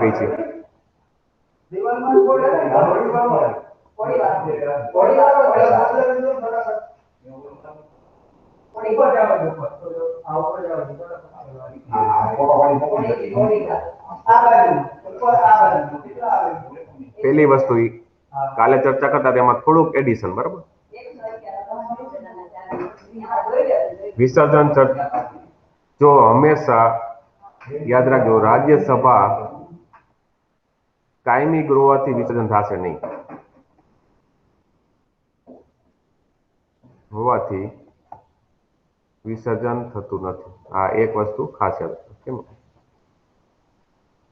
કઈ છે? પહેલી વસ્તુ કાલે ચર્ચા કરતા તેમાં થોડુંક એડિશન, બરાબર? વિસર્જન જો હંમેશા યાદ રાખજો, રાજ્યસભા કાયમી ગૃહથી વિસર્જન થશે નહીં હોવાથી વિસર્જન થતું નથી. આ એક વસ્તુ ખાસ યાદ રાખજો. કેમ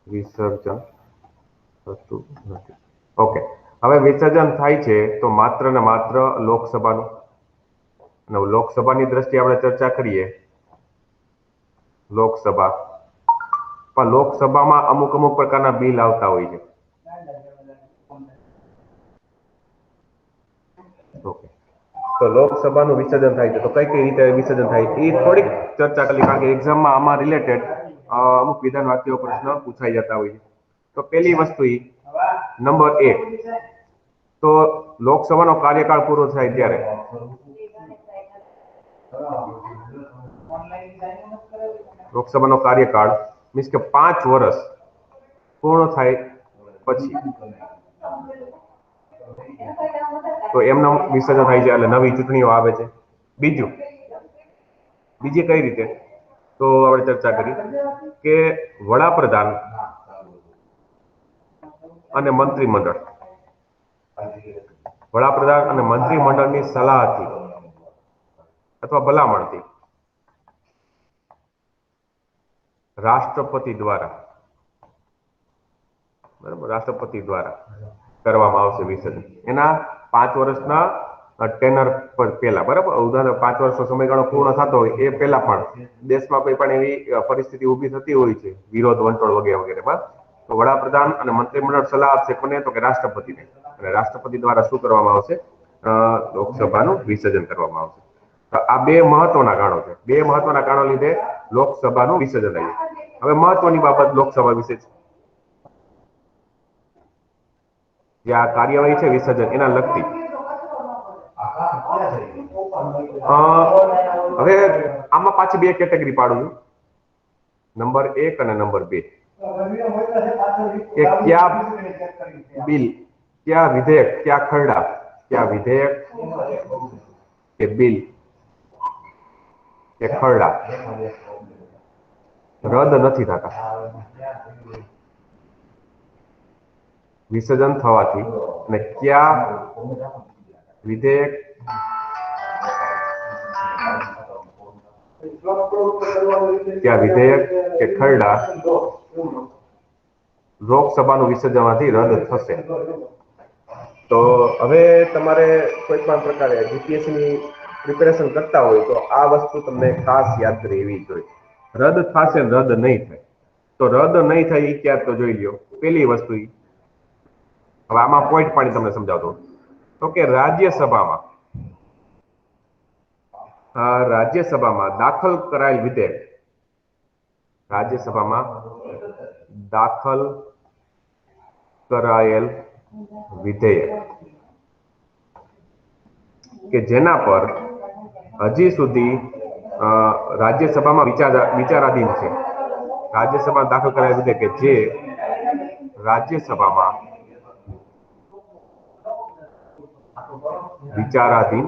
વિસર્જન થતું નથી? ઓકે, હવે વિસર્જન થાય છે તો માત્ર ને માત્ર લોકસભાનું. અને લોકસભાની દ્રષ્ટિએ આપણે ચર્ચા કરીએ, લોકસભા પણ લોકસભામાં અમુક પ્રકારના બિલ આવતા હોય છે. ઓકે, તો લોકસભાનું વિસર્જન થાય છે તો કઈ રીતે વિસર્જન થાય એ થોડીક ચર્ચા કરી, કારણ કે એક્ઝામમાં આમાં રિલેટેડ અમુક વિધાન વાક્યો પ્રશ્ન પૂછાઈ જતા હોય છે. તો પહેલી વસ્તુ નંબર 1, તો લોકસભાનો કાર્યકાળ પૂરો થાય ત્યારે લોકસભાનો કાર્યકાળ મીન્સ કે 5 વર્ષ પૂર્ણ થાય પછી તો એમનું વિસર્જન થાય છે, એટલે નવી ચૂંટણીઓ આવે છે. બીજી કઈ રીતે તો આપણે ચર્ચા કરી કે વડાપ્રધાન અને મંત્રીમંડળની સલાહથી અથવા ભલામણથી રાષ્ટ્રપતિ દ્વારા કરવામાં આવશે વિસર્જન. એના 5 વર્ષના ટેનર પર પહેલા, બરાબર? ઉદાહરણ 5 વર્ષનો સમયગાળો પૂર્ણ થતો હોય એ પહેલા પણ દેશમાં કોઈ પણ એવી પરિસ્થિતિ ઊભી થતી હોય છે, વિરોધ, વંટોળ વગેરે વગેરેમાં, તો વડાપ્રધાન અને મંત્રીમંડળ સલાહ આપશે કોને? તો કે રાષ્ટ્રપતિને. અને રાષ્ટ્રપતિ દ્વારા શું કરવામાં આવશે? લોકસભાનું વિસર્જન કરવામાં આવશે. તો આ બે મહત્વના કારણો છે. બે મહત્વના કારણો લીધે લોકસભાનું વિસર્જન થાય. હવે મહત્વની બાબત લોકસભા વિશે જે આ કાર્યવાહી છે વિસર્જન એના લગતી, હવે આમાં પાછી 2 કેટેગરી પાડું છું, નંબર 1 અને નંબર 2. કે ક્યાં બિલ, ક્યાં વિધેયક, ક્યાં ખરડા, ક્યાં વિધેયક કે બિલ કે ખરડા રદ નથી થતા વિસર્જન થવાથી, અને ક્યાં વિધેયક કે ખરડા લોકસભાનું વિસર્જનમાંથી રદ થશે. તો હવે તમારે કોઈ પણ પ્રકારે જીપીએસસીની પ્રિપેરેશન કરતા હોય તો આ વસ્તુ તમને ખાસ યાદ રહેવી જોઈએ. રદ થશે, રદ નહીં થાય. તો રદ નહીં થાય એ ક્યાં તો જોઈ લ્યો. પહેલી વસ્તુ, હવે આમાં પોઈન્ટ પાડી તમને સમજાવતો, તો કે રાજ્યસભામાં દાખલ કરાયેલ વિધેયક, રાજ્યસભામાં દાખલ કરાયેલ વિધેયક કે જેના પર હજી સુધી રાજ્યસભામાં વિચારાધીન છે, રાજ્યસભામાં દાખલ કરાયેલ વિધેયક કે જે રાજ્યસભામાં વિચારાધીન,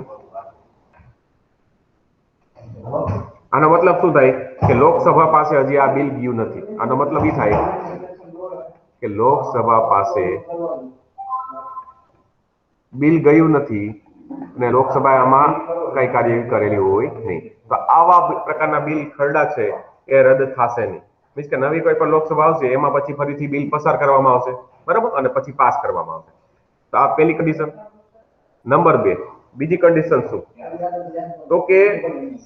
આનો મતલબ શું થાય કે લોકસભા પાસે હજી આ બિલ ગયું નથી. આનો મતલબ એ થાય કે લોકસભા પાસે બિલ ગયું નથી અને લોકસભાએ આમાં કઈ કાર્યવાહી કરેલી હોય નહીં. તો આવા પ્રકારના બિલ ખરડા છે એ રદ થશે નહીં. મીન્સ કે નવી કોઈ પણ લોકસભા આવશે એમાં પછી ફરીથી બિલ પસાર કરવામાં આવશે, બરાબર, અને પછી પાસ કરવામાં આવશે. તો આ પહેલી કન્ડિશન. નંબર 2, બીજી કન્ડિશન શું? તો કે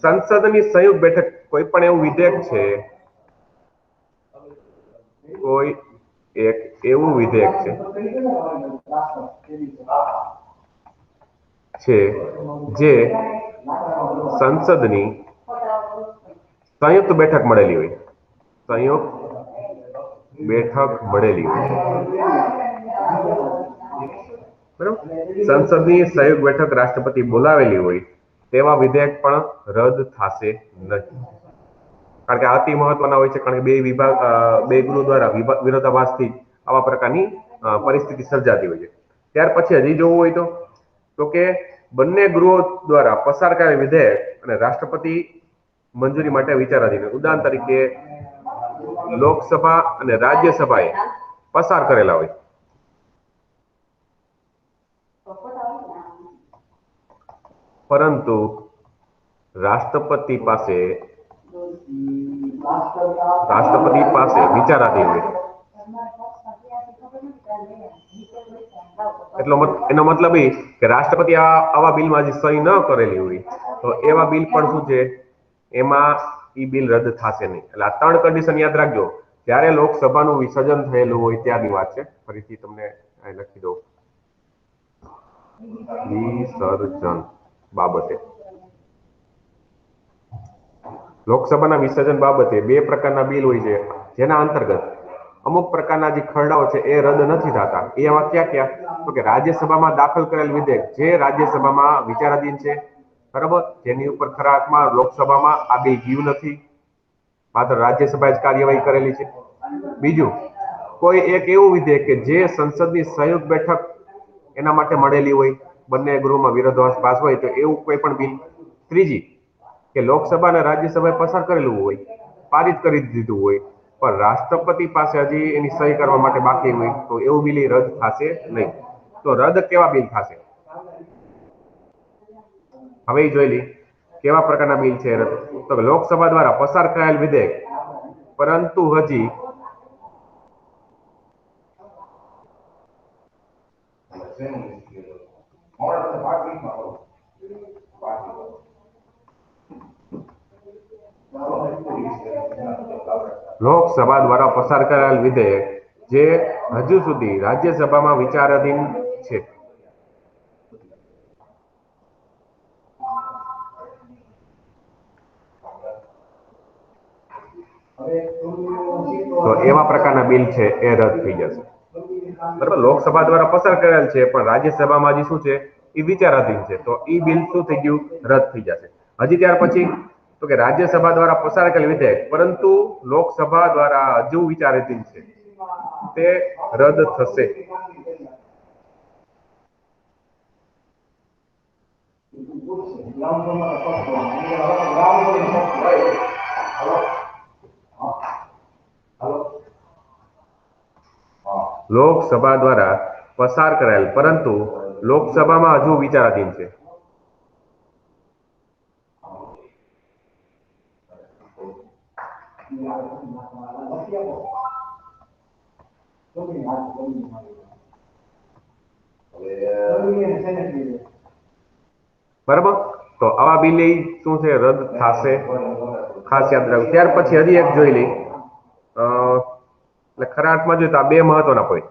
સંસદની સંયુક્ત બેઠક કોઈ પણ એવું વિધેયક છે, કોઈ એક એવું વિધેયક છે જે સંસદની સંયુક્ત બેઠક મળેલી હોય, સંયુક્ત બેઠક મળેલી હોય, બરાબર. સંસદની સંયુક્ત બેઠક રાષ્ટ્રપતિ બોલાવેલી હોય તેવા વિધેયક પણ રદ થશે નહીં, કારણ કે આ અતિ મહત્વના હોય છે, કારણ કે બે ગૃહ દ્વારા વિરોધાભાસથી આવા પ્રકારની પરિસ્થિતિ સર્જાતી હોય છે. ત્યાર પછી હજી જોવું હોય તો કે બંને ગૃહો દ્વારા પસાર કરાયેલ વિધેયક અને રાષ્ટ્રપતિ મંજૂરી માટે વિચારાધીન. ઉદાહરણ તરીકે લોકસભા અને રાજ્યસભાએ પસાર કરેલા હોય, પરંતુ રાષ્ટ્રપતિ પાસે વિચારાધીન હોય. એનો મતલબ એ કે રાષ્ટ્રપતિ આવા બિલમાં હજી સહી ન કરેલી હોય તો એવા બિલ પણ શું છે, એમાં ઈ બિલ રદ થશે નહીં. એટલે આ 3 કન્ડિશન યાદ રાખજો. જ્યારે લોકસભાનું વિસર્જન થયેલું હોય ત્યારની વાત છે. ફરીથી તમને અહીં લખી દઉં, વિસર્જન બાબતે, લોકસભાના વિસર્જન બાબતે 2 પ્રકારના બિલ હોય છે, જેના અંતર્ગત અમુક પ્રકારના જે ખરડાઓ છે એ રદ નથી થતા. એ આવા ક્યાં? તો કે રાજ્યસભામાં દાખલ કરેલ વિધેયક જે રાજ્યસભામાં વિચારાધીન છે, બરાબર, જેની ઉપર ખરા અર્થમાં લોકસભામાં આ બિલ ગયું નથી, માત્ર રાજ્યસભાએ જ કાર્યવાહી કરેલી છે. બીજું, કોઈ એક એવું વિધેયક કે જે સંસદની સંયુક્ત બેઠક એના માટે મળેલી હોય, બંને ગૃહમાં વિરોધાભાસ હોય તો એવું કોઈ પણ બિલ. ત્રીજી, કે લોકસભા અને રાજ્યસભાએ પસાર કરેલું હોય, પારિત કરી દીધું હોય, પણ રાષ્ટ્રપતિ પાસે હજી એની સહી કરવા માટે બાકી હોય તો એવું બિલ રદ થશે નહીં. તો રદ કેવા બિલ થશે? હવે જોઈ લી કેવા પ્રકારના બિલ છે રદ. તો લોકસભા દ્વારા પસાર કરાયેલ વિધેયક પરંતુ હજી લોકસભા દ્વારા પસાર કરાયેલ વિધેયક જે હજુ સુધી રાજ્યસભામાં વિચારાધીન છે. તો એવા પ્રકારના બિલ છે એ રદ થઈ જશે. બરાબર, લોકસભા દ્વારા પસાર કરેલ છે પણ રાજ્યસભામાં હજી શું છે, એ વિચારાધીન છે, તો એ બિલ શું થઈ ગયું? રદ થઈ જશે. હજી ત્યાર પછી તો કે રાજ્યસભા દ્વારા પસાર કરેલ વિધેયક પરંતુ લોકસભા દ્વારા હજુ વિચારાધીન છે, તે રદ થશે. લોકસભા દ્વારા પસાર કરાયેલ પરંતુ લોકસભામાં હજુ વિચારાધીન છે. બરાબર, તો આવા બિલ શું છે? રદ થશે. ખાસ યાદ રાખજો. ત્યાર પછી હજી એક જોઈ લઈ, એટલે ખરા અર્થમાં જોઈએ તો આ 2 મહત્વના પોઈન્ટ.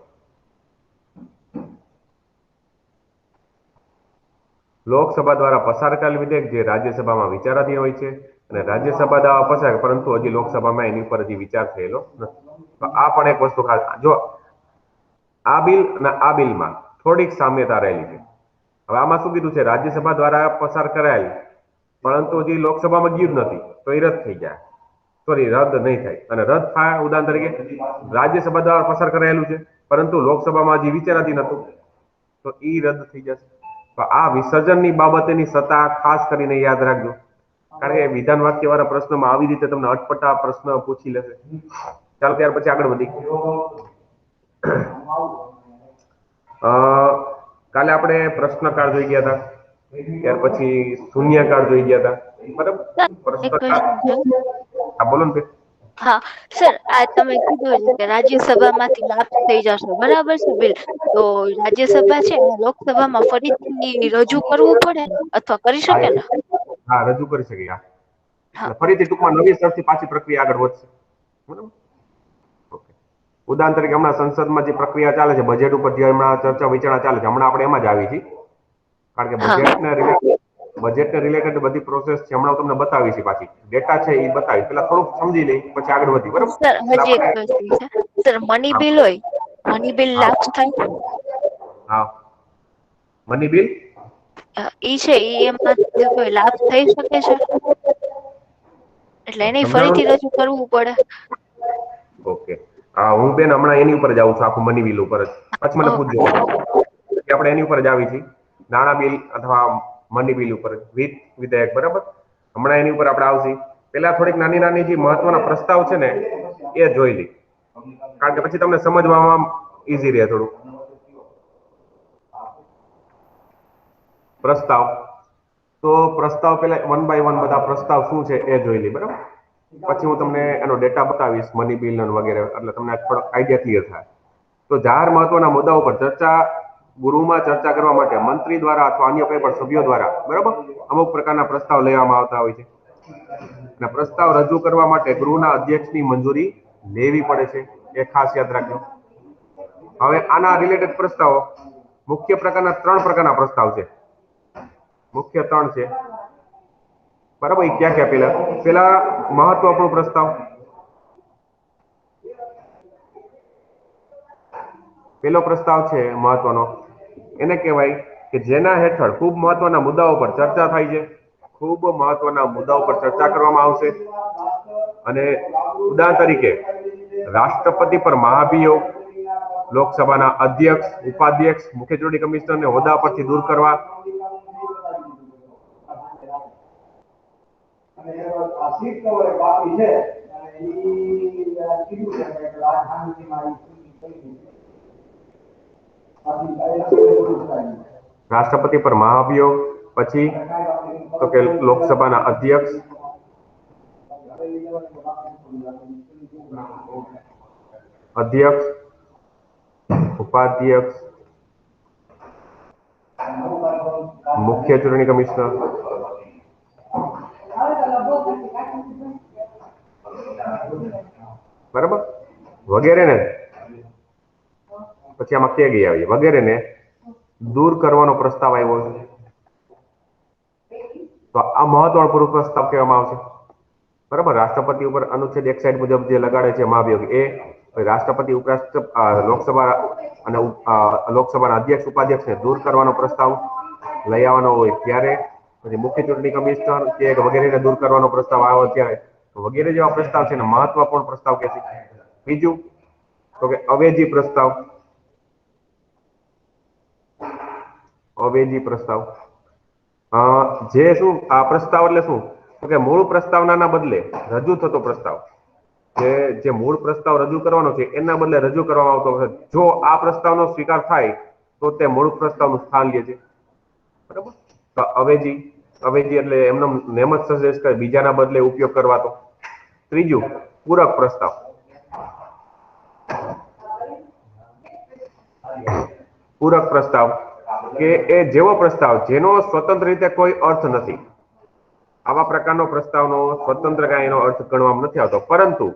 લોકસભા દ્વારા પસાર કરેલ વિધેયક જે રાજ્યસભામાં વિચારાધીન હોય છે અને રાજ્યસભા દ્વારા પસાર પરંતુ હજી લોકસભામાં એની ઉપર હજી વિચાર થયેલો નથી. તો આ પણ એક વસ્તુ ખાસ. જો આ બિલ અને આ બિલમાં થોડીક સામ્યતા રહેલી છે. હવે આમાં શું કીધું છે? રાજ્યસભા દ્વારા પસાર કરાયેલ પરંતુ હજી લોકસભામાં ગયું જ નથી, તો એ રદ થઈ જાય. સોરી, રદ નહીં થાય. અને રદ થાય, ઉદાહરણ તરીકે રાજ્યસભા દ્વારા પસાર કરાયેલું છે પરંતુ લોકસભામાં હજી વિચારાધીન હતું, તો એ રદ થઈ જશે. તો આ વિસર્જનની બાબતેની સત્તા ખાસ કરીને યાદ રાખજો, કારણ કે વિધાન વાક્ય વાળા પ્રશ્નમાં આવી રીતે તમને અટપટા પ્રશ્ન પૂછી લેશે. ચાલો ત્યાર પછી આગળ વધી. કાલે આપણે પ્રશ્નકાળ જોઈ ગયા હતા, ત્યાર પછી શૂન્યકાળ જોઈ ગયા હતા, બરાબર? પ્રશ્નકાળ, હા બોલો ને. હા સર, આ તમે કીધું છે કે રાજ્યસભામાંથી લાભ થઈ જશે, બરાબર છે બિલ. તો રાજ્યસભા છે લોકસભામાં ફરીથી રજૂ કરવું પડે અથવા કરી શકે ને? હા, રજૂ કરી શકે. હા, ફરીથી ટૂંકમાં નવી સ્તરથી પાછી પ્રક્રિયા આગળ વધશે, બરાબર? ઓકે. ઉદાહરણ તરીકે હમણાં સંસદમાં જે પ્રક્રિયા ચાલે છે, બજેટ ઉપર જે હમણાં ચર્ચા વિચારણા ચાલે છે, હમણાં આપણે એમાં જ આવી છીએ, કારણ કે બજેટને બજેટને રિલેટેડ બધી પ્રોસેસ છે હમણાં હું તમને બતાવી છે, પાછી ડેટા છે એ બતાવી, પેલા થોડુંક સમજી લઈ પછી આગળ વધી, બરાબર? સર એટલે હજી એક આપણે પ્રશ્ન છે સર, મની બિલ હોય, મની બિલ હા લાપ્સ થાય હા મની બિલ ઈ છે ઈ એમાં કોઈ લાભ થઈ શકે છે, એટલે એને સમજાણું ફરીથી રજૂ કરવું પડે? ઓકે, હા હું બેન હમણાં એની ઉપર જ આવું છું, આખું મની બિલ ઉપર જ, પછી મને ઓકે પૂછજો. પછી આપણે એની ઉપર જ આવી છીએ, નાણાં બિલ અથવા મની બિલ ઉપર વિધેયક, બરાબર? હમણાં એની ઉપર આપણે આવશી. પેલા થોડીક નાની નાની જે મહત્વના પ્રસ્તાવ છે ને એ જોઈ લી, કારણ કે પછી તમને સમજવામાં ઈઝી રહે થોડું. પ્રસ્તાવ, તો પ્રસ્તાવ પેલા વન બાય વન બધા પ્રસ્તાવ શું છે એ જોઈ લી, બરાબર? પછી હું તમને એનો ડેટા બતાવીશ, મની બિલ વગેરે, એટલે તમને થોડોક આઈડિયા ક્લિયર થાય. તો જાહેર મહત્વના મુદ્દાઓ પર ચર્ચા ગૃહમાં ચર્ચા કરવા માટે મંત્રી દ્વારા અથવા અન્ય કોઈ પણ સભ્યો દ્વારા, બરાબર, અમુક પ્રકારના પ્રસ્તાવ લેવામાં આવતા હોય છે. અને પ્રસ્તાવ રજૂ કરવા માટે ગૃહના અધ્યક્ષની મંજૂરી લેવી પડે છે, એ ખાસ યાદ રાખજો. હવે આના રિલેટેડ પ્રસ્તાવો, મુખ્ય પ્રકારના 3 પ્રકારના પ્રસ્તાવ છે, મુખ્ય 3 છે, બરાબર? એ ક્યાં ક્યાં? પેલા મહત્વપૂર્ણ પ્રસ્તાવ, પેલો પ્રસ્તાવ છે મહત્વનો, એને કહેવાય કે જેના હેઠળ ખૂબ મહત્વના મુદ્દાઓ પર ચર્ચા થાય છે, ખૂબ મહત્વના મુદ્દાઓ પર ચર્ચા કરવામાં આવશે. અને ઉદાહરણ તરીકે રાષ્ટ્રપતિ પર મહાભિયોગ, લોકસભાના અધ્યક્ષ, ઉપાધ્યક્ષ, મુખ્ય ચૂંટણી કમિશનરને હોદ્દા પરથી દૂર કરવા, રાષ્ટ્રપતિ પર મહાભિયોગ, પછી તો કે લોકસભાના અધ્યક્ષ, ઉપાધ્યક્ષ, મુખ્ય ચૂંટણી કમિશનર, બરાબર, વગેરે ને પછી આમાં કે ગઈ આવી વગેરે ને દૂર કરવાનો પ્રસ્તાવ આવ્યો છે. તો આ મહત્વપૂર્ણ પ્રસ્તાવ કહેવામાં આવશે, બરાબર? રાષ્ટ્રપતિ ઉપર અનુચ્છેદ 61 મુજબ જે લગાડે છે મહાભિયોગ, એ રાષ્ટ્રપતિ, ઉપરાષ્ટ્રપતિ, લોકસભા અને લોકસભાના અધ્યક્ષ, ઉપાધ્યક્ષને દૂર કરવાનો પ્રસ્તાવ લઈ આવવાનો હોય ત્યારે, પછી મુખ્ય ચૂંટણી કમિશનર કે વગેરેને દૂર કરવાનો પ્રસ્તાવ આવે ત્યારે, વગેરે જેવા પ્રસ્તાવ છે ને મહત્વપૂર્ણ પ્રસ્તાવ કે છે. બીજું તો કે અવેજી પ્રસ્તાવ, અવેજી પ્રસ્તાવ, જે શું આ પ્રસ્તાવ એટલે શું? તો કે મૂળ પ્રસ્તાવના બદલે રજૂ થતો પ્રસ્તાવ, જે મૂળ પ્રસ્તાવ રજૂ કરવાનો છે એના બદલે રજૂ કરવામાં આવતો હોય, જો આ પ્રસ્તાવનો સ્વીકાર થાય તો તે મૂળ પ્રસ્તાવનું સ્થાન લે છે, બરાબર? તો અવેજી, અવેજી એટલે એમનો નેમ જ સજેસ્ટ કરે, બીજાના બદલે ઉપયોગ કરવાતો. ત્રીજું પૂરક પ્રસ્તાવ, પૂરક પ્રસ્તાવ કે એ જેવો પ્રસ્તાવ જેનો સ્વતંત્ર રીતે કોઈ અર્થ નથી. આવા પ્રકારનો પ્રસ્તાવનો સ્વતંત્ર કાંઈનો અર્થ ગણવામાં નથી આવતો, પરંતુ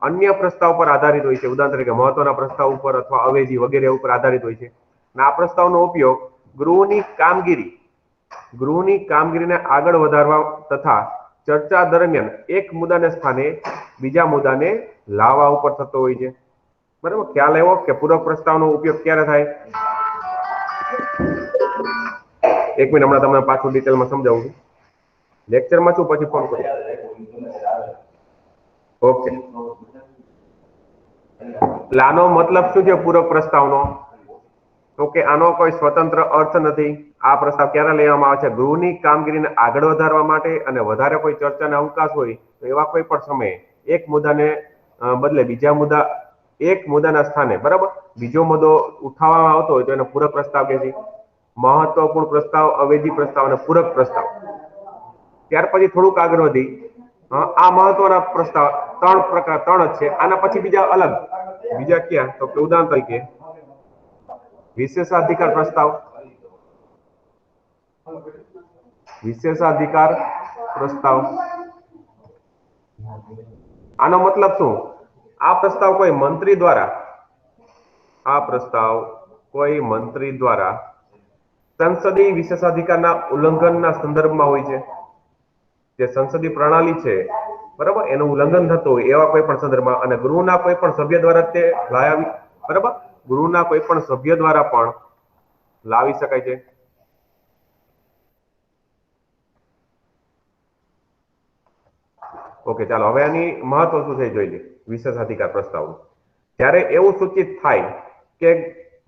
અન્ય પ્રસ્તાવ પર આધારિત હોય છે. ઉદાહરણ તરીકે મહત્વના પ્રસ્તાવ ઉપર અથવા અવેજી વગેરે ઉપર આધારિત હોય છે. અને આ પ્રસ્તાવનો ઉપયોગ ગૃહની કામગીરીને આગળ વધારવા તથા ચર્ચા દરમિયાન એક મુદ્દાને સ્થાને બીજા મુદ્દાને લાવવા ઉપર થતો હોય છે, બરાબર? ખ્યાલ આવ્યો કે પૂરક પ્રસ્તાવનો ઉપયોગ ક્યારે થાય? એક મિનિટ, હમણાં તમને પાછું ડિટેલમાં સમજાવું છું. લેક્ચરમાં છું, પછી ફોન કરું. ઓકે, એટલે આનો મતલબ શું છે પૂરક પ્રસ્તાવનો? તો કે આનો કોઈ સ્વતંત્ર અર્થ નથી. આ પ્રસ્તાવ ક્યારે લેવામાં આવે છે? ગૃહની કામગીરીને આગળ વધારવા માટે અને વધારે કોઈ ચર્ચાને અવકાશ હોય તો એવા કોઈ પણ સમયે એક મુદ્દાને બદલે બીજા મુદ્દા, એક મુદ્દાના સ્થાને, બરાબર, બીજો મુદ્દો ઉઠાવવામાં આવતો હોય તો એને પૂરક પ્રસ્તાવ કહે છે. મહત્વપૂર્ણ પ્રસ્તાવ, અવેજી પ્રસ્તાવ અને પૂરક પ્રસ્તાવ. ત્યાર પછી થોડુંક આગળ વધી, આ મહત્વના પ્રસ્તાવ 3 જ છે. આના પછી બીજા અલગ, બીજા ક્યાં? તો કે ઉદાહરણ તરીકે વિશેષાધિકાર પ્રસ્તાવ, વિશેષાધિકાર પ્રસ્તાવ. આનો મતલબ શું? આ પ્રસ્તાવ કોઈ મંત્રી દ્વારા સંસદીય વિશેષાધિકારના ઉલ્લંઘનના સંદર્ભમાં હોય છે. જે સંસદીય પ્રણાલી છે બરાબર એનું ઉલ્લંઘન થતું હોય એવા કોઈ પણ સંદર્ભમાં, અને ગૃહના કોઈ પણ સભ્ય દ્વારા તે લાવી બરાબર ગૃહના કોઈ પણ સભ્ય દ્વારા પણ લાવી શકાય છે. ઓકે, ચાલો હવે આની મહત્વ શું છે જોઈ લઈએ. વિશેષાધિકાર પ્રસ્તાવ જ્યારે એવું સૂચિત થાય કે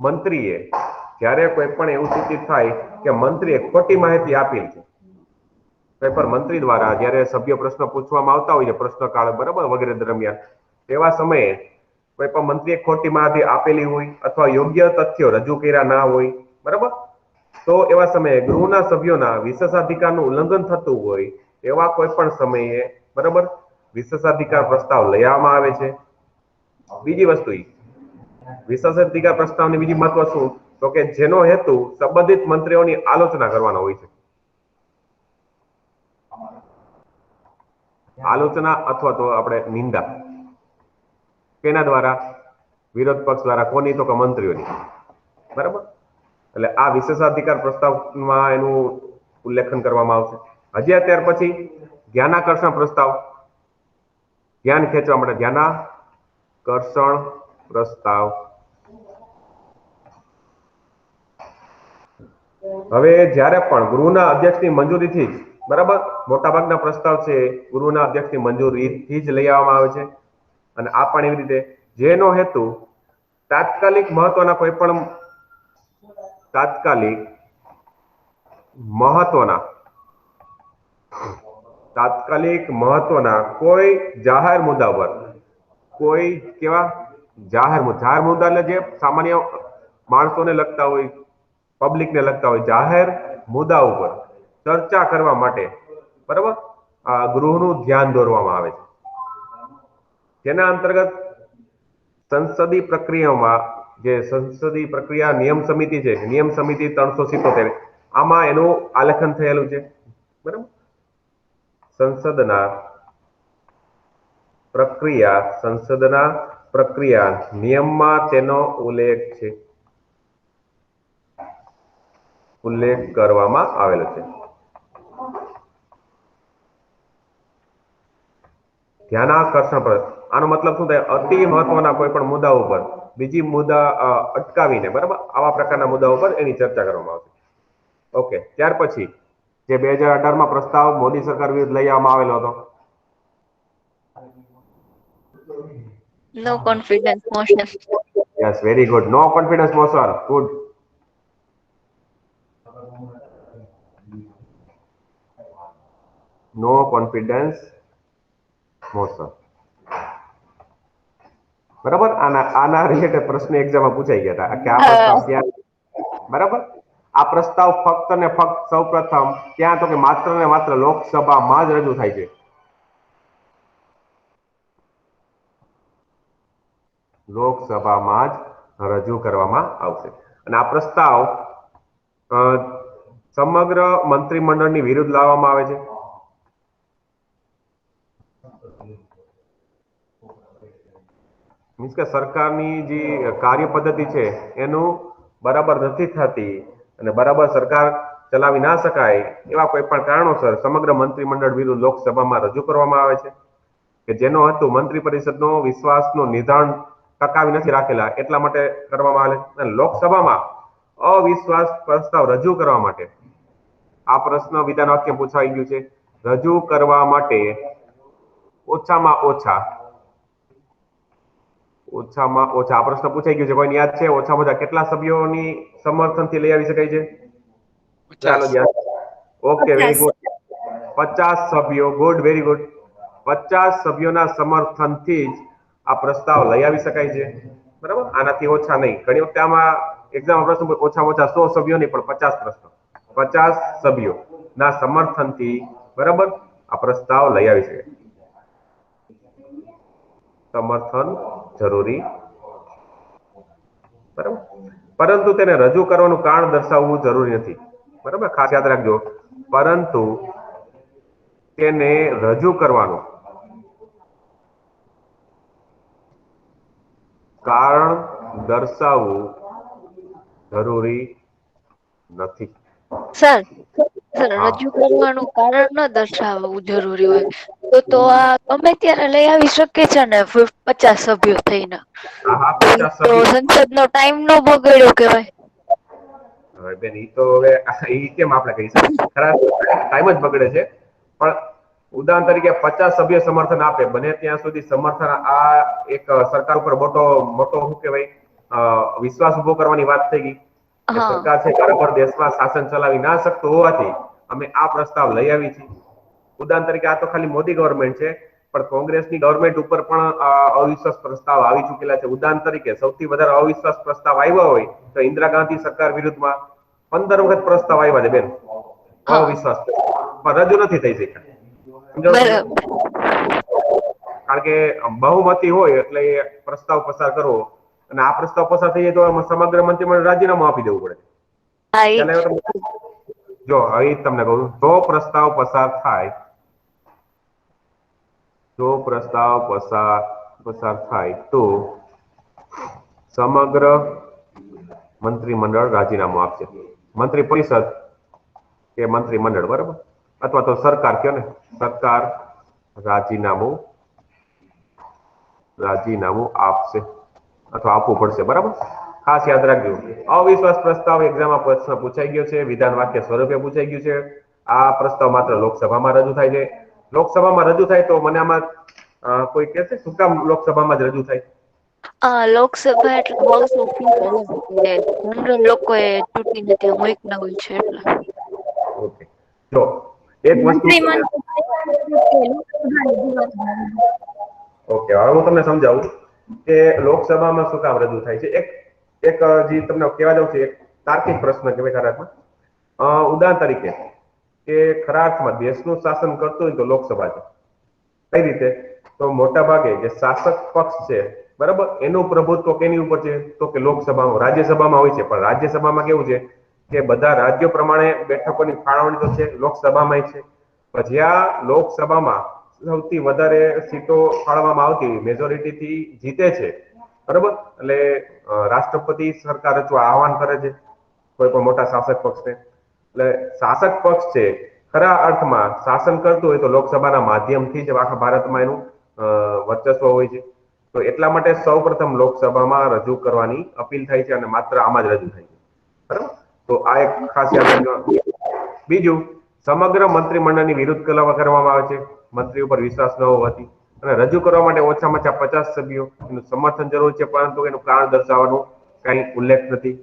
મંત્રીએ જ્યારે કોઈ પણ એવું સૂચિત થાય કે મંત્રીએ ખોટી માહિતી આપી છે, કોઈ પણ મંત્રી દ્વારા જ્યારે સભ્ય પ્રશ્ન પૂછવામાં આવતા હોય છે પ્રશ્નકાળ બરાબર વગેરે દરમિયાન, તેવા સમયે કોઈ પણ મંત્રીએ ખોટી માહિતી આપેલી હોય અથવા યોગ્ય તથ્યો રજૂ કર્યા ના હોય બરાબર, તો એવા સમયે ગૃહના સભ્યોના વિશેષાધિકારનું ઉલ્લંઘન થતું હોય એવા કોઈ પણ સમયે બરાબર વિશેષાધિકાર પ્રસ્તાવ લઈ આવવામાં આવે છે. બીજી વસ્તુ વિશેષાધિકાર પ્રસ્તાવની બીજી મહત્વ શું, તો કે જેનો હેતુ સંબંધિત મંત્રીઓની આલોચના કરવાનો હોય છે. આલોચના અથવા તો આપણે નિંદા કેના દ્વારા? વિરોધ પક્ષ દ્વારા. કોની? તો કે મંત્રીઓની. બરાબર, એટલે આ વિશેષાધિકાર પ્રસ્તાવમાં એનું ઉલ્લેખન કરવામાં આવશે. હજી ત્યાર પછી ધ્યાનાકર્ષણ પ્રસ્તાવ, ધ્યાન ખેંચવા માટે ધ્યાનાકર્ષણ પ્રસ્તાવ. હવે જ્યારે પણ ગૃહના અધ્યક્ષની મંજૂરીથી જ બરાબર મોટાભાગના પ્રસ્તાવ છે ગૃહના અધ્યક્ષની મંજૂરીથી જ લઈ આવવામાં આવે છે. અને આ પણ એવી રીતે જેનો હેતુ તાત્કાલિક મહત્વના કોઈ પણ તાત્કાલિક મહત્વના કોઈ જાહેર મુદ્દા પર, કોઈ કેવા જાહેર મુદ્દા એટલે જે સામાન્ય માણસોને લગતા હોય, પબ્લિકને લગતા હોય, જાહેર મુદ્દા ઉપર ચર્ચા કરવા માટે બરાબર ગૃહનું ધ્યાન દોરવામાં આવે છે. જેના અંતર્ગત સંસદીય પ્રક્રિયામાં જે સંસદીય પ્રક્રિયા નિયમ સમિતિ છે, નિયમ સમિતિ 377, આમાં એનું આલેખન થયેલું છે. બરાબર, સંસદના પ્રક્રિયા નિયમમાં તેનો ઉલ્લેખ કરવામાં આવેલો છે. ધ્યાનાકર્ષણ પર આનો મતલબ શું થાય? અતિ મહત્વના કોઈ પણ મુદ્દા ઉપર બીજી મુદ્દા અટકાવીને બરાબર આવા પ્રકારના મુદ્દા ઉપર એની ચર્ચા કરવામાં આવશે. ઓકે, ત્યાર પછી જે 2018માં પ્રસ્તાવ મોદી સરકાર વિરુદ્ધ લઈ આવવામાં આવેલો હતો, no confidence motion. Yes, very good. No confidence motion. Good. No confidence motion. બરાબર, આના રિલેટેડ પ્રશ્ન એક્ઝામમાં પૂછાઈ ગયા હતા કે આ પ્રસ્તાવ ક્યાં બરાબર આ પ્રસ્તાવ ફક્ત ને ફક્ત સૌપ્રથમ ક્યાં? તો કે માત્ર ને માત્ર લોકસભામાં જ રજૂ થાય છે. લોકસભામાં જ રજૂ કરવામાં આવશે. અને આ પ્રસ્તાવ સમગ્ર મંત્રીમંડળની વિરુદ્ધ લાવવામાં આવે છે. મીન્સ કે સરકારની જે કાર્ય પદ્ધતિ છે એનું બરાબર નથી થતી અને બરાબર સરકાર ચલાવી ના શકાય એવા કોઈ પણ કારણોસર સમગ્ર મંત્રીમંડળ વિરુદ્ધ લોકસભામાં રજૂ કરવામાં આવે છે કે જેનો હેતુ મંત્રી પરિષદનો વિશ્વાસનું નિધાન ટકાવી નથી રાખેલા એટલા માટે કરવામાં આવે છે. લોકસભામાં અવિશ્વાસ પ્રસ્તાવ રજૂ કરવા માટે આ પ્રશ્ન વિધાન વાક્ય પૂછાઈ ગયું છે. રજૂ કરવા માટે ઓછામાં ઓછા આ પ્રશ્ન પૂછાઈ ગયું છે. કોઈને યાદ છે? ઓછામાં ઓછા કેટલા સભ્યોની સમર્થનથી લઈ આવી શકાય છે? ચાલો ઓકે, વેરી ગુડ. 50 સભ્યો. Good, very good. 50 સભ્યોના સમર્થનથી જ આ પ્રસ્તાવ લઈ આવી શકાય છે. બરાબર, આનાથી ઓછા નહીં. ઘણી વખતે આમાં એક્ઝામ પ્રશ્ન ઓછામાં ઓછા 100 સભ્યો નહીં પણ 50 પ્રશ્નો, 50 સભ્યો ના સમર્થનથી બરાબર આ પ્રસ્તાવ લઈ આવી શકાય. સમર્થન જરૂરી બરાબર, પરંતુ તેને રજૂ કરવાનું કારણ દર્શાવવું જરૂરી નથી. બરાબર, ખાસ યાદ રાખજો. પરંતુ તેને રજૂ કરવાનું કારણ દર્શાવવું જરૂરી નથી. સર સર હા રજૂ કરવાનું કારણ ન દર્શાવવું જરૂરી હોય તો આ ગમે ત્યારે લઈ આવી શકે છે ને 50 સભ્યો થઈને. હા તો 50 તો સભ્યો. સંસદનો ટાઈમ નો બગડ્યો કેવાય. હવે બેન ઈ તો હવે ઈ કેમ આપણે કહી શકીએ, ખરા ટાઈમ જ બગડે છે. પણ ઉદાહરણ તરીકે 50 સભ્ય સમર્થન આપે, બને ત્યાં સુધી સમર્થન આ એક સરકાર ઉપર મોટો મોટો શું કહેવાય વિશ્વાસ ઉભો કરવાની વાત થઈ ગઈ કે હા સરકાર છે બરાબર દેશમાં શાસન ચલાવી ના શકતું હોવાથી અમે આ પ્રસ્તાવ લઈ આવી છીએ. ઉદાહરણ તરીકે આ તો ખાલી મોદી ગવર્મેન્ટ છે, પણ કોંગ્રેસની ગવર્મેન્ટ ઉપર પણ અવિશ્વાસ પ્રસ્તાવ આવી ચુકેલા છે. ઉદાહરણ તરીકે સૌથી વધારે અવિશ્વાસ પ્રસ્તાવ આવ્યો હોય તો ઇન્દિરા ગાંધી સરકાર વિરુદ્ધમાં 15 વખત પ્રસ્તાવ આવ્યા છે બેન, હા અવિશ્વાસ પણ રજૂ નથી થઈ શક્યા. સમજાણું તમને? બરાબર. કારણ કે બહુમતી હોય એટલે એ પ્રસ્તાવ પસાર કરવો, અને આ પ્રસ્તાવ પસાર થઈ જાય તો સમગ્ર મંત્રીમંડળ રાજીનામું આપી દેવું પડે. હા એ ખ્યાલ જ. આવ્યો તમને? જો હવે તમને કહું, જો પ્રસ્તાવ પસાર થાય, જો પ્રસ્તાવ પસાર થાય તો સમગ્ર મંત્રીમંડળ રાજીનામું આપશે. મંત્રી પરિષદ કે મંત્રીમંડળ, બરાબર, અથવા તો સરકાર કયો ને, સરકાર રાજીનામું આપશે અથવા આપવું પડશે, બરાબર. ખાસ યાદ રાખજો, અવિશ્વાસ પ્રસ્તાવ એક્ઝામમાં પ્રશ્ન પૂછાઈ ગયો છે, વિધાન વાક્ય સ્વરૂપે પૂછાઈ ગયું છે. આ પ્રસ્તાવ માત્ર લોકસભામાં રજૂ થાય છે. લોકસભામાં રજૂ થાય તો મને આમાં કોઈ કહેશે શું કામ લોકસભામાં જ રજૂ થાય? લોકસભા એટલે હાઉસ ઓફ પીપલ, કે જનરલ લોકો એ ચૂંટીને ત્યાં મોકલા હોય છે એટલે. ઓકે, જો એક વસ્તુ ઓકે, હવે હું તમને સમજાવું કે લોકસભામાં શું કામ રજૂ થાય છે. એક જે તમને કહેવા જાઉં છું, એક તાર્કિક પ્રશ્ન કહેવાય ખરા અર્થમાં. ઉદાહરણ તરીકે કે ખરા અર્થમાં દેશનું શાસન કરતું હોય તો લોકસભા છે. કઈ રીતે? તો મોટા ભાગે જે શાસક પક્ષ છે, બરાબર, એનું પ્રભુત્વ કેની ઉપર છે? તો કે લોકસભામાં, રાજ્યસભામાં હોય છે, પણ રાજ્યસભામાં કેવું છે કે બધા રાજ્યો પ્રમાણે બેઠકોની ફાળવણી તો છે, લોકસભામાં છે. પછી આ લોકસભામાં સૌથી વધારે સીટો ફાળવવામાં આવતી મેજોરિટી થી જીતે છે, બરોબર. એટલે રાષ્ટ્રપતિ સરકાર રચવા આહવાન કરે છે કોઈ પણ મોટા શાસક પક્ષને. એટલે શાસક પક્ષ છે ખરા અર્થમાં શાસન કરતું હોય તો લોકસભાના માધ્યમથી જ આખા ભારતમાં એનું વર્ચસ્વ હોય છે. તો એટલા માટે સૌ પ્રથમ લોકસભામાં રજૂ કરવાની અપીલ થાય છે, અને માત્ર આમાં જ રજૂ થાય છે, બરાબર. તો આ એક ખાસ યાદ રાખજો. બીજું, સમગ્ર મંત્રીમંડળની વિરુદ્ધ કરવામાં આવે છે મંત્રી ઉપર વિશ્વાસ ન હોવાથી, અને રજૂ કરવા માટે ઓછામાં ઓછા 50 સભ્યો એનું સમર્થન જરૂર છે, પરંતુ એનું કારણ દર્શાવવાનું કઈ ઉલ્લેખ નથી.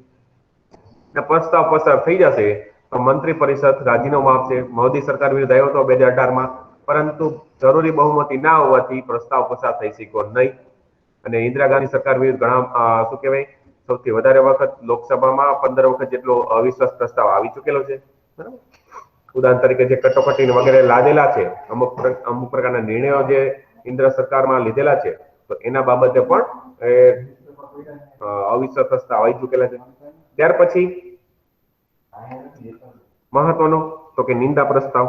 પ્રસ્તાવ પસાર થઈ જશે તો મંત્રી પરિષદ રાજીનામું આપશે. મોદી સરકાર વિરુદ્ધ આવ્યો હતો 2018માં, પરંતુ જરૂરી બહુમતી ના હોવાથી પ્રસ્તાવ પસાર થઈ શક્યો નહીં. અને ઇન્દિરા ગાંધી સરકાર વિરુદ્ધ ઘણા શું કહેવાય સૌથી વધારે વખત લોકસભામાં 15 વખત જેટલો અવિશ્વાસ પ્રસ્તાવ આવી ચુકેલો છે, બરાબર. ઉદાહરણ તરીકે જે કટોકટી વગેરે લાદેલા છે, અમુક પ્રકારના નિર્ણયો જે ઇન્દ્ર સરકારમાં લીધેલા છે, તો એના બાબતે પણ અવિશ્વાસ પ્રસ્તાવ આવી ચુકેલા છે. ત્યાર પછી મહત્વનો તો કે નિંદા પ્રસ્તાવ.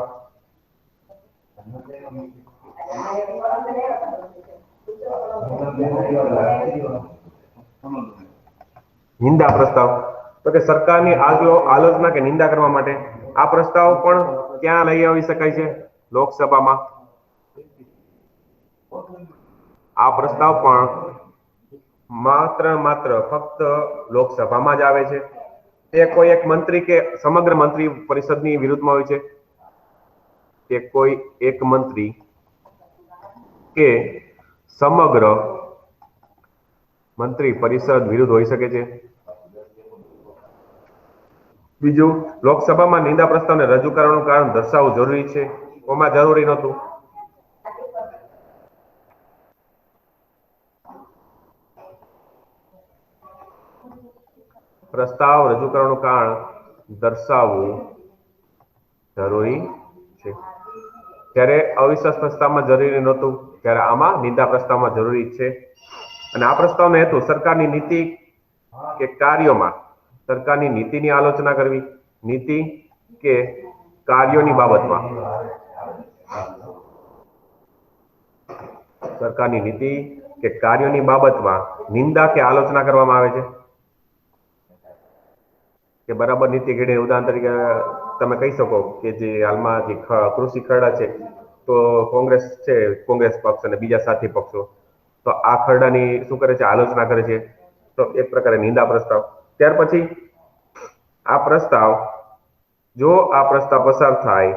નિંદા પ્રસ્તાવ તો કે સરકારની આલોચના કે નિંદા કરવા માટે આ પ્રસ્તાવ પણ ક્યાં લઈ આવી શકાય છે? લોકસભામાં. આ પ્રસ્તાવ પણ માત્ર ફક્ત લોકસભામાં જ આવે છે. તે કોઈ એક મંત્રી કે સમગ્ર મંત્રી પરિષદની વિરુદ્ધમાં હોય છે, કે કોઈ એક મંત્રી કે સમગ્ર મંત્રી પરિષદ વિરુદ્ધ હોઈ શકે છે. બીજું, લોકસભામાં નિંદા પ્રસ્તાવને રજૂ કરવાનું કારણ દર્શાવવું જરૂરી છે, ઓમાં જરૂરી નહોતું. પ્રસ્તાવ રજૂ કરવાનું કારણ દર્શાવવું જરૂરી છે. ત્યારે અવિશ્વાસ પ્રસ્તાવમાં જરૂરી નહોતું, ત્યારે આમાં નિંદા પ્રસ્તાવમાં જરૂરી છે. અને આ પ્રસ્તાવનો હેતુ સરકારની નીતિ કે કાર્યોમાં સરકારની નીતિની આલોચના કરવી, નીતિ કે કાર્યોની બાબતમાં સરકારની નીતિ કે કાર્યોની બાબતમાં નિંદા કે આલોચના કરવામાં આવે છે. કે બરાબર નીતિ ઘડીને ઉદાહરણ તરીકે તમે કહી શકો કે જે હાલમાં જે કૃષિ ખરડા છે તો કોંગ્રેસ છે, કોંગ્રેસ પક્ષ અને બીજા સાથી પક્ષો તો આ ખરડાની શું કરે છે, આલોચના કરે છે, તો એક પ્રકારે નિંદા પ્રસ્તાવ. ત્યાર પછી આ પ્રસ્તાવ, જો આ પ્રસ્તાવ પસાર થાય,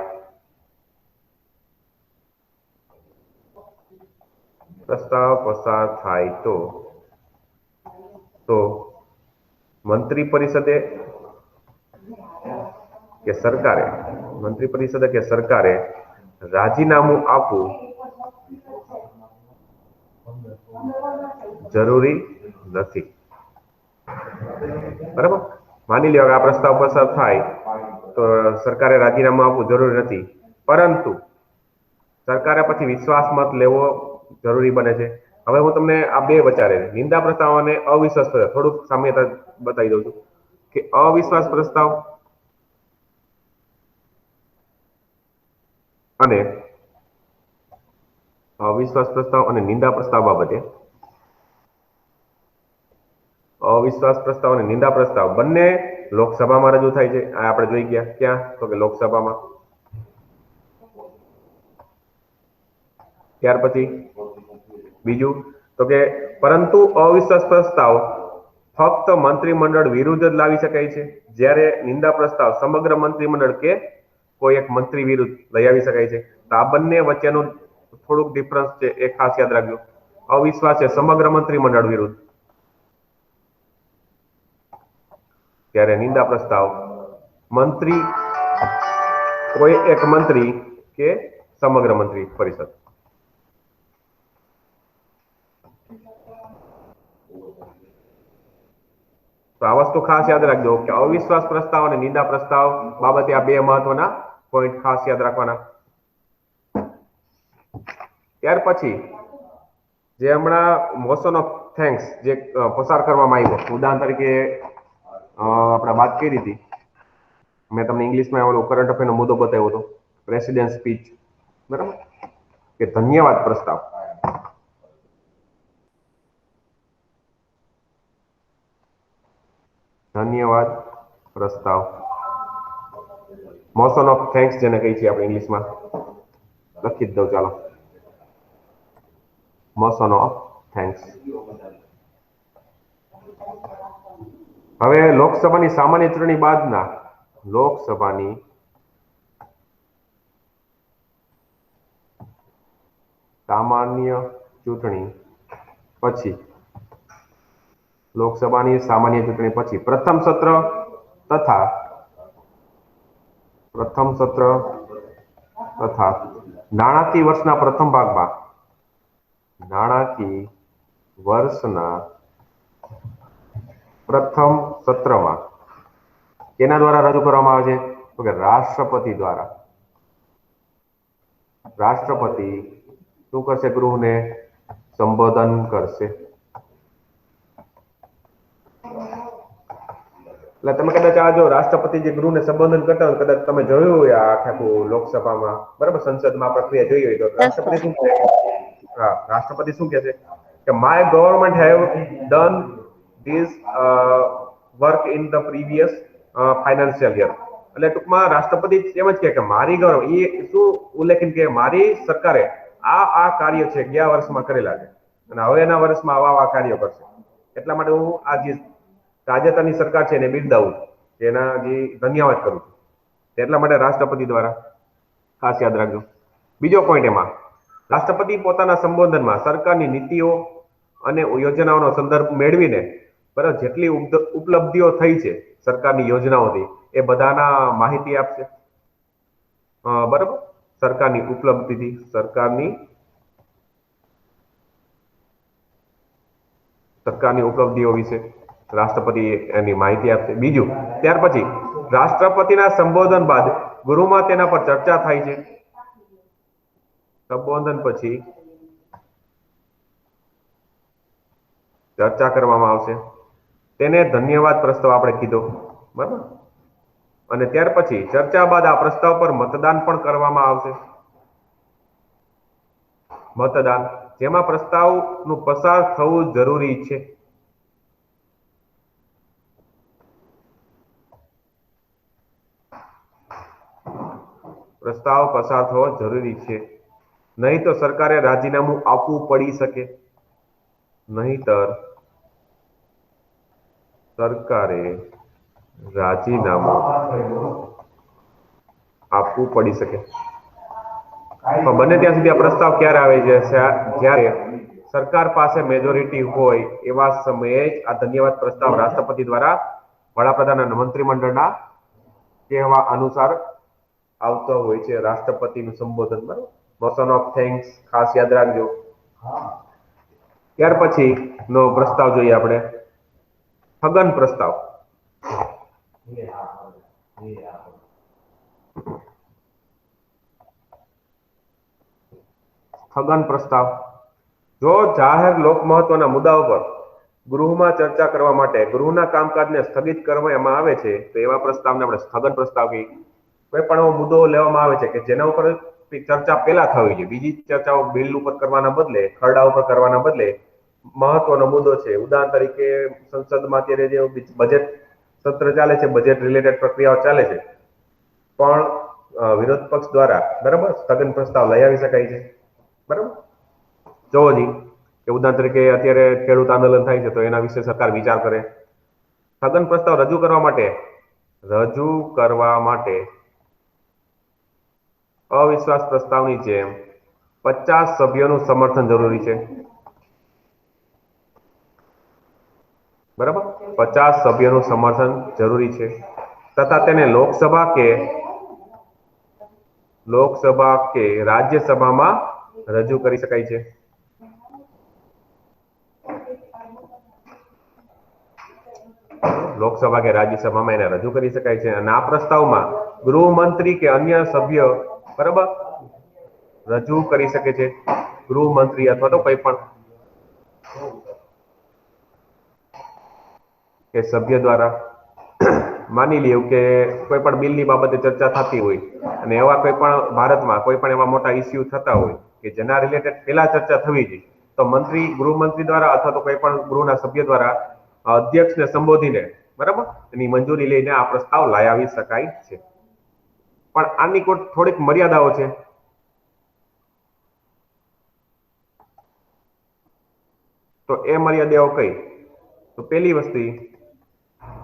તો મંત્રી પરિષદે કે સરકારે રાજીનામું આપવું જરૂરી નથી. બરાબર, માની લ્યો કે આ પ્રસ્તાવ પસાર થાય તો સરકારે રાજીનામું આપવું જરૂરી નથી, પરંતુ સરકારે પછી વિશ્વાસ મત લેવો જરૂરી બને છે. હવે હું તમને આ બે વચારે નિંદા પ્રસ્તાવ અને અવિશ્વાસ પ્રસ્તાવ થોડુંક સામ્યતા બતાવી દઉં છું કે અવિશ્વાસ પ્રસ્તાવ અને નિંદા પ્રસ્તાવ બાબતે અવિશ્વાસ પ્રસ્તાવ અને નિંદા પ્રસ્તાવ બંને લોકસભામાં રજૂ થાય છે. આ આપણે જોઈ ગયા ક્યાં, તો કે લોકસભામાં. ત્યાર પછી બીજું તો કે પરંતુ અવિશ્વાસ પ્રસ્તાવ ફક્ત મંત્રીમંડળ વિરુદ્ધ જ લાવી શકાય છે, જ્યારે નિંદા પ્રસ્તાવ સમગ્ર મંત્રીમંડળ કે કોઈ એક મંત્રી વિરુદ્ધ લઈ આવી શકાય છે. તો આ બંને વચ્ચેનું થોડુંક ડિફરન્સ છે, એ ખાસ યાદ રાખજો. અવિશ્વાસ છે સમગ્ર મંત્રીમંડળ વિરુદ્ધ, ત્યારે નિંદા પ્રસ્તાવ કોઈ એક મંત્રી કે સમગ્ર મંત્રી પરિષદ. તો આ વસ્તુ ખાસ યાદ રાખજો કે અવિશ્વાસ પ્રસ્તાવ અને નિંદા પ્રસ્તાવ બાબતે આ બે મહત્વના પોઈન્ટ ખાસ યાદ રાખવાના. ત્યાર પછી જે હમણાં મોશન ઓફ થેન્ક્સ જે પસાર કરવામાં આવ્યો, ઉદાહરણ તરીકે આપણે વાત કરી હતી, મેં તમને ઇંગ્લિશમાં ઓલો કરંટ અફેરનો મુદ્દો બતાવ્યો હતો, પ્રેસિડેન્ટ સ્પીચ, બરાબર, કે ધન્યવાદ પ્રસ્તાવ. મોશન ઓફ થેન્ક્સ જેને કહી છે આપણે ઇંગ્લિશમાં, લખી જ દઉં ચાલો, મોશન ઓફ થેન્ક્સ. હવે લોકસભાની સામાન્ય ચૂંટણી બાદના લોકસભાની સામાન્ય ચૂંટણી પછી પ્રથમ સત્ર તથા નાણાકીય વર્ષના પ્રથમ ભાગમાં પ્રથમ સત્રમાં કેના દ્વારા રજૂ કરવામાં આવે છે, તો કે રાષ્ટ્રપતિ દ્વારા. રાષ્ટ્રપતિ શું કરશે? ગૃહને સંબોધન કરશે. એટલે તમે કદાચ આ જો રાષ્ટ્રપતિ જે ગૃહને સંબોધન કરતા હોય, કદાચ તમે જોયું હોય આ આખું લોકસભામાં, બરાબર, સંસદમાં પ્રક્રિયા જોઈ હોય તો રાષ્ટ્રપતિ શું કહે છે કે my government have done this work in the previous financial year. એટલે ટૂંકમાં રાષ્ટ્રપતિ એમ જ કે મારી એ શું ઉલ્લેખિત કે મારી સરકારે આ કાર્ય છે ગયા વર્ષમાં કરેલા છે અને હવેના વર્ષમાં આવા કાર્યો કરશે. એટલા માટે હું આ જે તાજેતરની સરકાર છે એને બિરદાવું છું, એના જે ધન્યવાદ કરું છું. એટલા માટે રાષ્ટ્રપતિ દ્વારા ખાસ યાદ રાખજો. બીજો પોઈન્ટ એમાં રાષ્ટ્રપતિ પોતાના સંબોધનમાં સરકારની નીતિઓ અને યોજનાઓનો સંદર્ભ મેળવીને બરાબર જેટલી ઉપલબ્ધિઓ થઈ છે સરકારની યોજનાઓથી એ બધાના માહિતી આપશે. બરાબર, સરકારની ઉપલબ્ધિથી સરકારની ઉપલબ્ધિઓ વિશે રાષ્ટ્રપતિ એની માહિતી આપશે. બીજું, ત્યાર પછી રાષ્ટ્રપતિના સંબોધન બાદ ગૃહમાં તેના પર ચર્ચા થાય છે. સંબોધન પછી ચર્ચા કરવામાં આવશે, તેને ધન્યવાદ પ્રસ્તાવ આપણે કીધો, બરાબર. અને ત્યાર પછી ચર્ચા બાદ આ પ્રસ્તાવ પર મતદાન પણ કરવામાં આવશે. મતદાન જેમાં પ્રસ્તાવનું પસાર થવું જરૂરી છે. પ્રસ્તાવ પસાર થવો જરૂરી છે, નહીં તો સરકારે રાજીનામું આપવું પડી શકે. નહીતર સરકારે રાજીનામું આપવું પડી શકે. પણ બને ત્યાં સુધી આ પ્રસ્તાવ ક્યારે આવે છે? જ્યારે સરકાર પાસે મેજોરિટી હોય એવા સમયે જ આ ધન્યવાદ પ્રસ્તાવ રાષ્ટ્રપતિ દ્વારા વડાપ્રધાન અને મંત્રીમંડળના કહેવા અનુસાર આવતો હોય છે. રાષ્ટ્રપતિનું સંબોધન, બરાબર, મોશન ઓફ થેન્ક્સ ખાસ યાદ રાખજો. ત્યાર પછી નો પ્રસ્તાવ જોઈએ આપણે, સ્થગન પ્રસ્તાવ. સ્થગન પ્રસ્તાવ. જો જાહેર લોક મહત્વના મુદ્દાઓ પર ગૃહમાં ચર્ચા કરવા માટે ગૃહના કામકાજને સ્થગિત કરવામાં આવે છે તો એવા પ્રસ્તાવને આપણે સ્થગન પ્રસ્તાવ કહીએ. કોઈ પણ એવો મુદ્દો લેવામાં આવે છે કે જેના ઉપર ચર્ચા પહેલા થવી જોઈએ, બીજી ચર્ચાઓ બિલ ઉપર કરવાના બદલે, ખરડા ઉપર કરવાના બદલે મહત્વનો મુદ્દો છે. ઉદાહરણ તરીકે સંસદમાં અત્યારે જે બજેટ સત્ર ચાલે છે, બજેટ રિલેટેડ પ્રક્રિયાઓ ચાલે છે, પણ વિરોધ પક્ષ દ્વારા, બરાબર, સ્થગન પ્રસ્તાવ લઈ આવી શકાય છે. બરાબર, જોવો જી કે ઉદાહરણ તરીકે અત્યારે ખેડૂત આંદોલન થાય છે તો એના વિશે સરકાર વિચાર કરે. સ્થગન પ્રસ્તાવ રજૂ કરવા માટે અવિશ્વાસ પ્રસ્તાવની જેમ 50 સભ્યોનું સમર્થન જરૂરી છે. બરાબર, 50 સભ્યોનું સમર્થન જરૂરી છે તથા તેને લોકસભા કે રાજ્યસભામાં રજૂ કરી શકાય છે. લોકસભા કે રાજ્યસભામાં એને રજૂ કરી શકાય છે. અને આ પ્રસ્તાવમાં ગૃહમંત્રી કે અન્ય સભ્ય, બરાબર, રજૂ કરી શકે છે. ગૃહમંત્રી અથવા તો કોઈ પણ કે સભ્ય દ્વારા. માની લ્યો કે કોઈ પણ બિલની બાબતે ચર્ચા થતી હોય અને એવા કોઈ પણ ભારતમાં કોઈ પણ એવા મોટા ઇસ્યુ થતા હોય કે જેના રિલેટેડ પહેલા ચર્ચા થવી જોઈએ, તો ગૃહમંત્રી દ્વારા અથવા તો કોઈ પણ ગૃહના સભ્ય દ્વારા અધ્યક્ષને સંબોધીને, બરાબર, એની મંજૂરી લઈને આ પ્રસ્તાવ લાવી આવી શકાય છે. પણ આની થોડીક મર્યાદાઓ છે. તો એ મર્યાદાઓ કઈ? તો પહેલી વસ્તુ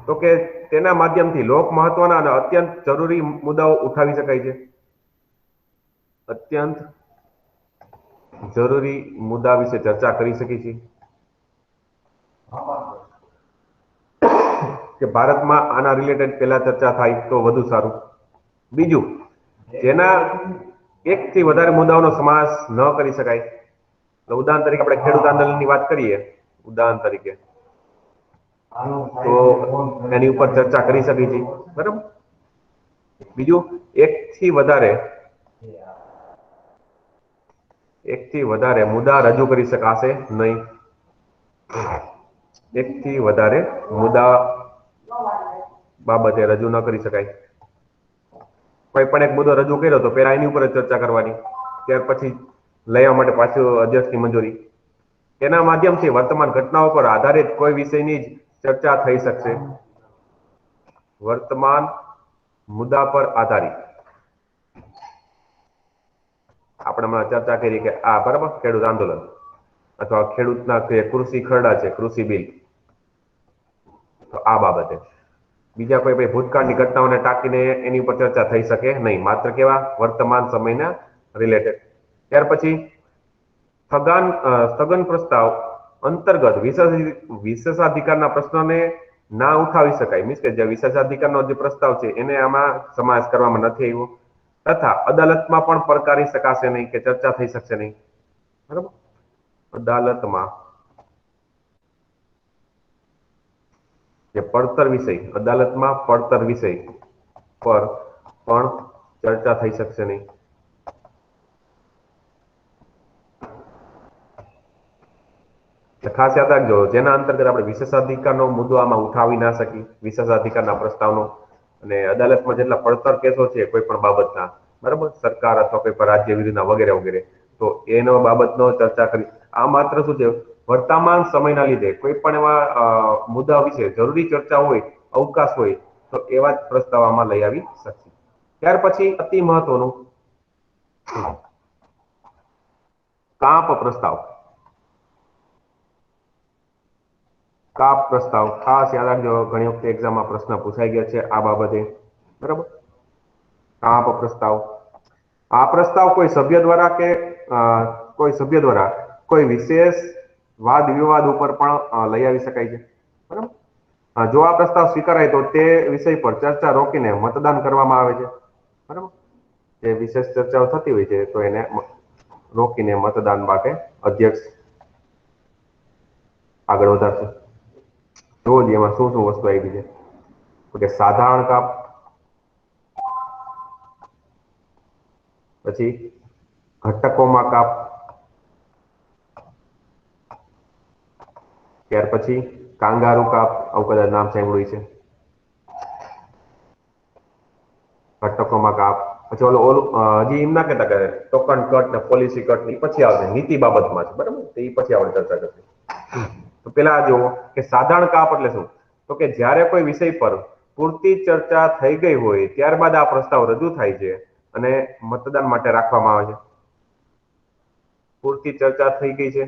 તો કે તેના માધ્યમથી લોક મહત્વના અને અત્યંત જરૂરી મુદ્દાઓ ઉઠાવી શકાય છે. અત્યંત જરૂરી મુદ્દા વિશે ચર્ચા કરી શકીએ છીએ. કે ભારતમાં આના રિલેટેડ પહેલા ચર્ચા થાય તો વધુ સારું. બીજું, જેના એકથી વધારે મુદ્દાઓનો સમાવેશ ન કરી શકાય. ઉદાહરણ તરીકે આપણે ખેડૂત આંદોલનની વાત કરીએ, ઉદાહરણ તરીકે, તો એની ઉપર ચર્ચા કરી શકીએ છીએ. બરાબર. બીજું, એકથી વધારે મુદ્દા રજૂ કરી શકાશે નહીં. એકથી વધારે મુદ્દા બાબતે રજૂ ન કરી શકાય. કોઈ પણ એક મુદ્દો રજૂ કર્યો તો પહેલા એની ઉપર જ ચર્ચા કરવાની, ત્યાર પછી લેવા માટે પાછું અધ્યક્ષની મંજૂરી. તેના માધ્યમથી વર્તમાન ઘટનાઓ પર આધારિત કોઈ વિષયની જ ચર્ચા થઈ શકશે. વર્તમાન મુદ્દા પર આધારિત. આપણે હમણાં ચર્ચા કરી કે આ, બરાબર, ખેડૂત આંદોલન અથવા ખેડૂતના કૃષિ ખરડા છે, કૃષિ બિલ, તો આ બાબતે બીજા કોઈ ભૂતકાળની ઘટનાઓને ટાંકીને એની ઉપર ચર્ચા થઈ શકે નહીં. માત્ર કેવા વર્તમાન સમયના રિલેટેડ. ત્યાર પછી સ્થગન પ્રસ્તાવ અંતર્ગત વિશેષાધિકારના પ્રશ્નોને ના ઉઠાવી શકાય. મીન્સ કે જે વિશેષાધિકારનો જે પ્રસ્તાવ છે એને આમાં સમાવેશ કરવામાં નથી આવ્યો. તથા અદાલતમાં પણ પડકારી શકાશે નહીં કે ચર્ચા થઈ શકશે નહીં. બરાબર, અદાલતમાં પડતર વિષય પર પણ ચર્ચા થઈ શકશે નહીં. ખાસ યાદ રાખજો, જેના અંતર્ગત આપણે વિશેષાધિકારનો મુદ્દો આમાં ઉઠાવી ના શકી, વિશેષાધિકારના પ્રસ્તાવનો. અને અદાલતમાં જેટલા પડતર કેસો છે કોઈ પણ બાબતના, બરાબર, સરકાર અથવા કોઈ પણ રાજ્ય વિરુદ્ધના વગેરે વગેરે, તો એનો બાબતનો ચર્ચા કરી. આ માત્ર શું છે, વર્તમાન સમયના લીધે કોઈ પણ એવા મુદ્દા વિશે જરૂરી ચર્ચા હોય, અવકાશ હોય, તો એવા જ પ્રસ્તાવ આમાં લઈ આવી શકશે. ત્યાર પછી અતિ મહત્વનું કાપ પ્રસ્તાવ. કાપ પ્રસ્તાવ ખાસ યાદ રાખજો, ઘણી વખતે એક્ઝામમાં પ્રશ્ન પૂછાઈ ગયા છે આ બાબતે. બરાબર, કાપ પ્રસ્તાવ. આ પ્રસ્તાવ કોઈ સભ્ય દ્વારા કે કોઈ વિશેષ વાદ વિવાદ ઉપર પણ લઈ આવી શકાય છે. બરાબર, જો આ પ્રસ્તાવ સ્વીકારાય તો તે વિષય પર ચર્ચા રોકીને મતદાન કરવામાં આવે છે. બરાબર, જે વિશેષ ચર્ચાઓ થતી હોય છે તો એને રોકીને મતદાન માટે અધ્યક્ષ આગળ વધારશે. જો જ એમાં શું શું વસ્તુ આવી છે કે સાધારણ કાપ, પછી ઘટકોમાં કાપ, ત્યાર પછી કાંગારૂ કાપ, આવું કદાચ નામ સાંભળ્યું છે. ઘટકોમાં કાપ, પછી ઓલું હજી એમ ના કહેતા કે ટોકન કટ ને પોલિસી કટ ને પછી આવશે, નીતિ બાબતમાં છે. બરાબર, તો એ પછી આપણે ચર્ચા કરશે. તો પેલા જુઓ કે સાધારણ કાપ એટલે શું, તો કે જ્યારે કોઈ વિષય પર પૂરતી ચર્ચા થઈ ગઈ હોય ત્યારબાદ આ પ્રસ્તાવ રજૂ થાય છે અને મતદાન માટે રાખવામાં આવે છે. પૂરતી ચર્ચા થઈ ગઈ છે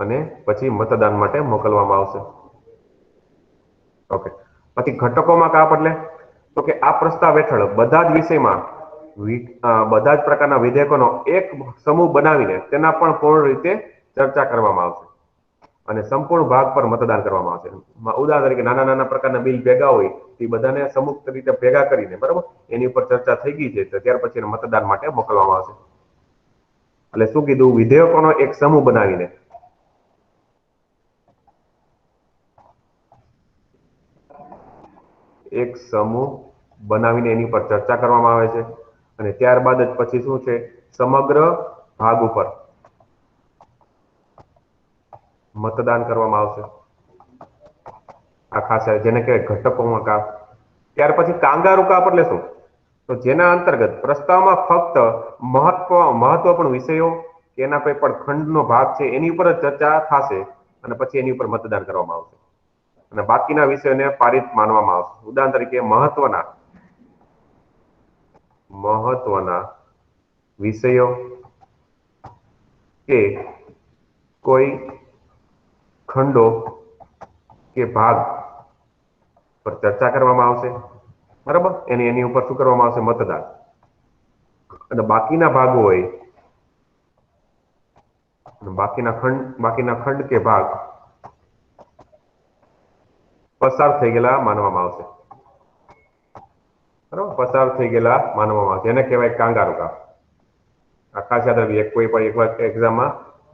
અને પછી મતદાન માટે મોકલવામાં આવશે. ઓકે, પછી ઘટકોમાં કાપ એટલે તો કે આ પ્રસ્તાવ હેઠળ બધા જ વિષયમાં બધા જ પ્રકારના વિધેયકોનો એક સમૂહ બનાવીને તેના પણ પૂર્ણ રીતે ચર્ચા કરવામાં આવશે અને સંપૂર્ણ ભાગ પર મતદાન કરવામાં આવશે. ઉદાહરણ તરીકે નાના નાના પ્રકારના બિલ ભેગા હોય તે બધાને સંયુક્ત રીતે ભેગા કરીને, બરાબર, એની ઉપર ચર્ચા થઈ ગઈ છે તો ત્યાર પછી મતદાન માટે મોકલવામાં આવશે. એટલે શું કીધું, વિધેયકોનો એક સમૂહ બનાવીને. એક સમૂહ બનાવીને એની પર ચર્ચા કરવામાં આવે છે અને ત્યારબાદ જ પછી શું છે, સમગ્ર ભાગ ઉપર મતદાન કરવામાં આવશે. આ ખાસ જેને કહેવાય ઘટકોમાં કાપ. ત્યાર પછી કાંગારૂ કાપ એટલે શું, તો જેના અંતર્ગત પ્રસ્તાવમાં ફક્ત મહત્વપૂર્ણ વિષયો કે એના કોઈ પણ ખંડનો ભાગ છે એની ઉપર જ ચર્ચા થશે અને પછી એની ઉપર મતદાન કરવામાં આવશે અને બાકીના વિષયોને પારિત માનવામાં આવશે. ઉદાહરણ તરીકે મહત્વના વિષયો કે કોઈ ખંડો કે ભાગ પર ચર્ચા કરવામાં આવશે. બરાબર, એની ઉપર શું કરવામાં આવશે, મતદાન. અને બાકીના ભાગો હોય, બાકીના ખંડ કે ભાગ પસાર થઈ ગયેલા માનવામાં આવશે. બરાબર, પસાર થઈ ગયેલા માનવામાં આવશે, એને કહેવાય કાંગારૂ કાપ. આ ખાસ યાદ રાખજો, કોઈ પણ એક વાર એક્ઝામમાં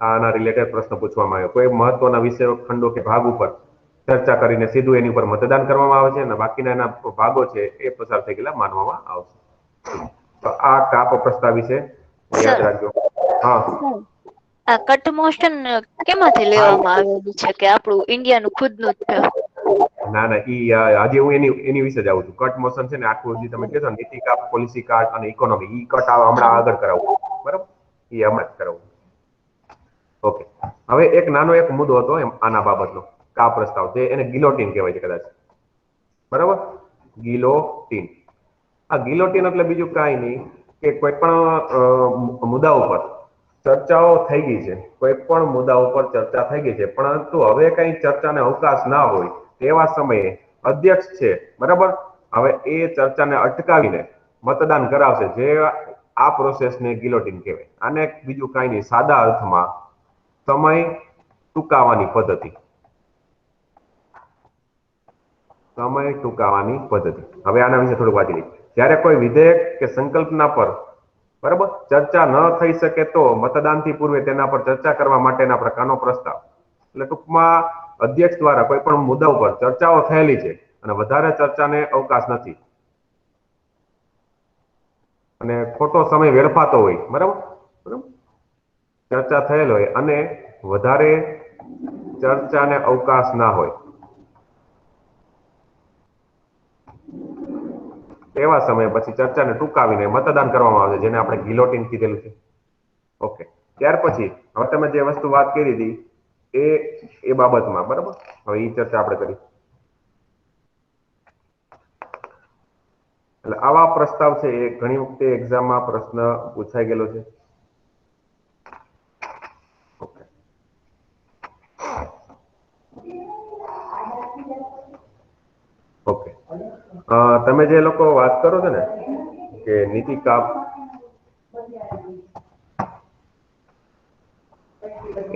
આના રિલેટેડ પ્રશ્ન પૂછવામાં આવ્યો. કોઈ મહત્વના વિષયો, ખંડો કે ભાગ ઉપર ચર્ચા કરીને સીધું એની ઉપર મતદાન કરવામાં આવે છે અને બાકીના એના ભાગો છે એ પસાર થઈ ગયેલા માનવામાં આવશે. તો આ કાપ પ્રસ્તાવ વિશે યાદ રાખજો. હા, આ કટ મોશન કેમાંથી લેવામાં આવેલું છે કે આપણું ઇન્ડિયાનું ખુદનું જ છે? ના આજે હું એની વિશે જ આવું છું. કટ મોશન છે ને આખું જે તમે કહેશો નીતિ કાપ, પોલિસી કાપ અને ઇકોનોમી, ઈ કટ હમણાં આગળ કરાવું. બરાબર, એ હમણાં જ કરાવું. ઓકે, હવે એક મુદ્દો હતો આના બાબતનો, કાપ પ્રસ્તાવ, જે એને ગિલોટીન કહેવાય છે કદાચ. બરાબર, ગિલોટીન. આ ગિલોટીન એટલે બીજું કાંઈ નહીં કે કોઈ પણ મુદ્દા ઉપર ચર્ચાઓ થઈ ગઈ છે, કોઈ પણ મુદ્દા ઉપર ચર્ચા થઈ ગઈ છે, પરંતુ હવે કઈ ચર્ચાને અવકાશ ના હોય તેવા સમયે અધ્યક્ષ છે, બરાબર, હવે એ ચર્ચાને અટકાવીને મતદાન કરાવશે, જે આ પ્રોસેસને ગિલોટીન કહેવાય. આને બીજું કાંઈ નહીં, સાદા અર્થમાં સમય ટૂંકાવાની પદ્ધતિ. સમય ટૂંકાવાની પદ્ધતિ. હવે આના વિશે થોડુંક વાંચી લઈએ. જ્યારે કોઈ વિધેયક કે સંકલ્પના પર, બરાબર, ચર્ચા ન થઈ શકે તો મતદાનથી પૂર્વે તેના પર ચર્ચા કરવા માટેના પ્રકારનો પ્રસ્તાવ. એટલે ટૂંકમાં અધ્યક્ષ દ્વારા કોઈ પણ મુદ્દા ઉપર ચર્ચાઓ થયેલી છે અને વધારે ચર્ચાને અવકાશ નથી અને ખોટો સમય વેડફાતો હોય, બરાબર, ચર્ચા થયેલ હોય અને વધારે ચર્ચાને અવકાશ ના હોય એવા સમય પછી ચર્ચાને ટૂંકાવીને મતદાન કરવામાં આવે છે, જેને આપણે ગિલોટીન કીધેલું છે. ઓકે, ત્યાર પછી હવે તમે જે વસ્તુ વાત કરી હતી એ બાબતમાં, બરાબર, હવે એ ચર્ચા આપણે કરી. એટલે આવા પ્રસ્તાવ છે એ ઘણી વખતે એક્ઝામમાં પ્રશ્ન પૂછાઈ ગયેલો છે. ઓકે, તમે જે લોકો વાત કરો છો ને કે નીતિ કાપ,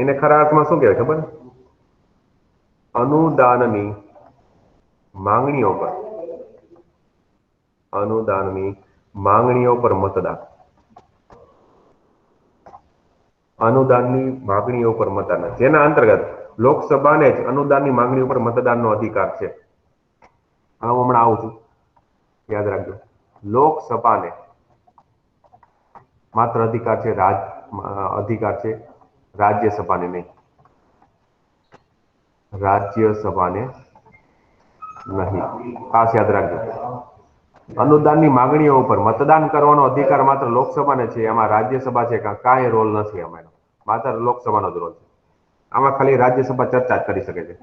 એને ખરા અર્થમાં શું કહેવાય ખબર? અનુદાનની માંગણીઓ પર, અનુદાનની માંગણીઓ પર મતદાન, અનુદાનની માંગણીઓ પર મતદાન, જેના અંતર્ગત લોકસભાને જ અનુદાનની માંગણીઓ પર મતદાનનો અધિકાર છે. હું હમણાં આવું છું, યાદ રાખજો. લોકસભાને માત્ર અધિકાર છે રાજ્યસભાને નહીં, રાજ્યસભાને નહીં, ખાસ યાદ રાખજો. અનુદાનની માંગણીઓ ઉપર મતદાન કરવાનો અધિકાર માત્ર લોકસભાને છે, એમાં રાજ્યસભા છે કાંઈ રોલ નથી. એમાં માત્ર લોકસભાનો જ રોલ છે. આમાં ખાલી રાજ્યસભા ચર્ચા જ કરી શકે છે.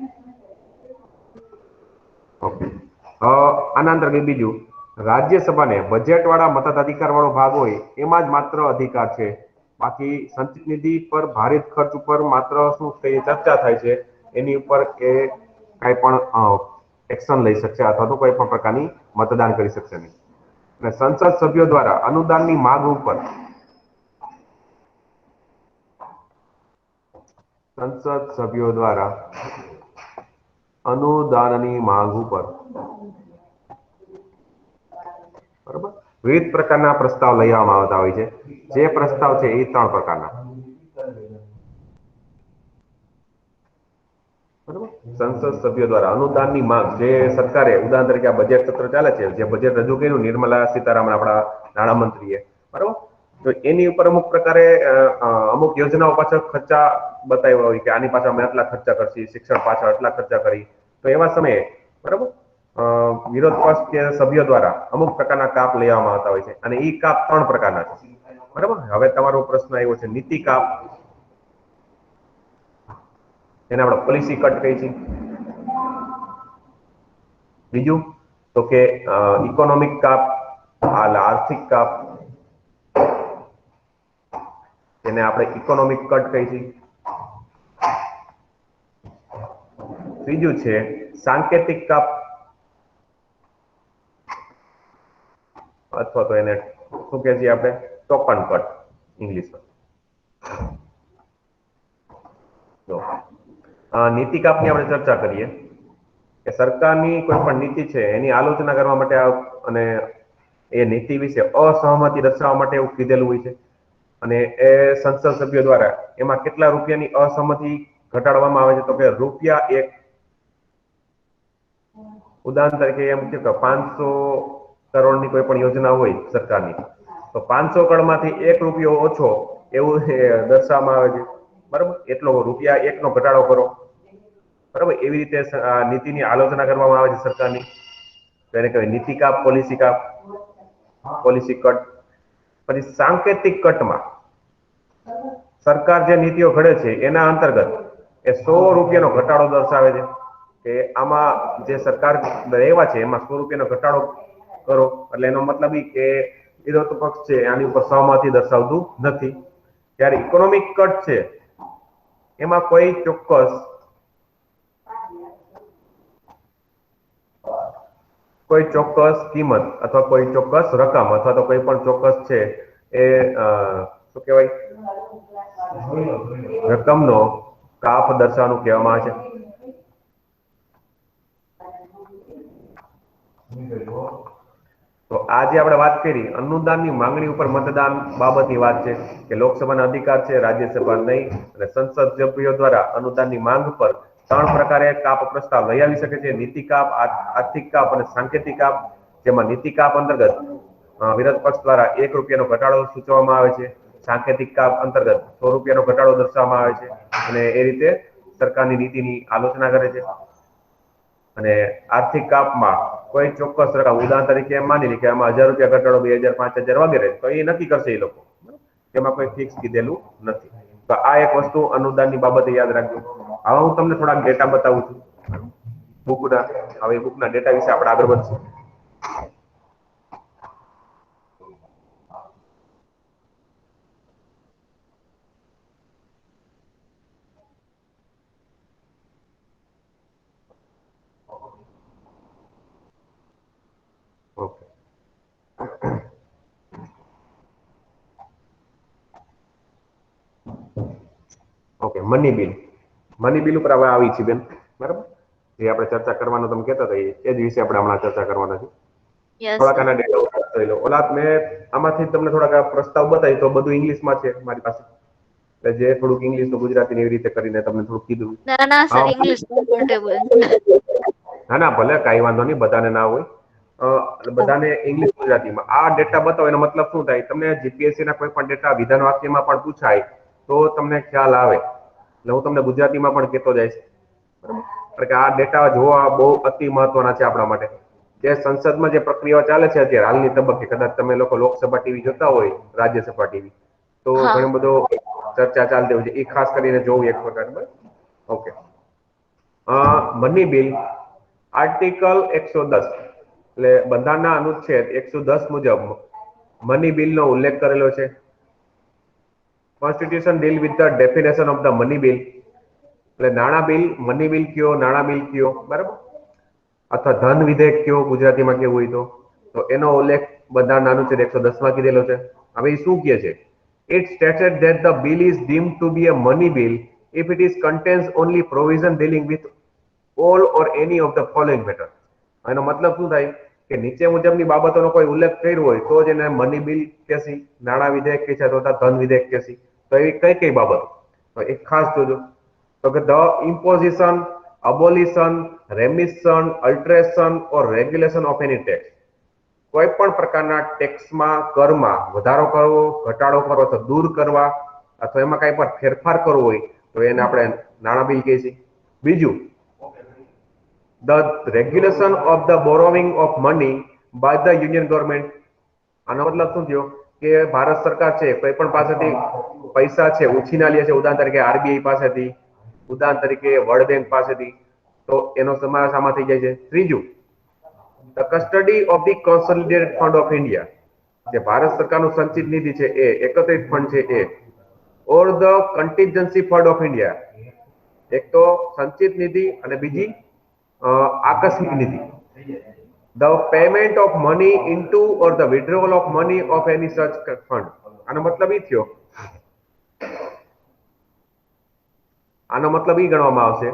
ઓકે, આના અંતર્ગત બીજું, રાજ્યસભાને બજેટ વાળા મતાધિકાર વાળો ભાગ હોય એમાં જ માત્ર અધિકાર છે. બાકી સંચિત નિધિ પર ભારિત ખર્ચ ઉપર માત્ર શું ચર્ચા થાય છે, એની ઉપર એ કાંઈ પણ એક્શન લઈ શકશે અથવા તો કોઈ પણ પ્રકારની મતદાન કરી શકશે નહીં. અને સંસદ સભ્યો દ્વારા અનુદાનની માંગ ઉપર, સંસદ સભ્યો દ્વારા અનુદાનની માંગ ઉપર બરાબર વિવિધ પ્રકારના પ્રસ્તાવ લઈ આવવામાં આવતા હોય છે. જે પ્રસ્તાવ છે એ 3 પ્રકારના. બરાબર, સંસદ સભ્યો દ્વારા અનુદાનની માંગ, જે સરકારે ઉદાહરણ તરીકે આ બજેટ સત્ર ચાલે છે, જે બજેટ રજૂ કર્યું નિર્મલા સીતારામન આપણા નાણામંત્રીએ, બરાબર, તો એની ઉપર અમુક પ્રકારે અમુક યોજનાઓ પાછળ ખર્ચા બતાવ્યા હોય કે આની પાછળ અમે આટલા ખર્ચા કરશી, શિક્ષણ પાછળ આટલા ખર્ચા કરી. તો એવા સમયે બરાબર વિરોધ પક્ષ કે સભ્યો દ્વારા અમુક પ્રકારના કાપ લેવામાં આવતા હોય છે, અને એ કાપ 3 પ્રકારના છે. બરાબર, હવે તમારો પ્રશ્ન આવ્યો છે નીતિ કાપ, એને આપણે પોલિસી કટ કહી છે. બીજું તો કે ઇકોનોમિક કાપ, આર્થિક કાપ, એને આપણે ઇકોનોમિક કટ કહી છે. ત્રીજું છે સાંકેતિક કાપ, અથવા તો એને શું કહે છે આપણે ટોકન કટ ઇંગ્લિશમાં. નીતિ કાપની આપણે ચર્ચા કરીએ કે સરકારની કોઈ પણ નીતિ છે એની આલોચના કરવા માટે અને એ નીતિ વિશે અસહમતિ દર્શાવવા માટે એવું કીધેલું હોય છે, અને એ સંસદ સભ્યો દ્વારા એમાં કેટલા રૂપિયાની અસહમતિ ઘટાડવામાં આવે છે, તો કે ₹1. ઉદાહરણ તરીકે એમ કે 500 કરોડની કોઈ પણ યોજના હોય સરકારની, તો 500 કરોડમાંથી ₹1 ઓછો એવું દર્શાવવામાં આવે છે. બરાબર, એટલો ₹1 નો ઘટાડો કરો. બરાબર, એવી રીતે નીતિની આલોચના કરવામાં આવે છે સરકારની. તો એને કહેવાય નીતિ કાપ, પોલિસી કાપ, પોલિસી કટ. પછી સાંકેતિક કટમાં સરકાર જે નીતિઓ ઘડે છે એના અંતર્ગત એ ₹100નો ઘટાડો દર્શાવે છે કે આમાં જે સરકાર લેવા છે એમાં ₹100નો ઘટાડો કરો. એટલે એનો મતલબ એ કે વિરોધ પક્ષ છે આની ઉપર સહમતિ દર્શાવતું નથી. ત્યારે ઇકોનોમિક કટ છે એમાં કોઈ ચોક્કસ કિંમત અથવા કોઈ ચોક્કસ રકમ અથવા તો કોઈ પણ ચોક્કસ છે એ શું કહેવાય રકમનો કાપ દર્શાવવાનું કહેવામાં આવે છે. તો આજે આપણે વાત કરી અનુદાનની માંગણી ઉપર મતદાન બાબતની વાત છે કે લોકસભાના અધિકાર છે, રાજ્યસભા નહીં, અને સંસદ સભ્યો દ્વારા અનુદાનની માંગ પર 3 પ્રકારે કાપ પ્રસ્તાવ લઈ આવી શકે છે: નીતિ કાપ, આર્થિક કાપ અને સાંકેતિક કાપ. જેમાં નીતિ કાપ અંતર્ગત વિરોધ પક્ષ દ્વારા ₹1નો ઘટાડો સૂચવવામાં આવે છે. સાંકેતિક કાપ અંતર્ગત ₹100નો ઘટાડો દર્શાવવામાં આવે છે, અને એ રીતે સરકારની નીતિની આલોચના કરે છે. અને આર્થિક કાપમાં કોઈ ચોક્કસ રકમ, ઉદાહરણ તરીકે એમ માની લે કે આમાં ₹1000 ઘટાડો, 2000, 5000 વગેરે, તો એ નક્કી કરશે એ લોકો. એમાં કોઈ ફિક્સ કીધેલું નથી. તો આ એક વસ્તુ અનુદાનની બાબતે યાદ રાખજો. હવે હું તમને થોડાક ડેટા બતાવું છું બુકના. હવે બુકના ડેટા વિશે આપણે આગળ વધશું. ઓકે, મની બિલ ઉપર હવે આવી છે બેન, બરાબર. જે આપણે ચર્ચા કરવાનો તમે કહેતા હતા એ જ વિશે આપણે હમણાં ચર્ચા કરવાના છે. યસ થોડાક સર. આના ડેટા જોઈ લો. ઓલા મેં આમાંથી તમને થોડાક આ પ્રસ્તાવ બતાવી તો બધું ઇંગ્લિશમાં છે મારી પાસે, એટલે જે થોડુંક ઇંગ્લિશ નું ગુજરાતી એવી રીતે કરીને તમને થોડુંક કીધું. ના ના સર, હા, ઇંગ્લિશ કમ્ફર્ટેબલ. ના ના ભલે કાંઈ વાંધો નહીં, બધાને ના હોય. બધાને ઇંગ્લિશ ગુજરાતીમાં આ ડેટા બતાવો એનો મતલબ શું થાય, તમને જીપીએસસી ના કોઈ પણ ડેટા વિધાન વાક્યમાં પણ પૂછાય તો તમને ખ્યાલ આવે. એટલે હું તમને ગુજરાતીમાં પણ કહેતો જઈશ, બરાબર. કારણ કે આ ડેટા જોવા બહુ અતિ મહત્વના છે આપણા માટે. જે સંસદમાં જે પ્રક્રિયા ચાલે છે અત્યારે હાલની તબક્કે, કદાચ તમે લોકો લોકસભા ટીવી જોતા હોય, રાજ્યસભા ટીવી, તો હા. ઘણો બધો ચર્ચા ચાલતી હોય છે. એ ખાસ કરીને જોવું એક પ્રકાર. ઓકે, મની બિલ આર્ટિકલ 110 એટલે બંધારણના અનુચ્છેદ 110 મુજબ મની બિલનો ઉલ્લેખ કરેલો છે. Constitution deal with the definition of the money bill, એટલે નાણાં બિલ, મની બિલ કયો, નાણાં બિલ કયો, બરાબર, અથવા ધન વિધેયક કયો ગુજરાતીમાં કેવું હોય તો એનો ઉલ્લેખ બંધારણના અનુચ્છેદ 110 માં કીધેલો છે. હવે એ શું કહે છે? It stated that the bill is deemed to be a money bill if it is contains only provision dealing with all or any of the following matter. એનો મતલબ શું થાય કે નીચે મુજબની બાબતોનો કોઈ ઉલ્લેખ કર્યો હોય તો જ એને મની બિલ કહેશી, નાણાં વિધેયક કહે છે અથવા ધન વિધેયક કહેશી. તો એવી કઈ કઈ બાબત? તો એક ખાસ જોજો, તો કે the imposition, abolition, remission, alteration or regulation of any tax. કોઈ પણ પ્રકારના ટેક્સમાં, કરમાં વધારો કરવો, ઘટાડો કરવો અથવા દૂર કરવા, અથવા એમાં કઈ પણ ફેરફાર કરવો હોય તો એને આપણે નાણાં બિલ કહીએ. બીજું, the regulation of the borrowing of money by the union government. આનો મતલબ શું થયો કે ભારત સરકાર છે કોઈ પણ પાસેથી પૈસા છે ઉછીના લે છે, ઉદાહરણ તરીકે આરબીઆઈ પાસેથી, ઉદાહરણ તરીકે વર્લ્ડ બેંક પાસેથી, તો એનો સમાવેશ આમાં થઈ જાય છે. ત્રીજું, the custody of the consolidated fund of India, જે ભારત સરકારનું સંચિત નિધિ છે એ, એકત્રિત ફંડ છે એ, or the contingency fund of India, એક તો સંચિત નિધિ અને બીજી આકસ્મિક નિધિ. The payment of money into or the withdrawal of money of any such fund. આનો મતલબ એ થયો, આનો મતલબ એ ગણવામાં આવશે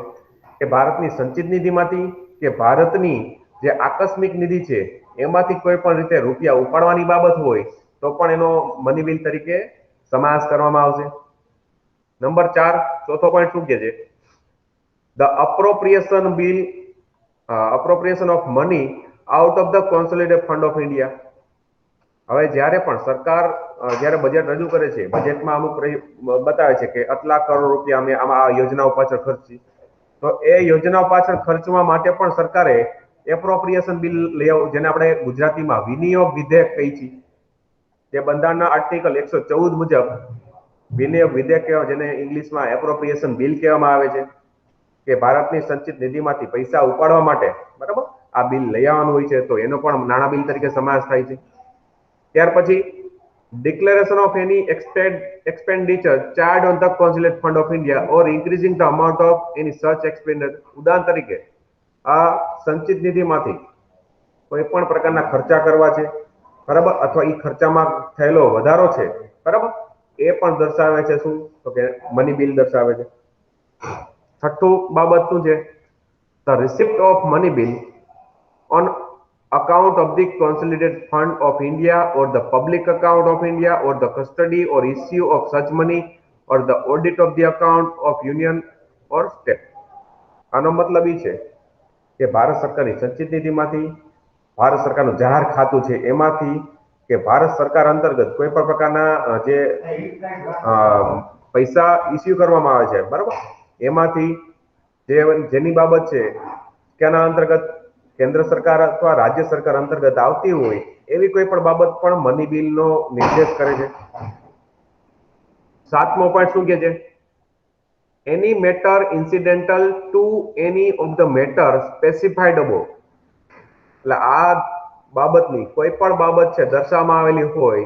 કે ભારતની સંચિત નિધિમાંથી કે ભારતની જે આકસ્મિક નિધિ છે એમાંથી કોઈ પણ રીતે રૂપિયા ઉપાડવાની બાબત હોય તો પણ એનો મની બિલ તરીકે સમાવેશ કરવામાં આવશે. નંબર 4, ચોથો પોઈન્ટ શું કે છે? The appropriation of money out of the consolidated fund of India. હવે જ્યારે પણ સરકાર જ્યારે બજેટ રજૂ કરે છે, બજેટમાં અમુક બતાવે છે કે આટલા કરોડ રૂપિયા અમે આમાં આ યોજનાઓ પાછળ ખર્ચી, તો એ યોજનાઓ પાછળ ખર્ચવા માટે પણ સરકારે એપ્રોપ્રિએશન બિલ લઈ આવું, જેને આપણે ગુજરાતીમાં વિનિયોગ વિધેયક કહી છીએ. જે બંધારણના આર્ટિકલ 114 મુજબ વિનિયોગ વિધેયક કહેવાય, જેને ઇંગ્લિશમાં એપ્રોપ્રિએશન બિલ કહેવામાં આવે છે, કે ભારતની સંચિત નિધિમાંથી પૈસા ઉપાડવા માટે, બરાબર, આ બિલ લઈ આવવાનું હોય છે, તો એનો પણ નાણાં બિલ તરીકે સમાવેશ થાય છે. ત્યાર પછી declaration of any expenditure charged on the consulate fund of India or increasing the amount of any such expenditure. ઉદાહરણ તરીકે આ સંચિત નિધિમાંથી કોઈ પણ પ્રકારના ખર્ચા કરવા છે, બરાબર, અથવા એ ખર્ચામાં થયેલો વધારો છે, બરાબર, એ પણ દર્શાવે છે. શું? તો કે મની બિલ દર્શાવે છે. છઠ્ઠું બાબત શું છે? The receipt of money bill on account of the consolidated fund of India or the public account of India or the custody or issue of such money or the audit of the account of union or state. આનો મતલબ એ છે કે ભારત સરકારની સંચિત નિધિમાંથી, ભારત સરકારનું જાહેર ખાતું છે એમાંથી, કે ભારત સરકાર અંતર્ગત કોઈ પણ પ્રકારના જે પૈસા ઇસ્યુ કરવામાં આવે છે, બરાબર, એમાંથી જેની બાબત છે કેના અંતર્ગત કેન્દ્ર સરકાર અથવા રાજ્ય સરકાર અંતર્ગત આવતી હોય એવી કોઈ પણ બાબત પણ મની બિલનો નિર્દેશ કરે છે. 7મો પોઈન્ટ શું કે છે? Any matter incidental to any of the matter specified above. એટલે આ બાબતની કોઈ પણ બાબત છે દર્શાવવામાં આવેલી હોય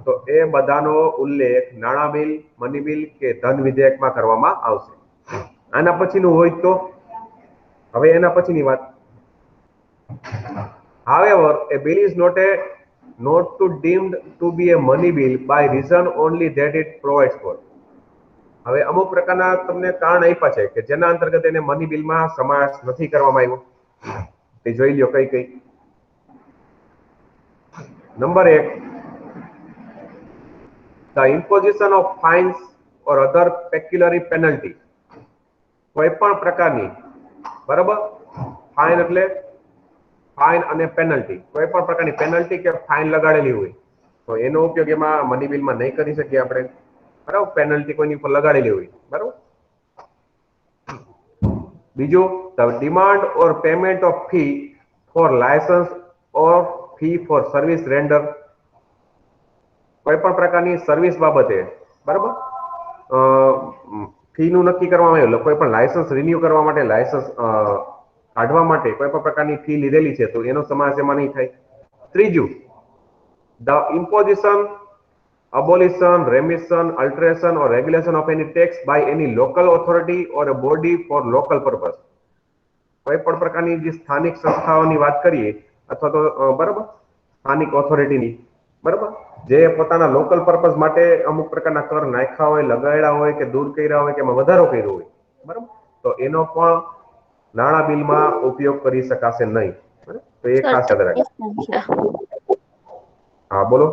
તો એ બધાનો ઉલ્લેખ નાણાં બિલ, મની બિલ કે ધન વિધેયકમાં કરવામાં આવશે. આના પછીનું હોય તો હવે એના પછીની વાત. However, a bill is not to deemed to be a money bill by reason only that it provides for. હવે અમુક પ્રકારના તમને કારણ આપ્યા છે કે જેના અંતર્ગત એને મની બિલમાં સમાવેશ નથી કરવામાં આવ્યો. તે જોઈ લ્યો કઈ કઈ. Number 1, the imposition of fines or other pecuniary penalty. કોઈ પણ પ્રકારની, બરાબર, ફાઇન એટલે ફાઇન અને પેનલ્ટી, કોઈ પણ પ્રકારની પેનલ્ટી કે ફાઇન લગાડેલી હોય તો એનો ઉપયોગ એમાં મની બિલમાં નહીં કરી શકીએ આપણે, બરાબર. પેનલ્ટી કોઈની ઉપર લગાડેલી હોય, બરાબર. બીજું, the demand or payment of fee for license or fee for service render. કોઈ પણ પ્રકારની સર્વિસ બાબતે, બરાબર, ફી નું નક્કી કરવામાં આવ્યું, કોઈ પણ લાયસન્સ રિન્યુ કરવા માટે, લાયસન્સ કાઢવા માટે કોઈ પણ પ્રકારની ફી લીધેલી છે તો એનો સમાવેશ એમાં નહીં થાય. ત્રીજું, the imposition, abolition, remission, alteration or regulation of any tax by any local authority or a body for local purpose. કોઈ પણ પ્રકારની જે સ્થાનિક સંસ્થાઓની વાત કરીએ અથવા તો બરાબર સ્થાનિક ઓથોરિટીની, બરાબર, જે પોતાના લોકલ પર્પઝ માટે અમુક પ્રકારના કર નાખ્યા હોય, લગાડ્યા હોય કે દૂર કર્યા હોય કે એમાં વધારો કર્યો હોય, બરાબર, તો એનો પણ નાણાં બિલમાં ઉપયોગ કરી શકાશે નહીં. તો એ ખાસ યાદ રાખજો. હા બોલો.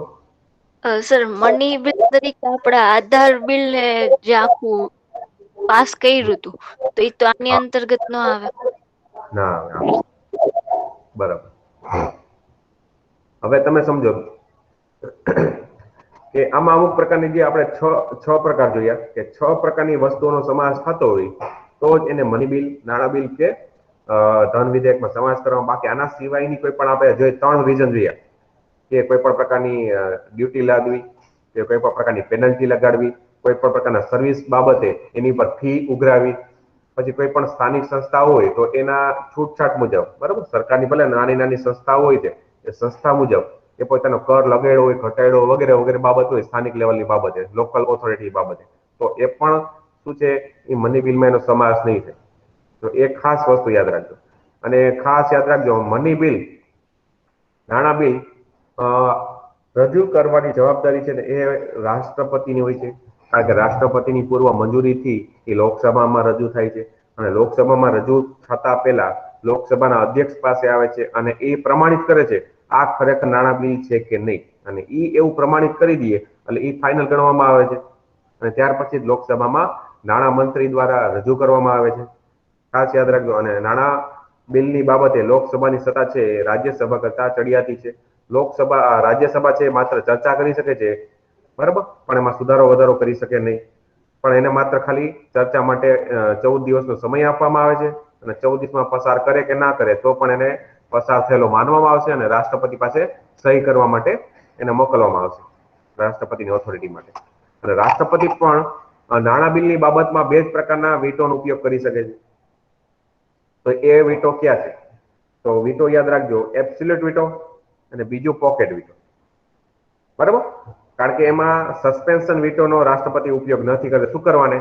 સર, મની બિલ તરીકે આપણા આધાર બિલ ને જે આખું પાસ કર્યું હતું તો એ તો આની અંતર્ગત ન આવે. ના, બરાબર. હવે તમે સમજો કે આમાં અમુક પ્રકારની જે આપણે છ પ્રકાર જોયા કે 6 પ્રકારની વસ્તુઓનો સમાવેશ થતો હોય તો જ એને મની બિલ, નાણાં બિલ કે ધન વિધેયકમાં સમાવેશ કરવામાં. બાકી આના સિવાયની કોઈ પણ આપણે જોઈએ 3 રીઝન જોયા કે કોઈ પણ પ્રકારની ડ્યુટી લાદવી, કે કોઈ પણ પ્રકારની પેનલ્ટી લગાડવી, કોઈ પણ પ્રકારના સર્વિસ બાબતે એની પર ફી ઉઘરાવી, પછી કોઈ પણ સ્થાનિક સંસ્થા હોય તો એના છૂટછાટ મુજબ, બરાબર, સરકારની ભલે નાની નાની સંસ્થા હોય છે એ સંસ્થા મુજબ એ પોતાનો કર લગાડ્યો હોય, ઘટાડ્યો વગેરે વગેરે બાબત હોય, સ્થાનિક લેવલની બાબતે, લોકલ ઓથોરિટી બાબતે, તો એ પણ શું છે એ મની બિલમાં એનો સમાવેશ નહીં થાય. તો એ ખાસ વસ્તુ યાદ રાખજો. અને ખાસ યાદ રાખજો, મની બિલ, નાણાં બિલ રજૂ કરવાની જવાબદારી છે ને એ રાષ્ટ્રપતિની હોય છે, કારણ કે રાષ્ટ્રપતિની પૂર્વ મંજૂરીથી એ લોકસભામાં રજૂ થાય છે અને લોકસભામાં રજૂ થતા પહેલા લોકસભાના અધ્યક્ષ પાસે આવે છે અને એ પ્રમાણિત કરે છે આ ખરેખર નાણાં બિલ છે કે નહીં, અને એ એવું પ્રમાણિત કરી દઈએ એટલે એ ફાઇનલ ગણવામાં આવે છે અને ત્યાર પછી જ લોકસભામાં નાણાં મંત્રી દ્વારા રજૂ કરવામાં આવે છે. ખાસ યાદ રાખજો. અને નાણાં બિલની બાબતે લોકસભાની સત્તા છે એ રાજ્યસભા કરતા ચડિયાતી છે. રાજ્યસભા છે માત્ર ચર્ચા કરી શકે છે, બરાબર, પણ એમાં સુધારો વધારો કરી શકે નહીં. પણ એને માત્ર ખાલી ચર્ચા માટે 14 દિવસનો સમય આપવામાં આવે છે અને 14 દિવસમાં પસાર કરે કે ના કરે તો પણ એને પસાર થયેલો માનવામાં આવશે અને રાષ્ટ્રપતિ પાસે સહી કરવા માટે એને મોકલવામાં આવશે, રાષ્ટ્રપતિની ઓથોરિટી માટે. અને રાષ્ટ્રપતિ પણ નાણાં બિલની બાબતમાં 2 જ પ્રકારના વીટોનો ઉપયોગ કરી શકે છે. તો એ વીટો ક્યાં છે? તો વીટો યાદ રાખજો, એબ્સોલ્યુટ વીટો અને બીજું પોકેટ વીટો, બરાબર. કારણ કે એમાં સસ્પેન્શન વીટોનો રાષ્ટ્રપતિ ઉપયોગ નથી કરતો. શું કરવાને?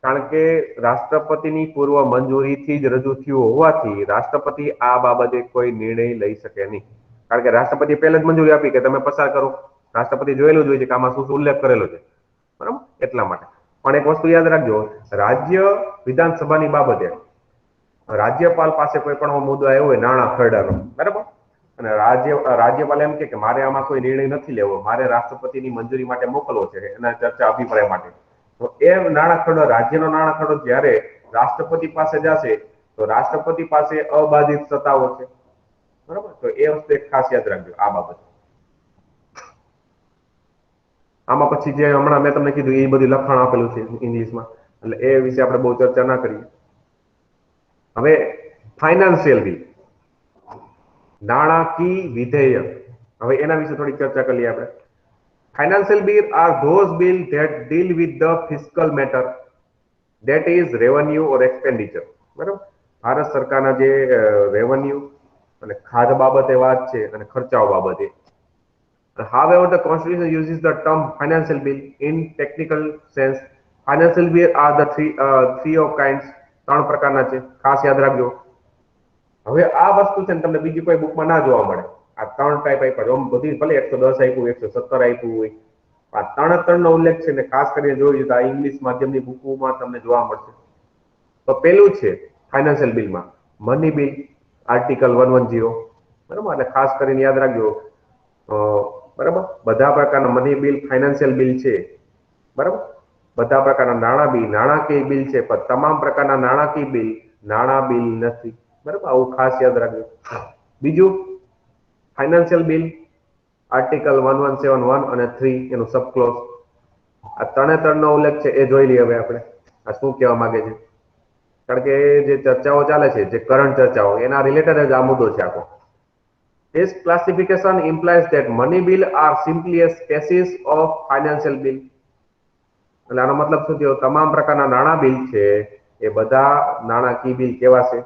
કારણ કે રાષ્ટ્રપતિની પૂર્વ મંજૂરીથી જ રજૂ થયું હોવાથી રાષ્ટ્રપતિ આ બાબતે કોઈ નિર્ણય લઈ શકે નહીં. કારણ કે રાષ્ટ્રપતિ પહેલા જ મંજૂરી આપી કે તમે પસાર કરો. રાષ્ટ્રપતિ જોયેલું જ હોય છે કે આમાં શું ઉલ્લેખ કરેલો છે, બરાબર, એટલા માટે. પણ એક વસ્તુ યાદ રાખજો, રાજ્ય વિધાનસભાની બાબતે રાજ્યપાલ પાસે કોઈ પણ મુદ્દો આવ્યો હોય નાણાં ખરડાનો, બરાબર, અને રાજ્યપાલ એમ કે મારે આમાં કોઈ નિર્ણય નથી લેવો, મારે રાષ્ટ્રપતિની મંજૂરી માટે મોકલવો છે એના ચર્ચા અભિપ્રાય માટે, તો એ નાણાં ખરડો, રાજ્યનો નાણાં ખરડો જ્યારે રાષ્ટ્રપતિ પાસે જશે તો રાષ્ટ્રપતિ પાસે અબાધિત સત્તાઓ છે, બરાબર. તો એ વસ્તુ એક ખાસ યાદ રાખજો આ બાબત. આમાં પછી જે હમણાં મેં તમને કીધું એ બધું લખાણ આપેલું છે ઇંગ્લિશમાં, એટલે એ વિશે આપણે બહુ ચર્ચા ના કરીએ. હવે ફાઇનાન્શિયલ બિલ, નાણાકીય વિધેયક, હવે એના વિશે થોડી ચર્ચા કરીએ આપણે. Financial bill are those bills that deal with the fiscal matter, that is revenue or expenditure, બરાબર. ભારત સરકારના જે રેવન્યુ અને ખાધ બાબતે વાત છે અને ખર્ચાઓ બાબતે. However, the Constitution uses the term financial bill in technical sense. Financial bill are the three of kinds, 3 પ્રકારના છે, ખાસ યાદ રાખજો. હવે આ વસ્તુ છે ને તમને બીજી કોઈ બુકમાં ના જોવા મળે. આ 3 ટાઈપ આપ્યા છે, બધી ભલે 110 આપ્યું, 117 આપ્યું હોય, આ ત્રણનો ઉલ્લેખ છે ને ખાસ કરીને જોયું તો આ ઇંગ્લિશ માધ્યમની બુકોમાં તમને જોવા મળશે. તો પેલું છે ફાઇનાન્શિયલ બિલમાં મની બિલ આર્ટિકલ 110, બરાબર. એટલે ખાસ કરીને યાદ રાખજો, બરાબર, બધા પ્રકારના મની બિલ ફાઇનાન્શિયલ બિલ છે, બરાબર. બધા પ્રકારના નાણાં બિલ નાણાકીય બિલ છે, પણ તમામ પ્રકારના નાણાકીય બિલ નાણાં બિલ નથી, બરાબર. આવું ખાસ યાદ રાખજો. બીજું ફાઇનાન્શિયલ બિલ આર્ટિકલ 1171 અને 3 એનું સબ ક્લોઝ. આ ત્રણનો ઉલ્લેખ છે એ જોઈ લઈએ હવે આપણે આ શું કહેવા માંગે છે, કારણ કે જે ચર્ચાઓ ચાલે છે, જે કરંટ ચર્ચાઓ, એના રિલેટેડ જ આ મુદ્દો છે આખો. This classification implies that money bill are simply a species of financial bill. એટલે આનો મતલબ શું થયો? તમામ પ્રકારના નાણાં બિલ છે એ બધા નાણાકીય બિલ કહેવાશે.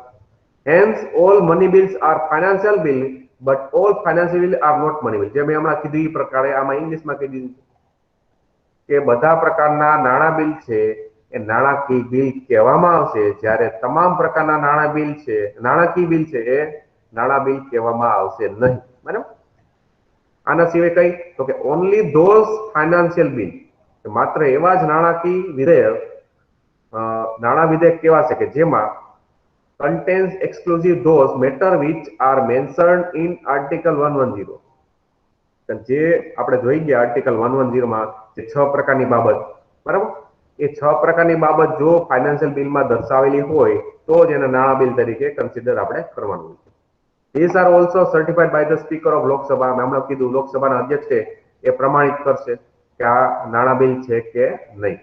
Hence all money bills are financial bill, but all financial bill are not money bill. જે મેં હમણાં કીધું એ પ્રકારે આમાં ઇંગ્લિશમાં કહી દીધું કે બધા પ્રકારના નાણાં બિલ છે એ નાણાકીય બિલ કહેવામાં આવશે, જ્યારે તમામ પ્રકારના નાણાકીય બિલ છે એ નાણાં બિલ કહેવામાં આવશે નહીં, બરાબર. આના સિવાય કઈ? તો કે ઓનલી ધોઝ ફાઇનાન્શિયલ બિલ, માત્ર એવા જ નાણાં વિધેયક કહેવાશે કે જેમાં contains exclusive those matter which are mentioned in article 110. જે આપણે જોઈ ગયા આર્ટિકલ 110 માં જે 6 પ્રકારની બાબત, બરાબર, એ 6 પ્રકારની બાબત જો ફાઇનાન્શિયલ બિલમાં દર્શાવેલી હોય તો જ એને નાણાં બિલ તરીકે કન્સિડર આપણે કરવાનું છે. These are also certified by the speaker of Lok Sabha. મેં હમણાં કીધું લોકસભાના અધ્યક્ષ છે એ પ્રમાણિત કરશે કે આ નાણાં બિલ છે કે નહીં.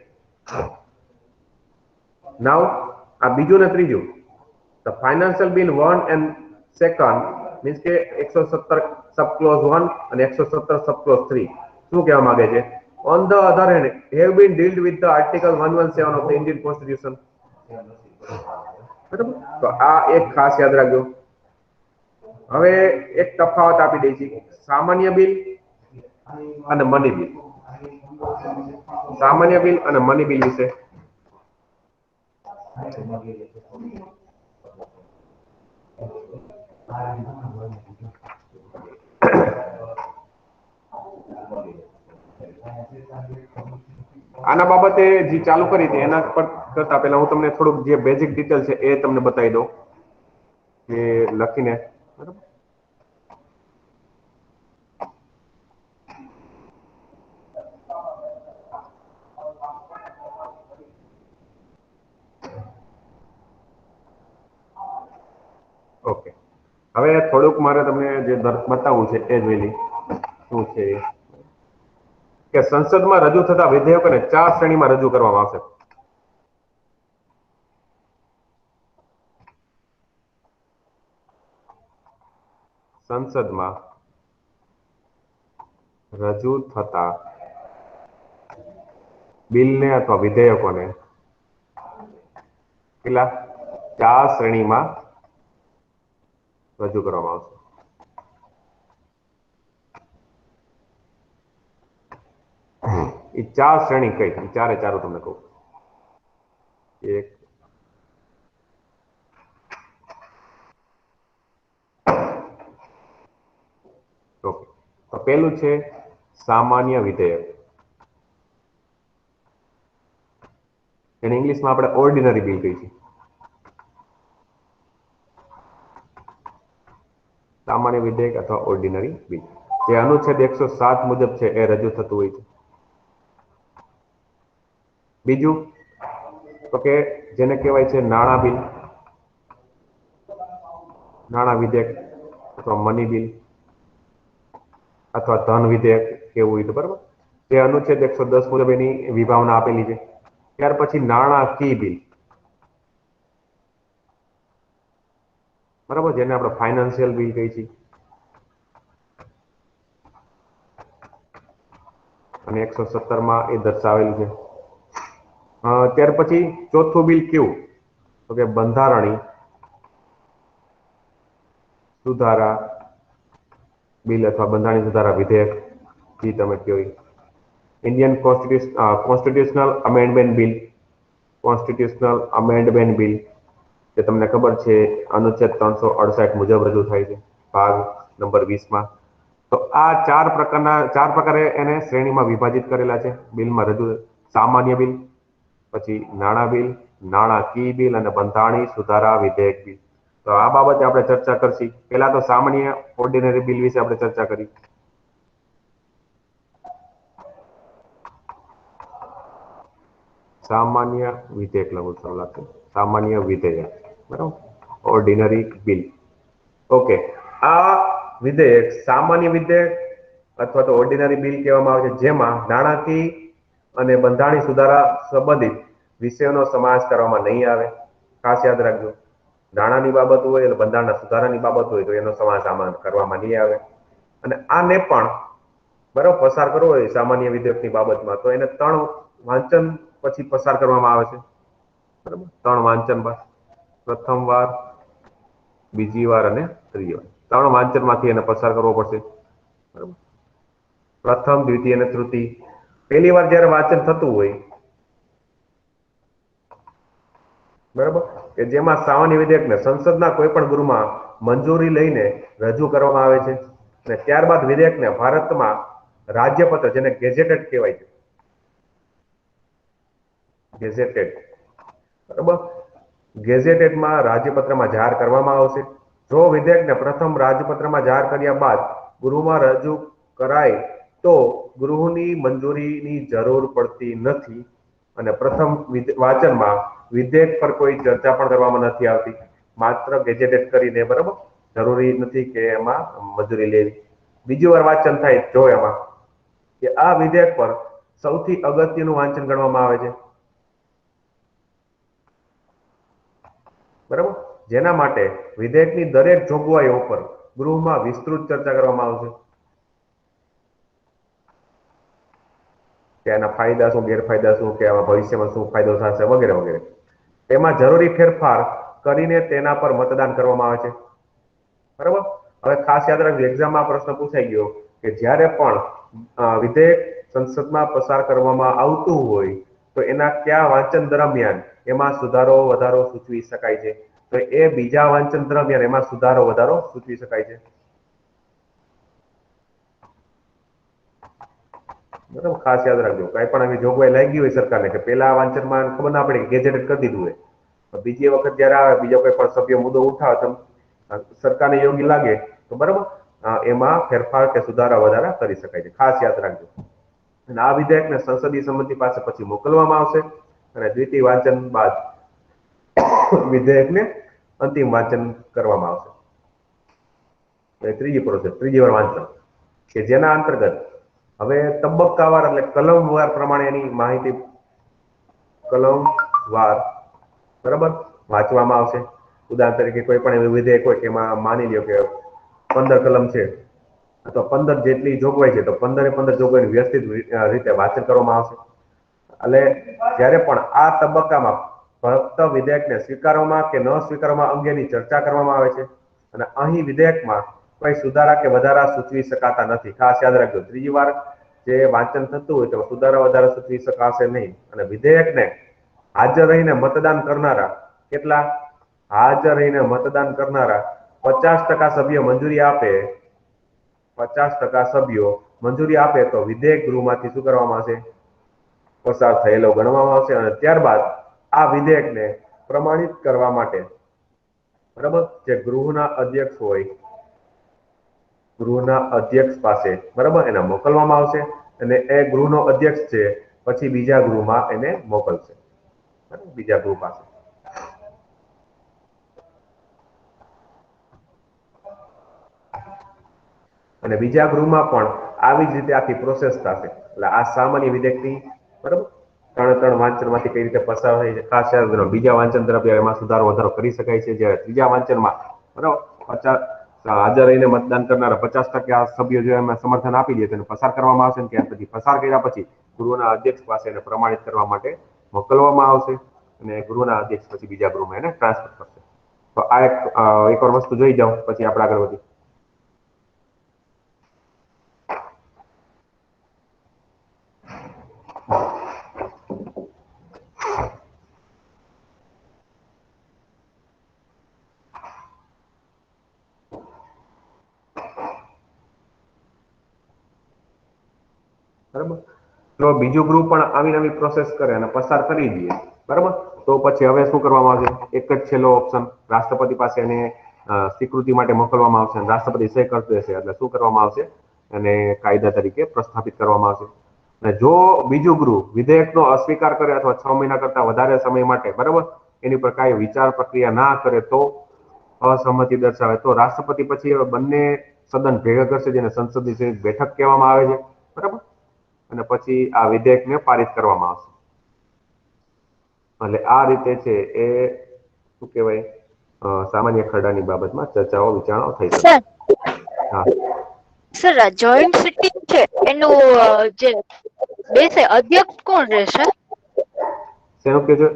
નાઉ આ બીજું ને ત્રીજું, the financial bill 1 and 2 means કે 117 sub clause 1 અને 117 sub clause 3 શું કહેવા માંગે છે? On the other hand, have been dealt with the article 117 of the Indian Constitution. બરાબર, તો આ એક ખાસ યાદ રાખજો. હવે એક તફાવત આપી દઈ છે, સામાન્ય બિલ અને મની બિલ. સામાન્ય બિલ અને મની બિલ વિશે આના બાબતે જે ચાલુ કરી હતી એના પર કરતા પહેલા હું તમને થોડુંક જે બેઝિક ડિટેલ છે એ તમને બતાવી દઉં કે લખીને, બરાબર. ઓકે, હવે થોડુંક મારે તમને જે બતાવવું છે એ જોઈ લઈ શું છે કે સંસદમાં રજૂ થતા વિધેયકોને 4 શ્રેણીમાં રજૂ કરવામાં આવશે. સંસદમાં રજૂ થતા બિલને અથવા વિધેયકોને કેટલા 4 શ્રેણીમાં રજૂ કરવામાં આવશે. એ 4 શ્રેણી કઈ? ચારે ચારું તમને કહું. એક, ઓકે, તો પહેલું છે સામાન્ય વિધેયક. એને ઇંગ્લિશમાં આપણે ઓર્ડિનરી બિલ કહીએ છીએ. સામાન્ય વિધેયક અથવા ઓર્ડિનરી બિલ જે અનુચ્છેદ 107 મુજબ છે એ રજૂ થતું હોય છે. બીજું તો કે જેને કહેવાય છે નાણાં બિલ, નાણાં વિધેયક અથવા મની બિલ અથવા ધન વિધેયક કેવું હોય તો, બરાબર. જે અનુચ્છેદ 110 મુજબ એની વિભાવના આપેલી છે. ત્યાર પછી નાણાકીય બિલ, બરાબર, જેને આપણે ફાઇનાન્શિયલ બિલ કહીએ છીએ. અને 117 માં એ દર્શાવેલ છે. ત્યાર પછી ચોથું બિલ કેવું? તો કે બંધારણીય સુધારા બિલ અથવા બંધારણીય સુધારા વિધેયક, જે તમે કહો. Indian constitutional amendment bill, constitutional amendment bill જે તમને ખબર છે અનુચ્છેદ 368 મુજબ રજૂ થાય છે ભાગ નંબર 20 માં. તો આ ચાર પ્રકારે એને શ્રેણીમાં વિભાજિત કરેલા છે બિલમાં રજૂ. સામાન્ય બિલ, પછી નાણાં બિલ, નાણાકીય બિલ અને બંધારણીય સુધારા વિધેયક બિલ. તો આ બાબતે આપણે ચર્ચા કરશી. પહેલા તો સામાન્ય ઓર્ડિનરી બિલ વિશે આપણે ચર્ચા કરી. સામાન્ય વિધેયક લખું ચાલો લાગશે. સામાન્ય વિધેયક, બરાબર, ઓર્ડિનરી બિલ. ઓકે, આ વિધેયક સામાન્ય વિધેયક અથવા તો ઓર્ડિનરી બિલ કહેવામાં આવે છે, જેમાં નાણાકીય અને બંધારણીય સુધારા સંબંધિત વિષયોનો સમાવેશ કરવામાં નહીં આવે. ખાસ યાદ રાખજો, નાણાંની બાબત હોય એટલે બંધારણના સુધારાની બાબત હોય તો એનો સમાવેશ આમાં કરવામાં નહીં આવે. અને આને પણ બરાબર પસાર કરવો હોય સામાન્ય વિધેયકની બાબતમાં તો એને 3 વાંચન પછી પસાર કરવામાં આવે છે. બરાબર, 3 વાંચન બાદ, પ્રથમ વાર, બીજી વાર અને ત્રીજી વાર. 3 વાંચનમાંથી એને પસાર કરવો પડશે. બરાબર, પ્રથમ, દ્વિતીય અને તૃતીય. પહેલી વાર જ્યારે વાંચન થતું હોય, બરાબર, કે જેમાં સામાન્ય વિધેયકને સંસદના કોઈ પણ ગૃહમાં મંજૂરી લઈને રજૂ કરવામાં આવે છે અને ત્યારબાદ વિધેયકને ભારતમાં રાજ્યપત્ર, જેને ગેઝેટેડ કહેવાય છે, ગેઝેટેડ, બરાબર, ગેઝેટેડમાં રાજ્યપત્રમાં જાહેર કરવામાં આવશે. જો વિધેયકને પ્રથમ રાજ્યપત્રમાં જાહેર કર્યા બાદ ગૃહમાં રજૂ કરાય તો ગૃહની મંજૂરીની જરૂર પડતી નથી અને પ્રથમ વાંચનમાં વિધેયક પર કોઈ ચર્ચા પણ કરવામાં નથી આવતી. માત્ર ગેજેટેડ કરીને, બરાબર, જરૂરી નથી કે એમાં મંજૂરી લેવી. બીજી વાર વાંચન થાય જો એમાં કે આ વિધેયક પર સૌથી અગત્યનું વાંચન ગણવામાં આવે છે, બરાબર, જેના માટે વિધેયકની દરેક જોગવાઈઓ પર ગૃહમાં વિસ્તૃત ચર્ચા કરવામાં આવશે કે એના ફાયદા શું, ગેરફાયદા શું, કે આમાં ભવિષ્યમાં શું ફાયદો થશે, વગેરે વગેરે. તેમાં જરૂરી ફેરફાર કરીને તેના પર મતદાન કરવામાં આવે છે. બરાબર, હવે ખાસ યાદ રાખજો, એક્ઝામમાં પ્રશ્ન પૂછાઈ ગયો કે જ્યારે પણ વિધેયક સંસદમાં પસાર કરવામાં આવતું હોય તો એના કયા વાંચન દરમિયાન એમાં સુધારો વધારો સૂચવી શકાય છે, તો એ બીજા વાંચન દરમિયાન એમાં સુધારો વધારો સૂચવી શકાય છે. બરાબર, ખાસ યાદ રાખજો, કઈ પણ આવી જોગવાઈ લાગી હોય સરકારને કે પેલા વાંચનમાં ખબર ના પડે કે ગેજેટેડ કરી દીધું હોય, બીજી વખત જયારે આવે બીજો કોઈ પણ સભ્ય મુદ્દો ઉઠાવે તો સરકારને યોગ્ય લાગે તો બરાબર એમાં ફેરફાર કે સુધારા વધારા કરી શકાય છે. ખાસ યાદ રાખજો. અને આ વિધેયકને સંસદીય સમિતિ પાસે પછી મોકલવામાં આવશે અને દ્વિતીય વાંચન બાદ વિધેયકને અંતિમ વાંચન કરવામાં આવશે. ત્રીજી પ્રોસેસ, ત્રીજી વાર વાંચન, કે જેના અંતર્ગત હવે તબક્કાવાર એટલે કલમવાર પ્રમાણે એની માહિતી કલમવાર, બરાબર, વાંચવામાં આવશે. ઉદાહરણ તરીકે કોઈ પણ એવું વિધેયક હોય કે એમાં માની લ્યો કે 15 કલમ છે અથવા 15 જેટલી જોગવાઈ છે તો 15 જોગવાઈ વ્યવસ્થિત રીતે વાંચન કરવામાં આવશે. એટલે જ્યારે પણ આ તબક્કામાં ફક્ત વિધેયકને સ્વીકારવામાં કે ન સ્વીકારવામાં અંગેની ચર્ચા કરવામાં આવે છે અને અહીં વિધેયકમાં કોઈ સુધારા કે વધારા સૂચવી શકાતા નથી. ખાસ યાદ રાખજો, ત્રીજી વાર જે વાંચન થતું હોય તો સુધારા વધારા સૂચવી શકાશે નહીં. અને વિધેયકને હાજર રહીને મતદાન કરનારા, કેટલા હાજર રહીને મતદાન કરનારા 50% સભ્યો મંજૂરી આપે, 50% સભ્યો મંજૂરી આપે તો વિધેયક ગૃહમાંથી શું કરવામાં આવશે, પસાર થયેલો ગણવામાં આવશે અને ત્યારબાદ આ વિધેયકને પ્રમાણિત કરવા માટે, બરાબર, જે ગૃહના અધ્યક્ષ હોય, ગૃહના અધ્યક્ષ પાસે, બરાબર, એને મોકલવામાં આવશે અને એ ગૃહનો અધ્યક્ષ છે પછી બીજા ગૃહમાં એને મોકલશે, બીજા ગૃહ પાસે. અને બીજા ગૃહમાં પણ આવી જ રીતે આખી પ્રોસેસ થશે. એટલે આ સામાન્ય વિધેયકની, બરાબર, 3 વાંચનમાંથી કઈ રીતે પસાર થાય છે. ખાસ બીજા વાંચન તરફ એમાં સુધારો વધારો કરી શકાય છે. જ્યારે ત્રીજા વાંચનમાં, બરાબર, 50 હાજર રહીને મતદાન કરનારા 50% સભ્યો જો એમાં સમર્થન આપી દે તેને પસાર કરવામાં આવશે. ત્યાર પછી પસાર કર્યા પછી ગૃહના અધ્યક્ષ પાસે એને પ્રમાણિત કરવા માટે મોકલવામાં આવશે અને ગૃહના અધ્યક્ષ પછી બીજા ગૃહમાં એને ટ્રાન્સફર કરશે. તો આ એકવાર વસ્તુ જોઈ જાઓ પછી આપણે આગળ વધીએ. બરાબર. તો બીજું ગૃહ પણ આવી નવી પ્રોસેસ કરે અને પસાર કરી દઈએ, બરાબર, તો પછી હવે શું કરવામાં આવશે? એક જ છેલ્લો ઓપ્શન, રાષ્ટ્રપતિ પાસે એને સ્વીકૃતિ માટે મોકલવામાં આવશે અને રાષ્ટ્રપતિ સહી કરી દેશે એટલે શું કરવામાં આવશે? અને કાયદા તરીકે પ્રસ્થાપિત કરવામાં આવશે. અને જો બીજું ગૃહ વિધેયકનો અસ્વીકાર કરે અથવા 6 મહિના કરતા વધારે સમય માટે, બરાબર, એની પર કાંઈ વિચાર પ્રક્રિયા ના કરે તો અસંમતિ દર્શાવે તો રાષ્ટ્રપતિ પછી બંને સદન ભેગા કરશે, જેને સંસદની સંયુક્ત બેઠક કહેવામાં આવે છે, બરાબર, અને પછી આ વિધેયકને પારિત કરવામાં આવશે. એટલે આ રીતે છે એ શું કહેવાય, સામાન્ય ખરડાની બાબતમાં ચર્ચાઓ વિચારણાઓ થઈ શકે. સર હા સર જોઈન્ટ સિટિંગ છે એનું જે બેસે અધ્યક્ષ કોણ રહેશે? શેનું કે છે?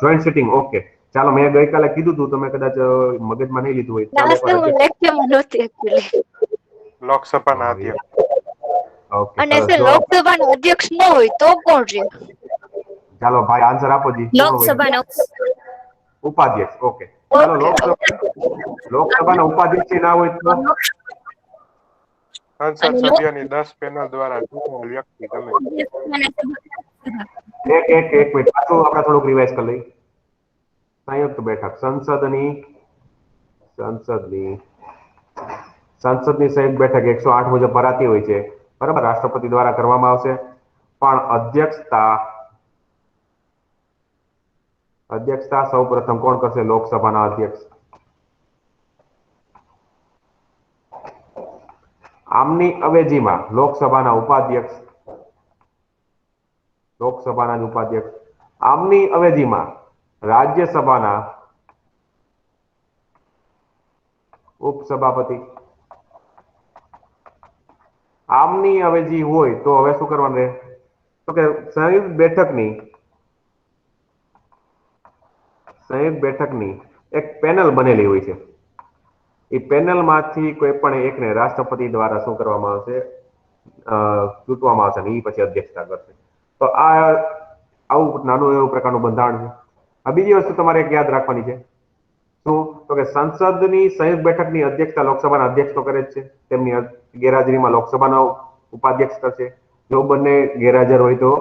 Joint sitting. ઓકે, ચાલો, મેં ગઈકાલે કીધું હતું, તમે કદાચ મગજમાં નહીં લીધું હોય, ચાલો ના એકવાર સર હું અધ્યક્ષ. લેક્ચરમાં નહોતી એકચ્યુઅલી. લોકસભાના અધ્યક્ષ. ઓકે, અને સરસ. સર જો લોકસભાનો અધ્યક્ષ ન હોય તો કોણ રહે? ચાલો ભાઈ, આન્સર આપો જી. કોણ હોય? લોકસભાનો ઉપાધ્યક્ષ. ઓકે, ચાલો, ઓકે. લોકસભાના ઉપાધ્યક્ષ ના હોય તો સંસદ અને સભ્યની 10 પેનલ દ્વારા ચૂંટાયેલ વ્યક્તિ ગમે તે. એક મિનિટ પાછું આપણે થોડુંક રિવાઇઝ કરી લઈએ. સંયુક્ત બેઠક સંસદની સંયુક્ત બેઠક 108 મુજબ ભરાતી હોય છે, બરાબર, રાષ્ટ્રપતિ દ્વારા કરવામાં આવશે. પણ અધ્યક્ષતા સૌ પ્રથમ કોણ કરશે? લોકસભાના અધ્યક્ષ. આમની અવેજીમાં લોકસભાના ઉપાધ્યક્ષ, આમની અવેજીમાં રાજ્યસભાના ઉપસભાપતિ. આમની અવેજી હોય તો હવે શું કરવાનું રહે? તો કે સંયુક્ત બેઠકની એક પેનલ બનેલી હોય છે. એ પેનલમાંથી કોઈ પણ એકને રાષ્ટ્રપતિ દ્વારા શું કરવામાં આવશે? ચૂંટવામાં આવશે અને એ પછી અધ્યક્ષતા કરશે. તો આવું નાનું એવું પ્રકારનું બંધારણ છે. આ બીજી વસ્તુ તમારે એક યાદ રાખવાની છે. શું? તો કે સંસદની સંયુક્ત બેઠકની અધ્યક્ષતા લોકસભાના અધ્યક્ષ તો કરે જ છે, તેમની ગેરહાજરીમાં લોકસભાનો ઉપાધ્યક્ષ કરશે. જો બંને ગેરહાજર હોય તો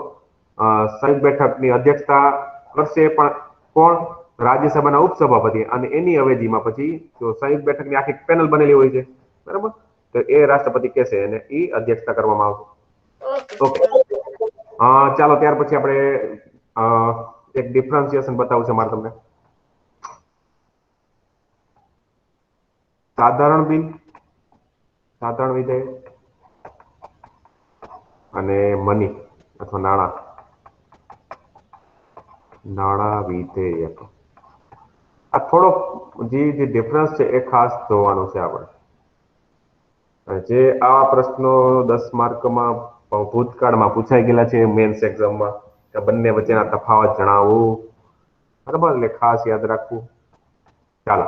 સંયુક્ત બેઠકની અધ્યક્ષતા કરશે પણ કોણ? રાજ્યસભાના ઉપસભાપતિ. અને એની અવેજીમાં પછી જો સંયુક્ત બેઠકની આખી પેનલ બનેલી હોય છે, બરાબર, તો એ રાષ્ટ્રપતિ કહેશે અને એ અધ્યક્ષતા કરવામાં આવશે. ઓકે, ચાલો, ત્યાર પછી આપણે એક ડિફરન્સિએશન બતાવવું છે મારે તમને. સાધારણ બિલ, સાધારણ વિધેયક અને મની અથવા નાણાં વિધેયક. આ થોડોક જે ડિફરન્સ છે એ ખાસ જોવાનું છે આપણે. જે આ પ્રશ્નો 10 માર્કમાં ભૂતકાળમાં પૂછાઈ ગયેલા છે મેન્સ એક્ઝામમાં, કે બંને વચ્ચેના તફાવત જણાવવું, બરાબર, એટલે ખાસ યાદ રાખવું. ચાલો,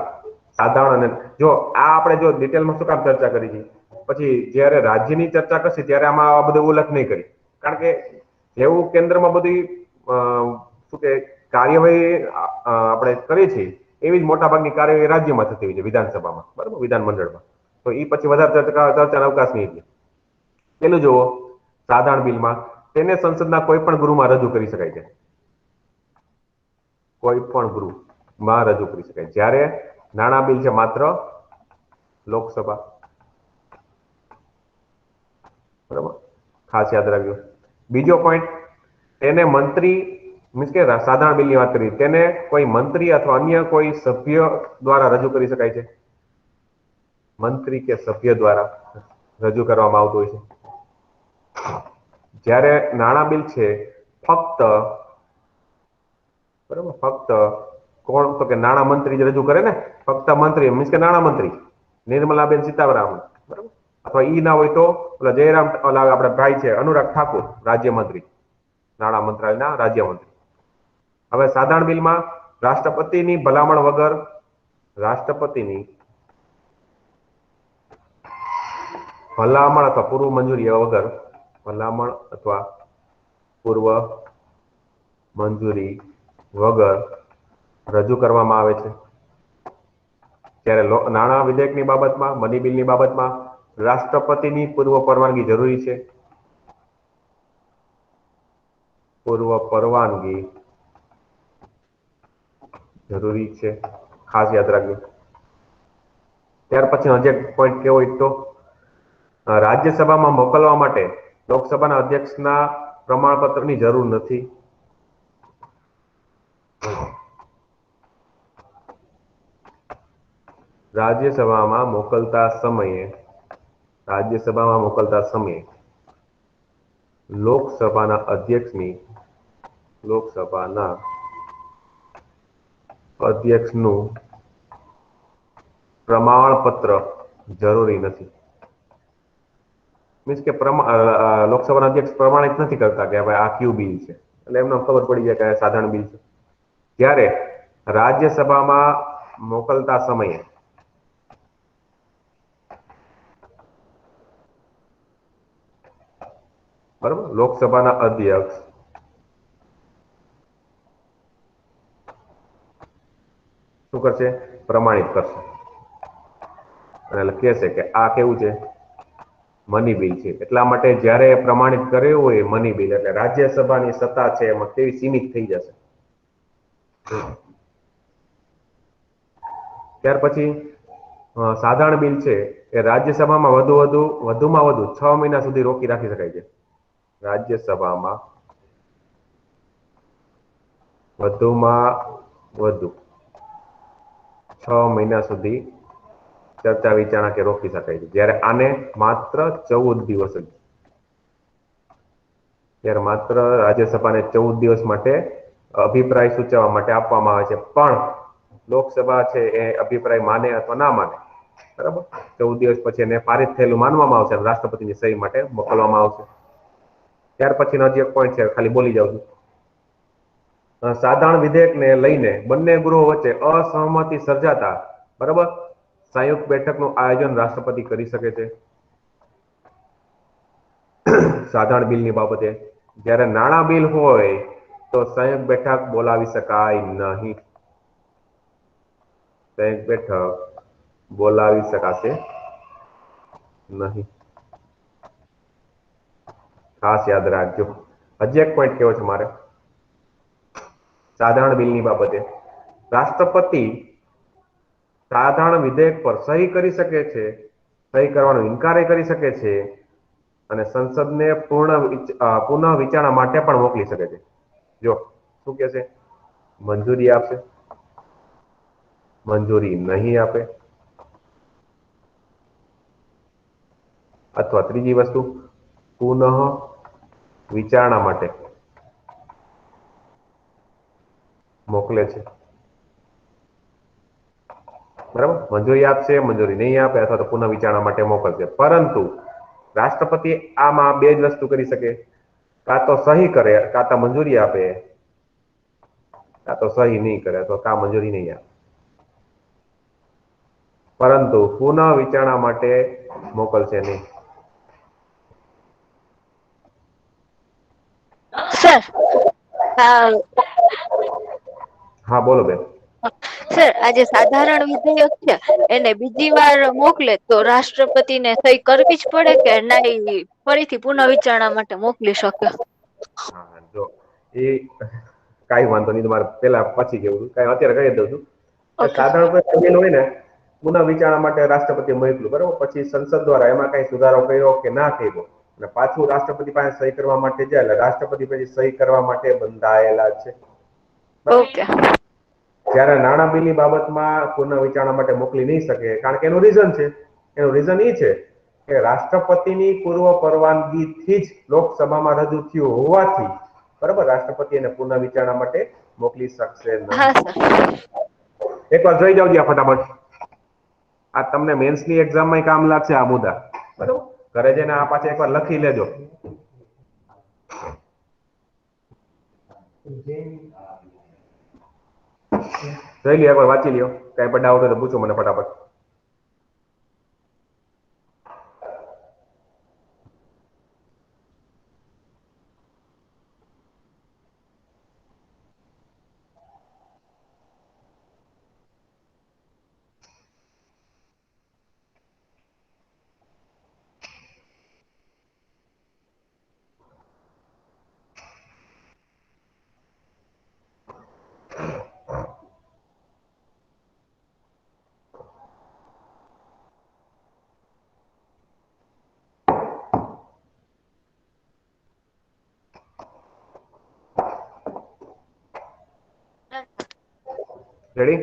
સાધારણ અને જો આ આપણે જો ડિટેલમાં શું કામ ચર્ચા કરી છે, પછી જ્યારે રાજ્યની ચર્ચા કરશે ત્યારે આમાં આ બધું ઉલ્લેખ નહીં કરી, કારણ કે જેવું કેન્દ્રમાં બધી શું કે કાર્યવાહી આપણે કરીએ છીએ એવી જ મોટાભાગની કાર્યવાહી રાજ્યમાં થતી હોય છે, વિધાનસભામાં, બરાબર, વિધાનમંડળમાં. તો એ પછી વધારે ચર્ચાનો અવકાશ નહીં છે. પેલું જુઓ, સાધારણ બિલમાં તેને સંસદના કોઈ પણ ગૃહમાં રજૂ કરી શકાય છે. કોઈ પણ ગૃહમાં રજૂ કરી શકાય. જ્યારે નાણાં બિલ છે માત્ર લોકસભા, બરાબર, ખાસ યાદ રાખજો. બીજો પોઈન્ટ, તેને મંત્રી, મીન્સ કે સાધારણ બિલની વાત કરી, તેને કોઈ મંત્રી અથવા અન્ય કોઈ સભ્ય દ્વારા રજૂ કરી શકાય છે. મંત્રી કે સભ્ય દ્વારા રજૂ કરવામાં આવતું હોય છે. જ્યારે નાણાં બિલ છે ફક્ત, બરાબર, ફક્ત કોણ? તો કે નાણાં મંત્રી જ રજૂ કરે ને, ફક્ત મંત્રી, મીન્સ કે નાણાં મંત્રી નિર્મલાબેન સીતારામન, બરાબર, અથવા ઈ ના હોય તો ઓલા જયરામ, ઓલા આપણા ભાઈ છે અનુરાગ ઠાકુર, રાજ્યમંત્રી, નાણાં મંત્રાલયના રાજ્યમંત્રી. હવે સાધારણ બિલમાં રાષ્ટ્રપતિની ભલામણ વગર, રાષ્ટ્રપતિની ભલામણ અથવા પૂર્વ મંજૂરી વગર, ભલામણ અથવા પૂર્વ મંજૂરી વગર રજૂ કરવામાં આવે છે. ત્યારે નાણાં વિધેયકની બાબતમાં, મની બિલની બાબતમાં રાષ્ટ્રપતિની પૂર્વ પરવાનગી જરૂરી છે. પૂર્વ પરવાનગી જરૂરી છે, ખાસ યાદ રાખજો. ત્યાર પછી હજી એક પોઈન્ટ કેવો હોય તો રાજ્યસભામાં મોકલવા માટે લોકસભાના અધ્યક્ષના પ્રમાણપત્રની જરૂર નથી. રાજ્યસભામાં મોકલતા સમયે લોકસભાના અધ્યક્ષનું પ્રમાણપત્ર જરૂરી નથી. મીન્સ કે લોકસભાના અધ્યક્ષ પ્રમાણિત નથી કરતા કે ભાઈ આ ક્યુ બિલ છે, એટલે એમને ખબર પડી જાય કે આ સાધારણ બિલ છે. જ્યારે રાજ્યસભામાં મોકલતા સમયે બરાબર લોકસભાના અધ્યક્ષ શું કરશે? પ્રમાણિત કરશે અને કહેશે કે આ કેવું છે? મની બિલ છે. એટલા માટે જ્યારે પ્રમાણિત કર્યું હોય મની બિલ એટલે રાજ્યસભાની સત્તા છે એમાં કેવી સીમિત થઈ જશે. ત્યાર પછી સાધારણ બિલ છે એ રાજ્યસભામાં વધુમાં વધુ 6 મહિના સુધી રોકી રાખી શકાય છે. રાજ્યસભામાં વધુમાં વધુ 6 મહિના સુધી ચર્ચા વિચારણા કે રોકી શકાય છે. જ્યારે આને માત્ર 14 દિવસ જ ત્યારે માત્ર રાજ્યસભાને 14 દિવસ માટે અભિપ્રાય સૂચવવા માટે આપવામાં આવે છે. પણ લોકસભા છે એ અભિપ્રાય માને અથવા ના માને, બરાબર, 14 દિવસ પછી એને પારિત થયેલું માનવામાં આવશે, રાષ્ટ્રપતિની સહી માટે મોકલવામાં આવશે. ત્યાર પછીનો હજી એક પોઈન્ટ છે, ખાલી બોલી જાઉં છું. સાધારણ વિધેયકને લઈને બંને ગૃહો વચ્ચે અસહમતિ સર્જાતા, બરાબર, સંયુક્ત બેઠકનું આયોજન રાષ્ટ્રપતિ કરી શકે છે. સાધારણ બિલની બાબતે જ્યારે નાણાં બિલ હોય તો સંયુક્ત બેઠક બોલાવી શકાય નહીં. સંયુક્ત બેઠક બોલાવી શકાશે નહીં. ખાસ યાદ રાખજો. હજી એક પોઈન્ટ કેવો છે મારે સાધારણ બિલની બાબતે. રાષ્ટ્રપતિ સાધારણ વિધેયક પર સહી કરી શકે છે, સહી કરવાનો ઇનકાર કરી શકે છે અને સંસદને પુનઃ વિચારણા માટે પણ મોકલી શકે છે. જો શું કે છે? મંજૂરી આપશે, મંજૂરી નહીં આપે, અથવા ત્રીજી વસ્તુ પુનઃ વિચારણા માટે મોકલે છે. બરાબર, મંજૂરી આપશે, મંજૂરી નહીં આપે અથવા તો પુનઃ વિચારણા માટે મોકલશે. પરંતુ રાષ્ટ્રપતિ આમાં બે જ વસ્તુ કરી શકે, કાં તો સહી કરે, કાં તો મંજૂરી આપે, કાં તો સહી નહીં કરે અથવા કાં મંજૂરી નહીં આપે. પરંતુ પુનઃ વિચારણા માટે મોકલશે નહીં. સર હા બોલો બેન. સર, આ જે સાધારણ વિધેયક છે એને બીજી વાર મોકલે તો રાષ્ટ્રપતિને સહી કરવી જ પડે કે ના, ફરીથી પુનઃ વિચારણા માટે મોકલી શકે? હા, જો એ કાંઈ વાંધો નહીં, તમારે પેલા પછી કેવું કાંઈ અત્યારે કહી દઉં છું. ઓકે. સાધારણ બિલ હોય ને, પુનઃ વિચારણા માટે રાષ્ટ્રપતિ મોકલ્યું, બરાબર, પછી સંસદ દ્વારા એમાં કઈ સુધારો કર્યો કે ના કર્યો અને પાછું રાષ્ટ્રપતિ પાસે સહી કરવા માટે જાય એટલે રાષ્ટ્રપતિ પછી સહી કરવા માટે બંધાયેલા છે. ઓકે. જ્યારે નાણાં બિલની બાબતમાં પુનઃ વિચારણા માટે મોકલી નહીં શકે, કારણ કે એનું રીઝન છે. એનું રીઝન એ છે કે રાષ્ટ્રપતિની પૂર્વ પરવાનગીથી જ લોકસભામાં રજૂ થયું હોવાથી, બરાબર, રાષ્ટ્રપતિ એને પુનઃ વિચારણા માટે મોકલી શકશે હા નહીં. સર. એકવાર જોઈ જાવ ફટાફટ. આ તમને મેન્સની એક્ઝામમાં કામ લાગશે આ મુદ્દા, બરાબર. ઘરે જઈને આ પાછા એકવાર લખી લેજો. જોઈ લ્યો, એકવાર વાંચી લ્યો. કઈ પણ ડાઉટ હોય તો પૂછો મને ફટાફટ. રેડી?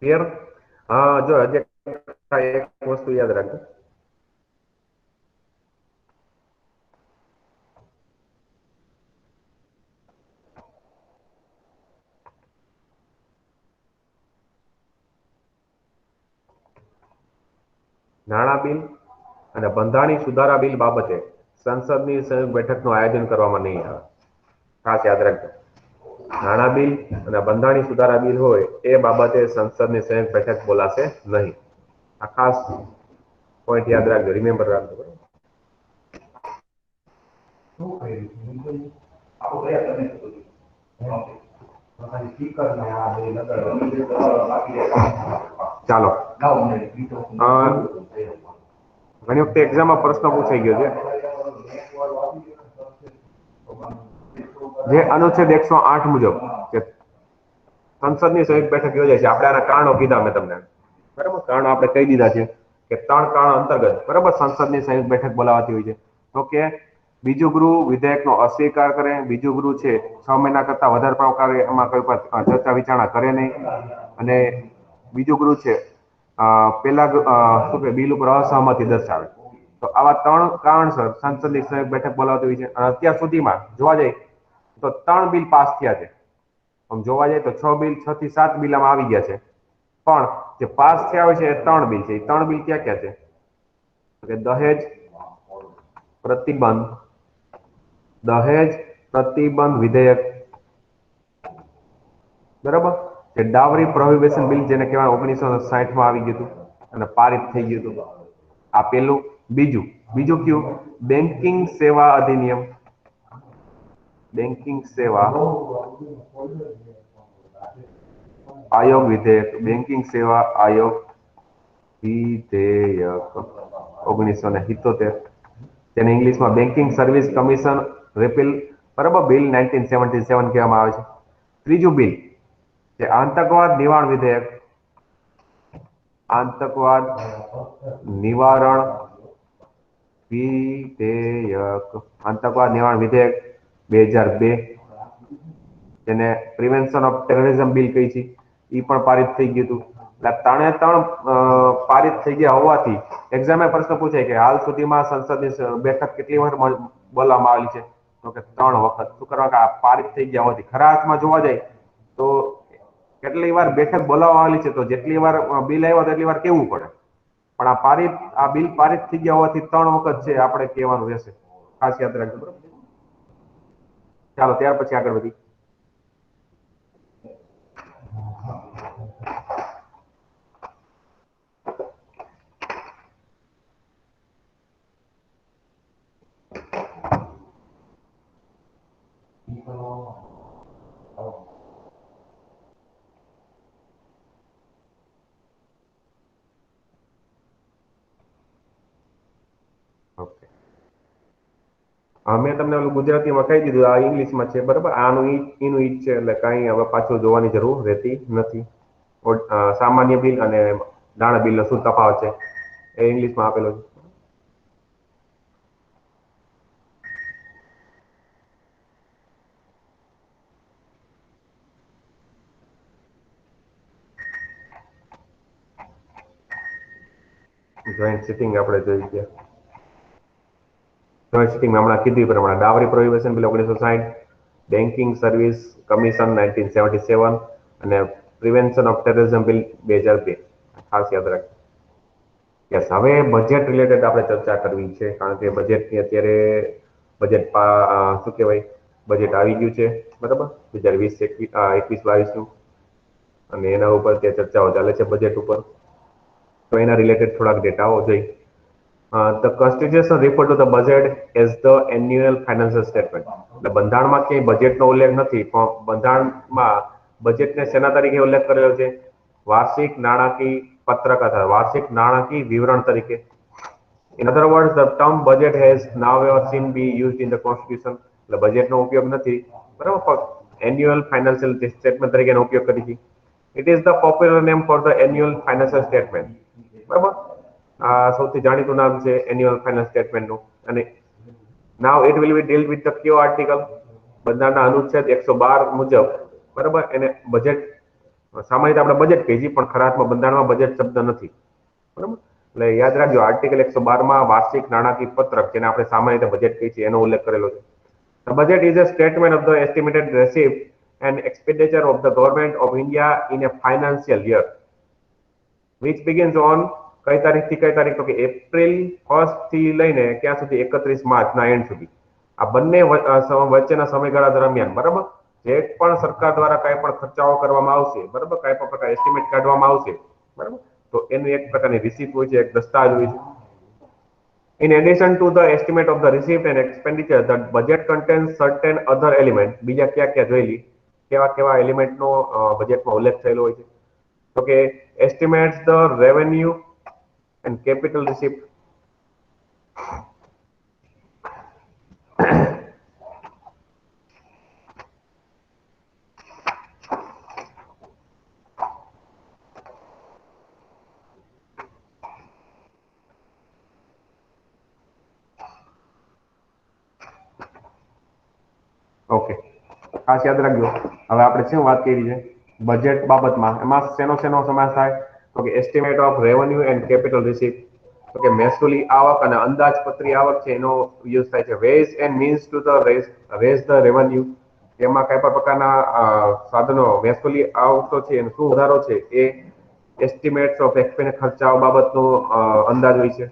ક્લિયર? જો હજી એક વસ્તુ યાદ રાખજો. નાણાં બિલ અને બંધારણીય સુધારા બિલ બાબતે સંસદની સંયુક્ત બેઠકનું આયોજન કરવામાં નહીં આવે. ખાસ યાદ રાખજો. નાણાં બિલ અને બંધારણીય સુધારા બિલ હોય એ બાબતે સંસદની સંયુક્ત બેઠક બોલાશે નહીં. આ ખાસ પોઈન્ટ યાદ રાખજો, રિમેમ્બર રાખજો. બરાબર? ચાલો, ઘણી વખતે એક્ઝામમાં પ્રશ્ન પૂછાઈ ગયો છે જે અનુચ્છેદ 108 મુજબ કે સંસદની સંયુક્ત બેઠક યોજાય છે. આપણે આના કારણો કીધા મેં તમને, બરાબર? કારણો આપણે કહી દીધા છે કે 3 કારણો અંતર્ગત, બરાબર, સંસદની સંયુક્ત બેઠક બોલાવાતી હોય છે. તો કે બીજું ગૃહ વિધેયકનો અસ્વીકાર કરે, બીજું ગૃહ છે 6 મહિના કરતા વધારે પ્રકારે એમાં કોઈ પર ચર્ચા વિચારણા કરે નહીં, અને બીજું ગૃહ છે પેલા બિલ ઉપર અસહમતિ દર્શાવે. તો આવા 3 કારણસર સંસદની સંયુક્ત બેઠક બોલાવતી હોય છે. અને અત્યાર સુધીમાં જોવા જાય તો 3 બિલ પાસ થયા છે. આમ જોવા જાય તો 6 થી 7 બિલ આમાં આવી ગયા છે, પણ જે પાસ થયા હોય છે એ 3 બિલ છે. એ 3 બિલ ક્યાં ક્યાં છે? કે દહેજ પ્રતિબંધ વિધેયક, બરાબર, જે ડાવરી પ્રોહિબિશન બિલ જેને કહેવાય 1960 માં આવી ગયું હતું અને પારિત થઈ ગયું હતું. આ પેલું. બીજું કયું? બેન્કિંગ સેવા અધિનિયમ, બેન્કિંગ સેવા આયોગ વિધેયક, બેન્કિંગ સેવા આયોગ વિધેયક 1977, જેને ઇંગ્લિશમાં બેન્કિંગ સર્વિસ કમિશન રિપીલ, બરાબર, બિલ 1977 કહેવામાં આવે છે. ત્રીજું બિલ છે આતંકવાદ નિવારણ વિધેયક, આતંકવાદ નિવારણ વિધેયક, આતંકવાદ નિવારણ વિધેયક 2002, જેને પ્રિવેન્શન ઓફ ટેરરિઝમ બિલ કહી છે. એ પણ પારિત થઈ ગયું હતું. એટલે 3 પારિત થઈ ગયા હોવાથી એક્ઝામે પ્રશ્ન પૂછાય કે હાલ સુધીમાં સંસદની બેઠક કેટલી વખત બોલાવવામાં આવેલી છે? તો કે 3 વખત. શું કરવા? કે આ પારિત થઈ ગયા હોવાથી. ખરા અર્થમાં જોવા જાય તો કેટલી વાર બેઠક બોલાવવામાં આવેલી છે, તો જેટલી વાર બિલ આવ્યો તેટલી વાર કેવું પડે. પણ આ બિલ પારિત થઈ ગયા હોવાથી 3 વખત છે આપણે કહેવાનું રહેશે. ખાસ યાદ રાખજો. બરાબર? ચાલો, ત્યાર પછી આગળ વધી. મેં તમને ઓલું ગુજરાતીમાં કહી દીધું, આ ઇંગ્લિશમાં છે, બરાબર. આનું એનું ઈ છે, એટલે કાંઈ હવે પાછું જોવાની જરૂર રહેતી નથી. સામાન્ય બિલ અને નાણાં બિલનો શું તફાવત છે એ ઇંગ્લિશમાં આપેલો છે. જોઈન્ટ સિટિંગ આપણે જોઈ ગયા. જોઈન્ટ સિટિંગમાં હમણાં કીધું પ્રમાણે Davri prohibition bill 1960, banking service commission 1977 અને પ્રિવેન્શન ઓફ ટેરરિઝમ બિલ 2002. ખાસ યાદ રાખજો. યસ, હવે બજેટ રિલેટેડ આપણે ચર્ચા કરવી છે, કારણ કે બજેટની અત્યારે શું કહેવાય, બજેટ આવી ગયું છે, બરાબર, 2021-22નું, અને એના ઉપર ત્યાં ચર્ચાઓ ચાલે છે બજેટ ઉપર. તો એના રિલેટેડ થોડાક ડેટાઓ જોઈ. The Constitution refer to the budget as the annual financial statement. એટલે બંધારણમાં ક્યાંય બજેટનો ઉલ્લેખ નથી, પણ બંધારણમાં બજેટને શેના તરીકે ઉલ્લેખ કરેલો છે? વાર્ષિક નાણાકીય પત્રક અથવા વાર્ષિક નાણાકીય વિવરણ તરીકે. In other words, the term budget has now ever seen be used in the Constitution. એટલે બજેટનો ઉપયોગ નથી, બરાબર, એન્યુઅલ ફાઇનાન્શિયલ સ્ટેટમેન્ટ તરીકેનો ઉપયોગ કરી છે. It is the popular name for the annual financial statement. બરાબર, આ સૌથી જાણીતું નામ છે એન્યુઅલ ફાઇનાન્સ સ્ટેટમેન્ટનું. અને now it will be deal with the કયો આર્ટિકલ, બંધારણના અનુચ્છેદ 112 મુજબ. બરાબર, એને બજેટ સામાન્ય આપણે બજેટ કહીએ છીએ, પણ ખરા અર્થમાં બંધારણમાં બજેટ શબ્દ નથી. બરાબર, એટલે યાદ રાખજો આર્ટિકલ 112 માં વાર્ષિક નાણાકીય પત્રક, જેને આપણે સામાન્ય રીતે બજેટ કહીએ છીએ, એનો ઉલ્લેખ કરેલો છે. The budget is a statement of the estimated receipt and expenditure of the government of India in a financial year, which begins on કઈ તારીખથી કઈ તારીખ, તો કે એપ્રિલ 1 થી લઈને ક્યાં સુધી 31 માર્ચના એન્ડ સુધી. આ બંને વચ્ચેના સમયગાળા દરમિયાન, બરાબર, જે પણ સરકાર દ્વારા કઈ પણ ખર્ચાઓ કરવામાં આવશે, બરાબર, કઈ પણ પ્રકાર એસ્ટિમેટ કાઢવામાં આવશે, બરાબર, તો એનું એક પ્રકારની રિસીપ્ટ હોય છે, એક દસ્તાવેજ હોય છે. In addition to the estimate of the receipt and expenditure, the budget contains certain other elements. બીજા ક્યાં જોયેલી, કેવા એલિમેન્ટનો બજેટમાં ઉલ્લેખ થયેલો હોય છે, તો કે estimates the revenue and capital receipt. Okay, ખાસ યાદ રાખજો. હવે આપણે શું વાત કરી છે બજેટ બાબતમાં, એમાં શેનો સમાવેશ થાય, તો કે estimate of revenue and capital receipt, તો કે મહેસૂલી આવક અને અંદાજપત્રી આવક છે, એનો યુઝ થાય છે. Ways and means to the raise the revenue, એમાં કઈ પણ પ્રકારના સાધનો મહેસૂલી આવકો છે એનો શું વધારો છે, એ એસ્ટિમેટ્સ ઓફ એક્સપેન્સ ખર્ચાઓ બાબતનો અંદાજ હોય છે.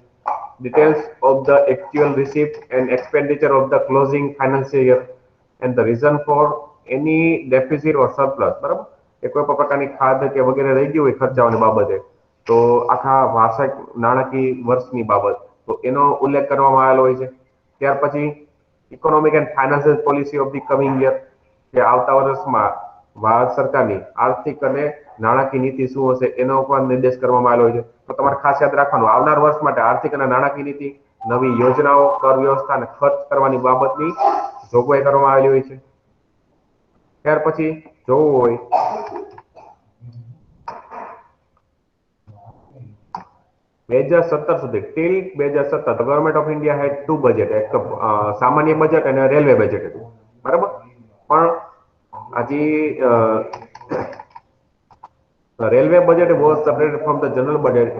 Details of the actual receipt and expenditure of the closing financial year and the reason for any deficit or surplus. બરાબર, એ કોઈ પણ પ્રકારની ખાધ કે વગેરે રહી ગયું હોય ખર્ચાઓની બાબતે, તો આખા વાર્ષિક નાણાકીય વર્ષની બાબત, તો એનો ઉલ્લેખ કરવામાં આવેલો હોય છે. ત્યાર પછી economic and financial policy of the coming year, કે આવતા વર્ષમાં ભારત સરકારની આર્થિક અને નાણાકીય નીતિ શું હશે, એનો પણ નિર્દેશ કરવામાં આવેલો હોય છે. તો તમારે ખાસ યાદ રાખવાનું, આવનાર વર્ષ માટે આર્થિક અને નાણાકીય નીતિ, નવી યોજનાઓ, કર વ્યવસ્થા અને ખર્ચ કરવાની બાબતની જોગવાઈ કરવામાં આવેલી હોય છે. ત્યાર પછી જોવું હોય 2017 સુધી, till 2017 government of India had to budget, એક સામાન્ય બજેટ અને રેલવે બજેટ હતું. બરાબર, પણ હજી railway budget was separated from the general budget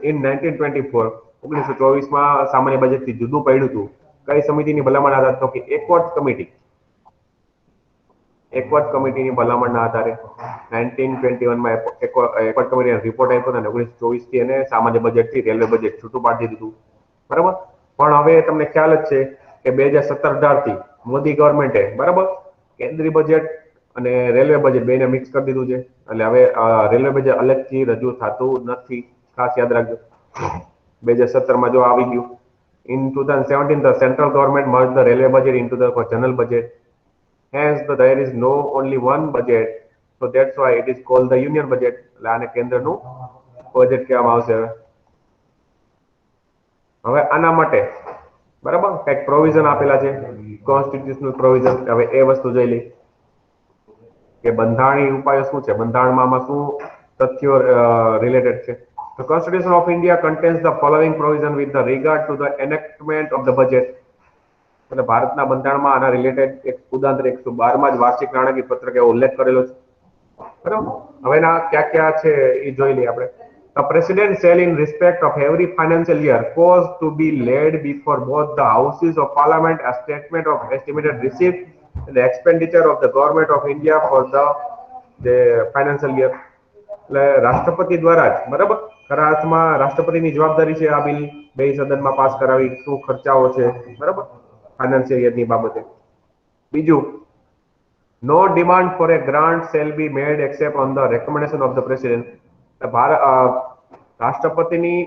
in 1924. 1924માં સામાન્ય બજેટથી જુદું પડ્યું હતું. કઈ સમિતિની ભલામણ આધારે, તો કે એકવર્ડ કમિટીની ભલામણના આધારે 1921માં એકવર્ડ કમિટીનો રિપોર્ટ આપ્યો હતો અને 1924 થી એને સામાન્ય બજેટથી રેલવે બજેટ છૂટું પાડી દીધું. બરાબર, પણ હવે તમને ખ્યાલ જ છે કે 2017-18 થી મોદી ગવર્મેન્ટે, બરાબર, કેન્દ્રીય બજેટ અને રેલવે બજેટ બેને મિક્સ કરી દીધું છે. એટલે હવે રેલવે બજેટ અલગથી રજૂ થતું નથી, ખાસ યાદ રાખજો. 2017માં જો આવી ગયું. In 2017, the central government merged the railway budget into the general budget. Hence, there is no only one budget, so that's why it is called the union budget. એટલે આને કેન્દ્રનું બજેટ કહેવામાં આવશે. હવે આના માટે, બરાબર, કઈક પ્રોવિઝન આપેલા છે, કોન્સ્ટિટ્યુશનલ પ્રોવિઝન. હવે એ વસ્તુ જોઈ લઈ કે બંધારણીય ઉપાયો શું છે, બંધારણમાં આમાં શું તથ્યો રિલેટેડ છે. The Constitution of India contains the following provision with the regard to the enactment of the budget. એટલે ભારતના બંધારણમાં આના રિલેટેડ એક ઉદાહરણ 112માં જ વાર્ષિક નાણાકીય પત્રક એવો ઉલ્લેખ કરેલો છે. બરાબર, હવે ના ક્યાં છે એ જોઈ લઈએ આપણે. The president shall in respect of every financial year cause to be laid before both the houses of parliament a statement of estimated receipt and the expenditure of the government of India for the financial year. એટલે રાષ્ટ્રપતિ દ્વારા જ, બરાબર, ખરા અર્થમાં રાષ્ટ્રપતિની જવાબદારી છે આ બિલ બે સદનમાં પાસ કરાવી, શું ખર્ચાઓ છે, બરાબર, ફાઇનાન્શિયલ યરની બાબતે. બીજું, no demand for a grant shall be made except on the recommendation of the president. રાષ્ટ્રપતિની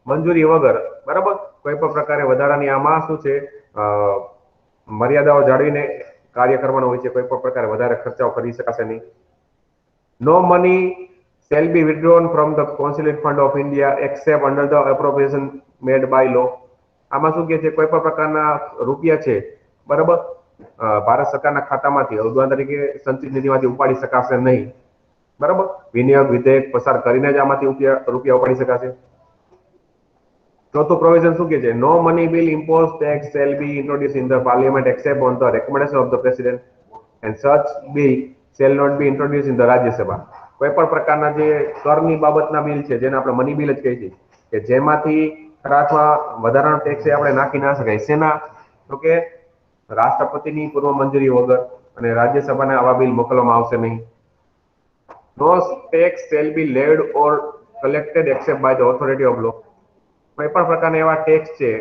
મંજૂરી વગર, બરાબર, કોઈ પણ પ્રકારે વધારાની આમાં શું છે મર્યાદાઓ જાળવીને કાર્ય કરવાનો હોય છે. કોઈ પણ પ્રકારે વધારે ખર્ચાઓ કરી શકાશે નહીં. No money shall be withdrawn from the consulate fund of India except under the appropriation made by law. આમાં શું કે છે, કોઈ પણ પ્રકારના રૂપિયા છે, બરાબર, ભારત સરકારના ખાતામાંથી અનુદાન તરીકે સંચિત નિધિમાંથી ઉપાડી શકાશે નહીં. બરાબર, વિનિયોગ વિધેયક પસાર કરીને જ આમાંથી રૂપિયા ઉપાડી શકાશે. ચોથું પ્રોવિઝન શું કે છે? No money bill impose tax shall be introduce in the parliament except on the recommendation of the president and such bill shall not be introduce in the Rajya Sabha. કોઈ પણ પ્રકારના જે કરની બાબતના બિલ છે, જેને આપણે મની બિલ જ કહીએ છીએ, કે જેમાંથી અથવા વધારાનો ટેક્સ આપણે નાખી ના શકાય. શેના? તો કે રાષ્ટ્રપતિની પૂર્વ મંજૂરી વગર અને રાજ્યસભાને આવા બિલ મોકલવામાં આવશે નહીં. No tax shall be laid or collected except by the authority of law. કોઈ પણ પ્રકારના એવા ટેક્સ છે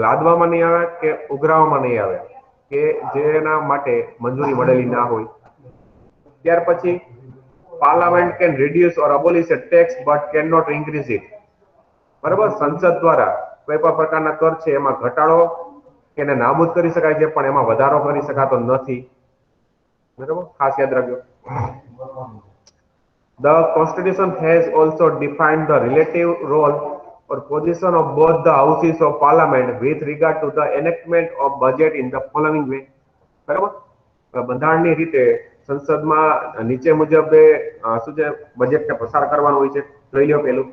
લાદવામાં નહીં આવે કે ઉઘરાવવામાં નહીં આવે કે જેના માટે મંજૂરી મળેલી ના હોય. ત્યાર પછી parliament can reduce or abolish a tax but cannot increase it. બરાબર, સંસદ દ્વારા કોઈ પણ પ્રકારના કર છે એમાં ઘટાડો કે એને નાબૂદ કરી શકાય છે, પણ એમાં વધારો કરી શકાતો નથી. બરાબર, ખાસ યાદ રાખજો. The constitution has also defined the relative role or position of both the houses of parliament with regard to the enactment of budget in the following way. બરાબર, બંધારણની રીતે સંસદમાં નીચે મુજબ શું છે બજેટને પસાર કરવાનું હોય છે. જોઈ લો પેલું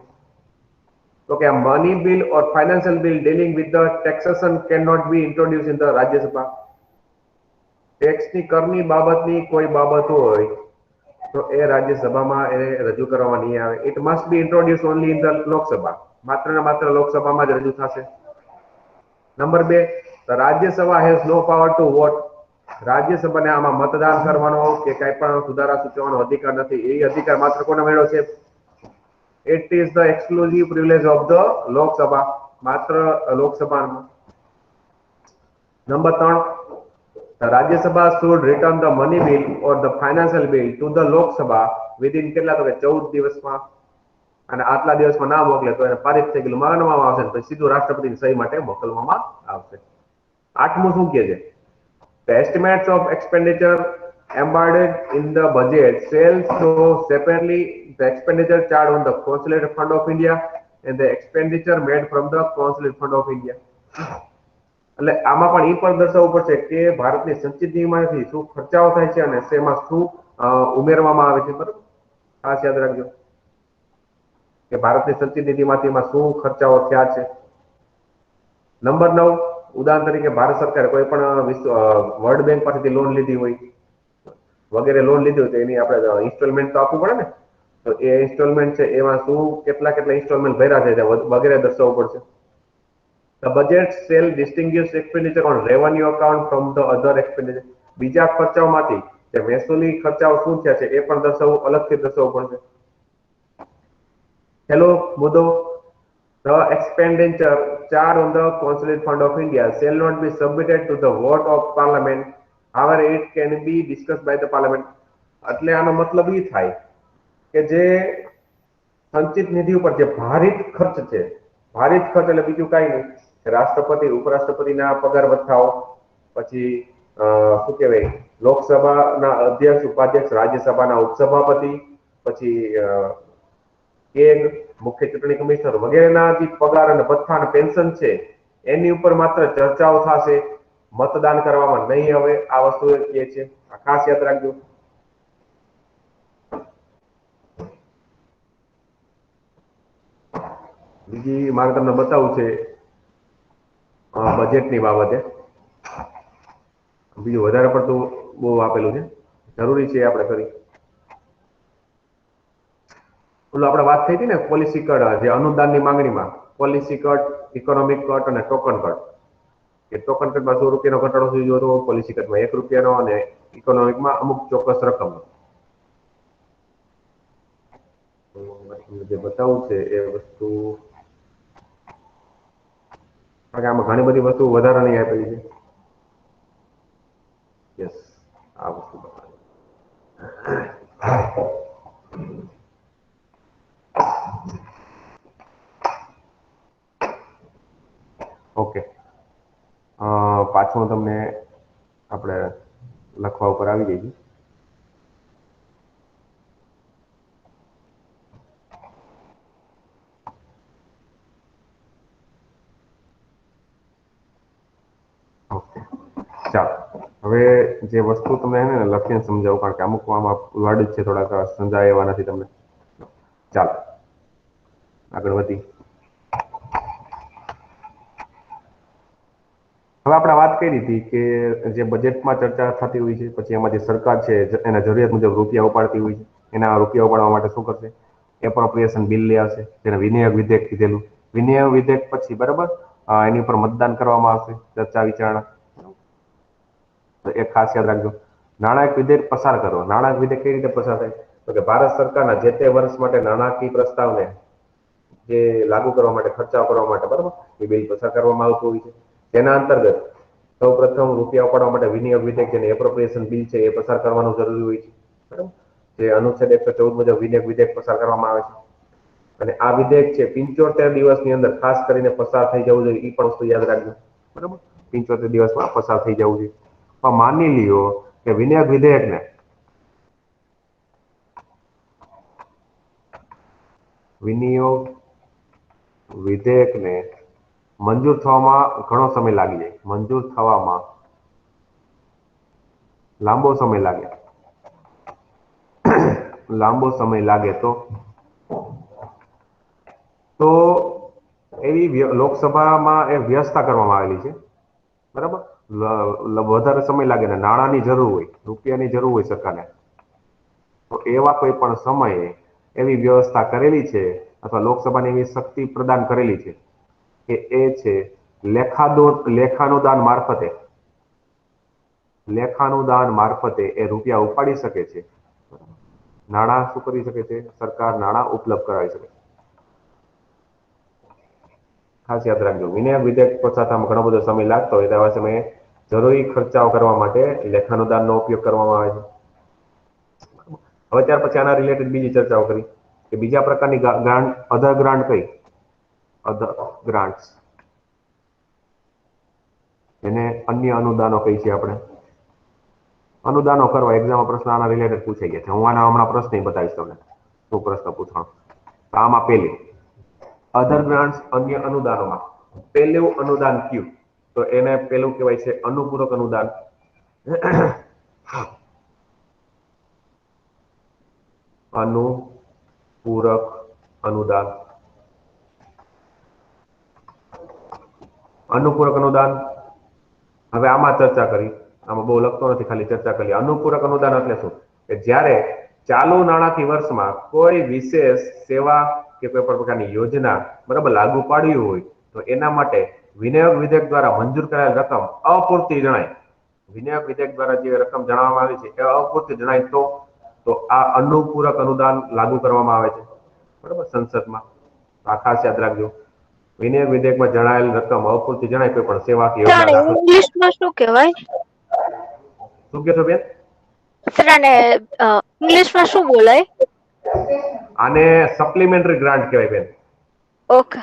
તો કે money bill or financial bill dealing with the taxation can not be introduce in the Rajya Sabha. ટેક્સની કરની બાબતની કોઈ બાબત હોય તો એ રાજ્યસભામાં એને રજૂ કરવામાં નહીં આવે. It must be introduce only in the Lok Sabha. માત્ર ને માત્ર લોકસભામાં જ રજૂ થશે. Number 2, Rajya Sabha has no power to vote. રાજ્યસભાને આમાં મતદાન કરવાનો કે કઈ પણ સુધારા સૂચવવાનો અધિકાર નથી. એ અધિકાર માત્ર કોને મળ્યો છે? It is the exclusive privilege of the Lok Sabha. માત્ર લોકસભામાં. Number 3, Rajya Sabha should return the money bill or the financial bill to the Lok Sabha within કેટલા? તો કે 14 દિવસમાં. અને આટલા દિવસમાં ના મોકલે તો એને પારિત થઈ ગયેલું માનવામાં આવશે, તો સીધું રાષ્ટ્રપતિની સહી માટે મોકલવામાં આવશે. 8મું શું કહે છે? The estimates of expenditure embedded in the budget shall show separately the expenditure charged on the Consolidated Fund of India and the expenditure made from the Consolidated Fund of India. એટલે આમાં પણ એ પણ દર્શાવવું પડશે કે ભારતની સંચિત નિધિમાંથી શું ખર્ચાઓ થાય છે અને શેમાં શું ઉમેરવામાં આવે છે. બરાબર, ખાસ યાદ રાખજો કે ભારતની સંચિત નિધિમાંથી એમાં શું ખર્ચાઓ થયા છે. નંબર 9, ઉદાહરણ તરીકે ભારત સરકારે કોઈ પણ વર્લ્ડ બેંક પાસેથી લોન લીધી હોય વગેરે લોન લીધી હોય તો એની આપણે ઇન્સ્ટોલમેન્ટ તો આપવું પડે ને. તો એ ઇન્સ્ટોલમેન્ટ છે એમાં શું કેટલા ઇન્સ્ટોલમેન્ટ ભર્યા છે વગેરે દર્શાવવું પડશે. The budget shall distinguish expenditure on revenue account from the other expenditure. બીજા ખર્ચાઓમાંથી જે મહેસૂલી ખર્ચાઓ શું થયા છે એ પણ દર્શાવવું, અલગથી દર્શાવવું પડશે. હેલો મુદ્દો, the expenditure charged on the Consolidated Fund of India shall not be submitted to the vote of parliament. However, it can be discussed by the parliament. એટલે આનો મતલબ એ થાય કે જે સંચિત નિધિ ઉપર જે ભારિત ખર્ચ છે, ભારિત ખર્ચ એટલે બીજું કાંઈ નહીં, રાષ્ટ્રપતિ ઉપરાષ્ટ્રપતિના પગાર ભથ્થાઓ, પછી શું કહેવાય લોકસભાના અધ્યક્ષ ઉપાધ્યક્ષ, રાજ્યસભાના ઉપસભાપતિ, પછી કેગ મુખ્ય ચૂંટણી કમિશનર વગેરેના જે પગાર અને ભથ્થા અને પેન્શન છે એની ઉપર માત્ર ચર્ચાઓ થશે, મતદાન કરવામાં નહીં આવે. આ વસ્તુ એ છે, ખાસ યાદ રાખજો. બીજી મારે તમને બતાવવું છે બજેટની બાબતે. બીજું વધારે પડતું બહુ આપેલું છે, જરૂરી છે આપણે કરી. ઓલું આપણે વાત થઈ હતી ને પોલિસી કટ, જે અનુદાનની માંગણીમાં પોલિસી કટ, ઇકોનોમિક કટ અને ટોકન કટ. કે ટોકન કટમાં 100 રૂપિયાનો ઘટાડો થઈ ગયો હતો, પોલિસી કટમાં 1 રૂપિયાનો અને ઇકોનોમિકમાં અમુક ચોક્કસ રકમનો. જે બતાવવું છે એ વસ્તુ, કારણ કે આમાં ઘણી બધી વસ્તુ વધારાની આપેલી છે. યસ, આ વસ્તુ બતાવી. ઓકે, પાછું હું તમને આપણે લખવા ઉપર આવી જઈએ. ચાલો હવે જે વસ્તુ તમને હે ને લખીને સમજાવું, કારણ કે અમુક આમાં વર્ડ છે થોડાક સમજાય એવા નથી તમને. ચાલો આગળ વધી. હવે આપણે વાત કરી હતી કે જે બજેટમાં ચર્ચા થતી હોય છે, પછી એમાં જે સરકાર છે એના જરૂરિયાત મુજબ રૂપિયા ઉપાડતી હોય છે, એના રૂપિયા ઉપાડવા માટે શું કરશે? એપ્રોપ્રિએશન બિલ લઈ આવશે, જેને વિનિયોગ વિધેયક કીધેલું. વિનિયોગ વિધેયક પછી બરાબર એની ઉપર મતદાન કરવામાં આવશે, ચર્ચા વિચારણા. તો એક ખાસ યાદ રાખજો, નાણાકીય વિધેયક પસાર કરો. નાણાકીય વિધેયક કઈ રીતે પસાર થાય? તો કે ભારત સરકારના જે તે વર્ષ માટે નાણાકીય પ્રસ્તાવને જે લાગુ કરવા માટે, ખર્ચાઓ કરવા માટે બરાબર એ બિલ પસાર કરવામાં આવતું હોય છે. તેના અંતર્ગત સૌ પ્રથમ રૂપિયા ઉપાડવા માટે વિનિયોગ વિધેયક જેને એપ્રોપ્રિએશન બિલ છે એ પસાર કરવાનું જરૂરી હોય છે, બરાબર. જે અનુચ્છેદ 114 મુજબ વિનિયોગ વિધેયક પસાર કરવામાં આવે છે. અને આ વિધેયક છે 75 દિવસની અંદર ખાસ કરીને પસાર થઈ જવું જોઈએ. એ પણ વસ્તુ યાદ રાખજો, બરાબર. 75 દિવસમાં પસાર થઈ જવું જોઈએ. પણ માની લ્યો કે વિનિયોગ વિધેયકને મંજૂર થવામાં ઘણો સમય લાગી જાય. મંજૂર થવામાં લાંબો સમય લાગે તો એવી લોકસભામાં એ વ્યવસ્થા કરવામાં આવેલી છે, બરાબર. વધારે સમય લાગે ને નાણાંની જરૂર હોય, રૂપિયાની જરૂર હોય સરકારને, તો એવા કોઈ પણ સમયે એવી વ્યવસ્થા કરેલી છે અથવા લોકસભાની એવી શક્તિ પ્રદાન કરેલી છે કે એ છે લેખાનુદાન મારફતે એ રૂપિયા ઉપાડી શકે છે. નાણાં શું કરી શકે છે? સરકાર નાણાં ઉપલબ્ધ કરાવી શકે છે. ખાસ યાદ રાખજો, વિનિયોગ વિધેયક પસાર થવામાં ઘણો બધો સમય લાગતો હોય, તેવા સમયે જરૂરી ખર્ચાઓ કરવા માટે લેખાનુદાનનો ઉપયોગ કરવામાં આવે છે. હવે ત્યાર પછી આના રિલેટેડ બીજી ચર્ચાઓ કરી કે બીજા પ્રકારની ગ્રાન્ટ, અધર ગ્રાન્ટ કઈ? અધર ગ્રાન્ટ્સ, એને અન્ય અનુદાનો કહી છે આપણે. અનુદાનો કરવા એક્ઝામમાં પ્રશ્ન આના રિલેટેડ પૂછાઈ ગયા છે. હું આના હમણાં પ્રશ્ન બતાવીશ તમને, શું પ્રશ્ન પૂછવાનો. આમાં પેલી અધર ગ્રાન્ટ્સ, અન્ય અનુદાનોમાં પહેલું અનુદાન કયું? તો એને પેલું કહેવાય છે અનુપૂરક અનુદાન. અનુપૂરક અનુદાન. હવે આમાં ચર્ચા કરી, આમાં બહુ લખતો નથી, ખાલી ચર્ચા કરી. અનુપૂરક અનુદાન એટલે શું? કે જ્યારે ચાલુ નાણાકીય વર્ષમાં કોઈ વિશેષ સેવા કે કોઈ પણ પ્રકારની યોજના બરાબર લાગુ પાડવી હોય તો એના માટે વિનિયોગ વિધેયક દ્વારા મંજૂર કરાયેલ રકમ અપૂરતી જણાય. વિનિયોગ વિધેયક દ્વારા જે રકમ જણાવવામાં આવી છે એ અપૂરતી જણાય તો આ અનુપૂરક અનુદાન લાગુ કરવામાં આવે છે, બરાબર, સંસદમાં. આ ખાસ યાદ રાખજો, વિનિયોગ વિધેયકમાં જણાયેલ રકમ અપૂરતી જણાય કોઈ પણ સેવા કે યોજના દાખલ. ઇંગ્લિશમાં શું કહેવાય? શું કહેશો બેન? સર આને ઇંગ્લિશમાં શું બોલાય? આને સપ્લિમેન્ટરી ગ્રાન્ટ કહેવાય બેન. Okay.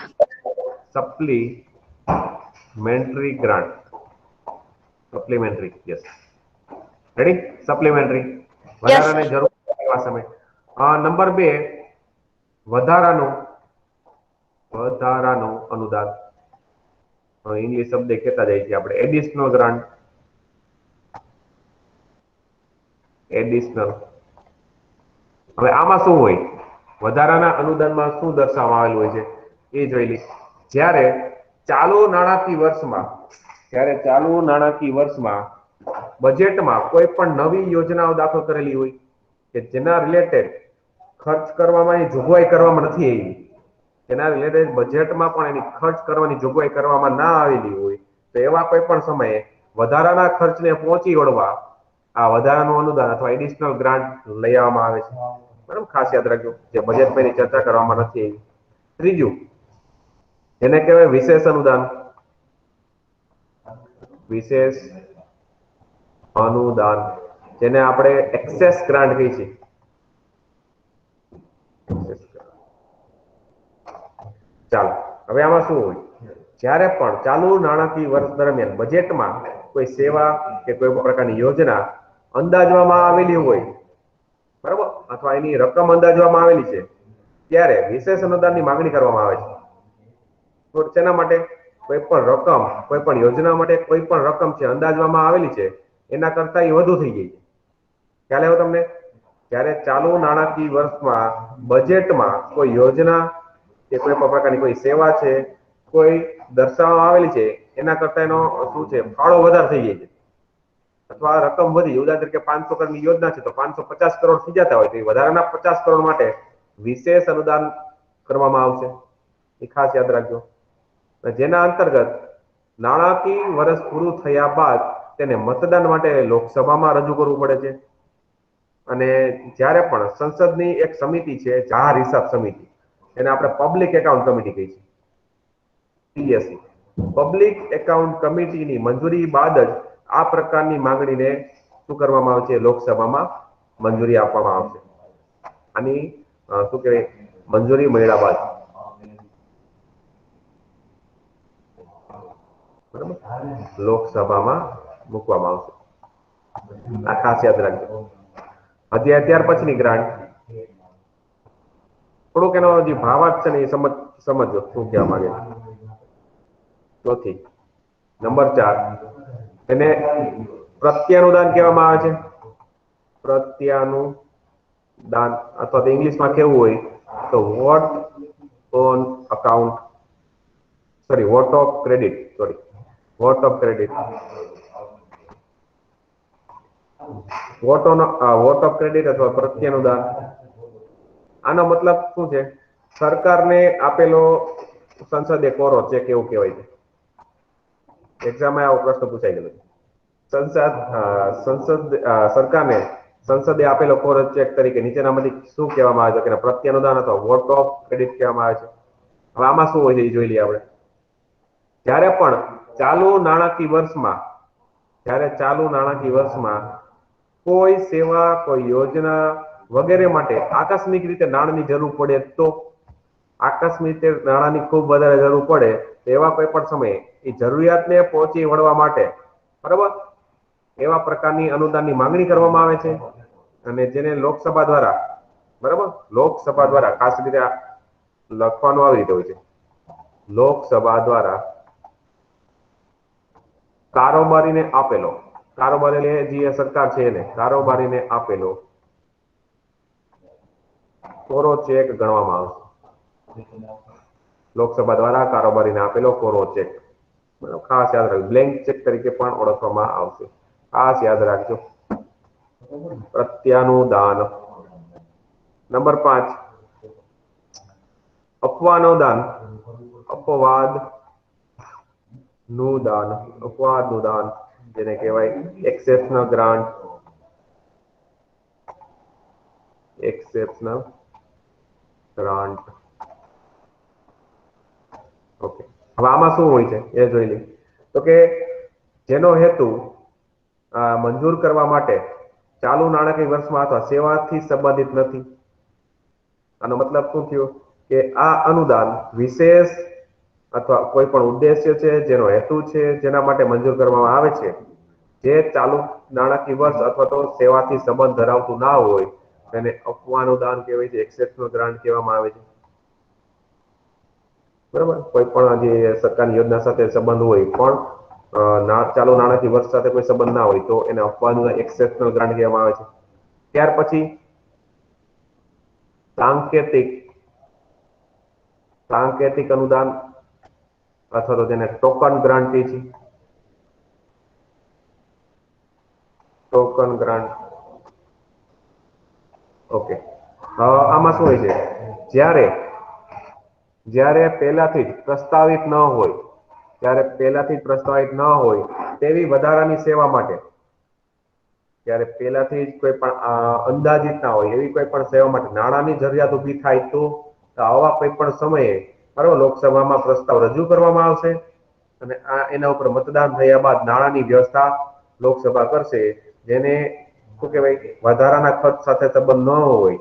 Supplementary grant. Supplementary, yes. Ready? Supplementary, વધારાની જરૂર એવા સમય. નંબર 2, વધારાનું અનુદાન. ઇંગ્લિશ શબ્દ કહેતા જાય છે આપણે, એડિશનલ ગ્રાન્ટ. હવે આમાં શું હોય? વધારાના અનુદાનમાં શું દર્શાવવામાં આવેલું હોય છે એ જોઈ લઈએ. જ્યારે ચાલુ નાણાકીય વર્ષમાં બજેટમાં કોઈ પણ નવી યોજનાઓ દાખલ કરેલી હોય કે જેના રિલેટેડ ખર્ચ કરવામાં જોગવાઈ કરવામાં નથી આવી, તેના રિલેટેડ બજેટમાં પણ એની ખર્ચ કરવાની જોગવાઈ કરવામાં ના આવેલી હોય, તો એવા કોઈ પણ સમયે વધારાના ખર્ચને પહોંચી વળવા આ વધારાનું અનુદાન અથવા એડિશનલ ગ્રાન્ટ લઈ આવવામાં આવે છે, બરાબર. ખાસ યાદ રાખજો, જે બજેટમાં એની ચર્ચા કરવામાં નથી આવી. ત્રીજું, એને કહેવાય વિશેષ અનુદાન. જેને આપણે એક્સેસ ગ્રાન્ટ કહીએ છીએ. ચાલો, હવે આમાં શું હોય? જ્યારે પણ ચાલુ નાણાકીય વર્ષ દરમિયાન બજેટમાં કોઈ સેવા કે કોઈ પ્રકારની યોજના અંદાજવામાં આવેલી હોય, બરાબર, અથવા એની રકમ અંદાજવામાં આવેલી છે, ત્યારે વિશેષ અનુદાનની માંગણી કરવામાં આવે છે. તો તેના માટે કોઈ પણ રકમ, કોઈ પણ યોજના માટે કોઈ પણ રકમ છે અંદાજવામાં આવેલી છે એના કરતા એ વધુ થઈ ગઈ છે. ખ્યાલ આવ્યો તમને? ત્યારે ચાલુ નાણાકીય વર્ષમાં બજેટમાં કોઈ યોજના કે કોઈ પણ પ્રકારની કોઈ સેવા છે, કોઈ દર્શાવવામાં આવેલી છે એના કરતા એનો શું છે ફાળો વધારે થઈ જાય છે, અથવા રકમ વધી. ઉદાહરણ તરીકે 500 કરોડની યોજના છે તો 550 કરોડ થઈ જતા હોય તો એ વધારાના 50 કરોડ માટે વિશેષ અનુદાન કરવામાં આવશે. એ ખાસ યાદ રાખજો. જેના અંતર્ગત નાણાકીય વર્ષ પૂરું થયા બાદ તેને મતદાન માટે લોકસભામાં રજૂ કરવું પડે છે. અને જ્યારે પણ સંસદની એક સમિતિ છે, જાહેર હિસાબ સમિતિ, એને આપણે પબ્લિક એકાઉન્ટ કમિટી કહીએ છીએ, પીએસસી. પબ્લિક એકાઉન્ટ કમિટીની મંજૂરી બાદ જ આ પ્રકારની માંગણીને શું કરવામાં આવે છે? લોકસભામાં મંજૂરી આપવામાં આવશે. આની શું કહેવાય, મંજૂરી મળ્યા બાદ, બરાબર, લોકસભામાં મૂકવામાં આવશે. આ ખાસ યાદ રાખજો. ત્યાર પછીની ગ્રાન્ટ, થોડુંક એનો જે ભાવાર્થ છે ને એ સમજો શું કહેવા માંગે છે. ચોથી, નંબર 4, એને પ્રત્યાનુદાન કહેવામાં આવે છે. પ્રત્યાનુદાન, અથવા તો ઇંગ્લિશમાં કેવું હોય તો vote on account, vote of credit, vote of credit, vote of credit અથવા પ્રત્યાનુદાન. આનો મતલબ શું છે? સરકારને આપેલો સંસદે કોરો ચેક એવું કહેવાય છે. એક્ઝામમાં આવો પ્રશ્ન પૂછાઈ ગયો. સરકારને સંસદે આપેલો કોરો ચેક તરીકે નીચેનામાંથી શું કહેવામાં આવે છે? કે પ્રત્યાનુદાન અથવા વોટ ઓફ ક્રેડિટ કહેવામાં આવે છે. હવે આમાં શું હોય છે એ જોઈ લઈએ આપણે. જ્યારે પણ ચાલુ નાણાકીય વર્ષમાં કોઈ સેવા, કોઈ યોજના વગેરે માટે આકસ્મિક રીતે નાણાંની જરૂર પડે તો, આકસ્મિક રીતે નાણાંની ખૂબ વધારે જરૂર પડે એવા કોઈ પણ સમયે એ જરૂરિયાતને પહોંચી વળવા માટે, બરાબર, એવા પ્રકારની અનુદાનની માંગણી કરવામાં આવે છે. અને જેને લોકસભા દ્વારા, બરાબર, લોકસભા દ્વારા ખાસ રીતે લખવાનું આવી રીતે હોય છે. લોકસભા દ્વારા કારોબારીને આપેલો, કારોબારી જે સરકાર છે એને કારોબારીને આપેલો કોરો ચેક ગણવામાં આવશે. લોકસભા દ્વારા કારોબારીને આપેલો કોરો ચેક, ખાસ યાદ રાખજો. બ્લેન્ક ચેક તરીકે પણ ઓળખવામાં આવશે. ખાસ યાદ રાખજો. પ્રત્યાનુદાન. નંબર 5, અપવાનુદાન, અપવાદ નું દાન, અપવાદનું દાન, જેને કહેવાય exceptional grant, exceptional grant. Okay, હવે આમાં શું હોય છે એ જોઈ લઈએ. તો કે જેનો હેતુ મંજૂર કરવા માટે ચાલુ નાણાકીય વર્ષમાં અથવા સેવાથી સંબંધિત નથી. આનો મતલબ શું થયો? કે આ અનુદાન વિશેષ અથવા કોઈ પણ ઉદ્દેશ્ય છે, જેનો હેતુ છે, જેના માટે મંજૂર કરવામાં આવે છે, જે ચાલુ નાણાકીય વર્ષ અથવા તો સેવાથી સંબંધ ધરાવતું ના હોય તેને અપવાનુદાન કહેવાય છે, એક્સેપ્શનલ ગ્રાન્ટ કહેવામાં આવે છે. બરાબર, કોઈ પણ જે સરકારની યોજના સાથે સંબંધ હોય પણ ચાલુ નાણાકીય વર્ષ સાથે કોઈ સંબંધ ના હોય તો એને અપવાનુદાન, એક્સેપ્શનલ ગ્રાન્ટ કહેવામાં આવે છે. ત્યાર પછી સાંકેતિક અનુદાન, અથવા તો જેને ટોકન ગ્રાન્ટ કહે છે. Token grant. ઓકે, આમાં શું હોય છે? જ્યારે પહેલાથી જ પ્રસ્તાવિત ન હોય તેવી વધારાની સેવા માટે, ત્યારે પહેલાથી જ કોઈ પણ અંદાજિત ના હોય એવી કોઈ પણ સેવા માટે નાણાંની જરૂરિયાત ઊભી થાય તો આવા કોઈ પણ સમયે, બરાબર, લોકસભામાં પ્રસ્તાવ રજૂ કરવામાં આવશે અને એના ઉપર મતદાન થયા બાદ નાણાંની વ્યવસ્થા લોકસભા કરશે. જેને શું કહેવાય, વધારાના ખર્ચ સાથે સંબંધ ન હોય,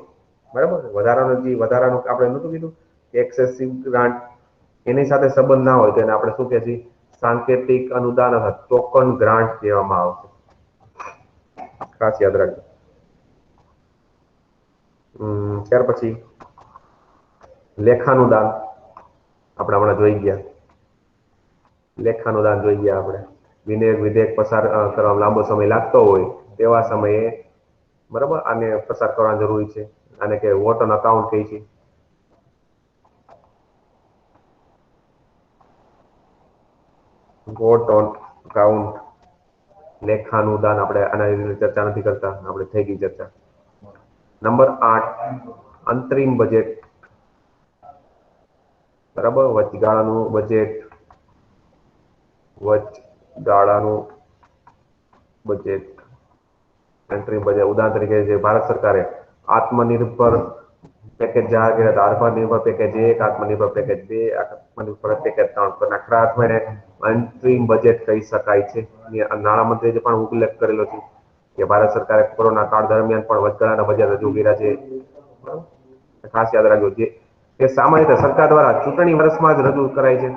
બરાબર, વધારાનું આપણે નતું કીધું એક્સેસિવ ગ્રાન્ટ, એની સાથે સંબંધ ના હોય તો એને આપણે શું કહેછીએ? સાંકેતિક અનુદાન અથવા ટોકન ગ્રાન્ટ કહેવામાં આવશે. ખાસ યાદ રાખજો. ત્યાર પછી લેખાનુદાન, આપણે હમણાં જોઈ ગયા. લેખાનુદાન જોઈ ગયા આપણે. વિધેયક પસાર કરવામાં લાંબો સમય લાગતો હોય તેવા સમયે બરાબર આને પસાર કરવા જરૂરી છે. આને કે વોટ ઓન અકાઉન્ટ કહે છે. વોટ ઓન અકાઉન્ટ, લેખાનુદાન આપણે આના વિશે ચર્ચા નથી કરતા, આપણે થઈ ગઈ ચર્ચા. નંબર 8 અંતરિમ બજેટ. બરાબર, વચગાળાનું બજેટ. અંતરિમ બજેટ ઉદાહરણ તરીકે જે ભારત સરકારે આત્મનિર્ભર પેકેજ જાહેર કર્યા હતા. આત્મનિર્ભર પેકેજ 1, આત્મનિર્ભર પેકેજ 2, આત્મનિર્ભર પેકેજ 3. તો નખરા અર્થમાં અંતરિમ બજેટ કહી શકાય છે. નાણામંત્રીએ પણ ઉલ્લેખ કરેલો છે કે ભારત સરકારે કોરોના કાળ દરમિયાન પણ વચગાળાના બજેટ રજૂ કર્યા છે. ખાસ યાદ રાખજો કે સામાન્ય રીતે સરકાર દ્વારા ચૂંટણી વર્ષમાં જ રજૂ કરાય છે.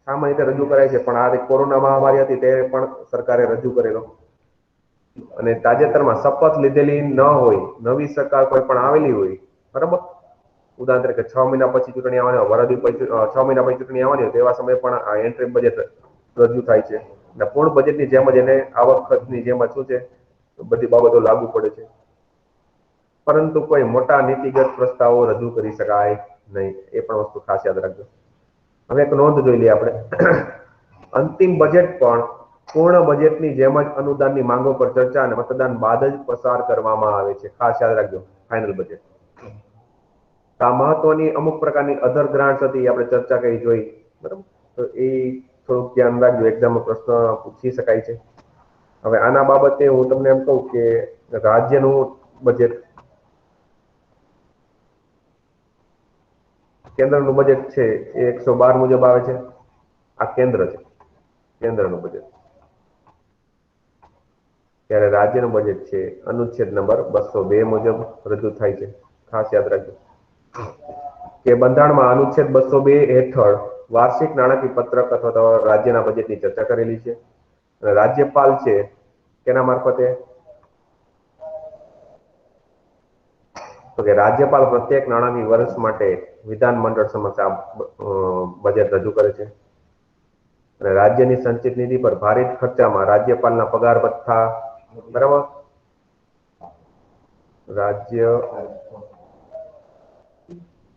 સામાન્ય રીતે રજૂ કરાય છે, પણ આ કોરોના મહામારી હતી તે પણ સરકારે રજૂ કરેલો. અને તાજેતરમાં શપથ લીધેલી ન હોય, નવી સરકાર કોઈ પણ આવેલી હોય, બરાબર, ઉદાહરણ તરીકે 6 મહિના પછી ચૂંટણી આવવાની હોય, વરદી પછી 6 મહિના પછી ચૂંટણી આવવાની હોય, તેવા સમયે પણ આ એન્ટ્રી બજેટ રજૂ થાય છે. અને પૂર્ણ બજેટની જેમ જ એને આવક ખર્ચની જેમ શું છે બધી બાબતો લાગુ પડે છે. પરંતુ કોઈ મોટા નીતિગત પ્રસ્તાવો રજૂ કરી શકાય નહીં. એ પણ વસ્તુ ખાસ યાદ રાખજો. હવે એક નોંધ જોઈ લઈએ આપણે. અંતિમ બજેટ પણ પૂર્ણ બજેટની જેમ જ અનુદાનની માંગો પર ચર્ચા અને મતદાન બાદ જ પસાર કરવામાં આવે છે. ખાસ યાદ રાખજો, ફાઇનલ બજેટ. આ મહત્વની અમુક પ્રકારની અધર ગ્રાન્ટ્સ હતી, આપણે ચર્ચા કરી જોઈ, બરાબર. તો એ થોડુંક ધ્યાન રાખજો, એક્ઝામમાં પ્રશ્ન પૂછી શકાય છે. હવે આના બાબતે હું તમને એમ કહું કે રાજ્યનું બજેટ, કેન્દ્રનું બજેટ છે એ 112 મુજબ આવે છે. આ કેન્દ્ર છે, કેન્દ્રનું બજેટ. ત્યારે રાજ્યનું બજેટ છે અનુચ્છેદ નંબર 202 મુજબ રજૂ થાય છે. ખાસ યાદ રાખજો કે બંધારણમાં અનુચ્છેદ 202 હેઠળ વાર્ષિક નાણાકીય પત્રક અથવા તો રાજ્યના બજેટની ચર્ચા કરેલી છે. અને રાજ્યપાલ છે કેના મારફતે? તો કે રાજ્યપાલ પ્રત્યેક નાણાકીય વર્ષ માટે વિધાનમંડળ સમક્ષ આ બજેટ રજૂ કરે છે. અને રાજ્યની સંચિત નિધિ પર ભારિત ખર્ચામાં રાજ્યપાલના પગાર ભથ્થા, બરાબર, રાજ્ય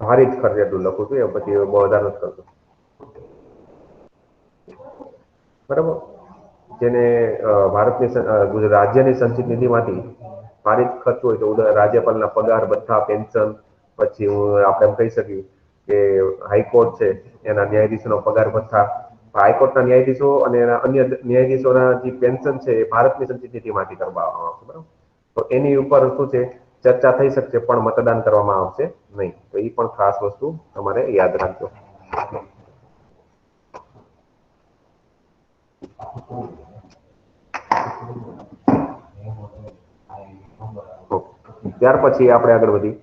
ભારિત ખર્ચ એટલું લખું છું, એ પછી બહુ વધારે નથી કરતો, બરાબર. જેને ભારતની રાજ્યની સંચિત નિધિમાંથી ભારિત ખર્ચ હોય તો રાજ્યપાલના પગાર ભથ્થા, પેન્શન, પછી આપણે એમ કહી શકીએ કે હાઈકોર્ટ છે એના ન્યાયાધીશોનો પગાર ભથ્થા, હાઈકોર્ટના ન્યાયાધીશો અને એના અન્ય ન્યાયાધીશોના જે પેન્શન છે એ ભારતની સંચિત નિધિમાંથી કરવામાં આવશે, બરાબર. તો એની ઉપર શું છે ચર્ચા થઈ શકશે, પણ મતદાન કરવામાં આવશે નહીં. તો એ પણ ખાસ વસ્તુ તમારે યાદ રાખજો. ત્યાર પછી આપણે આગળ વધી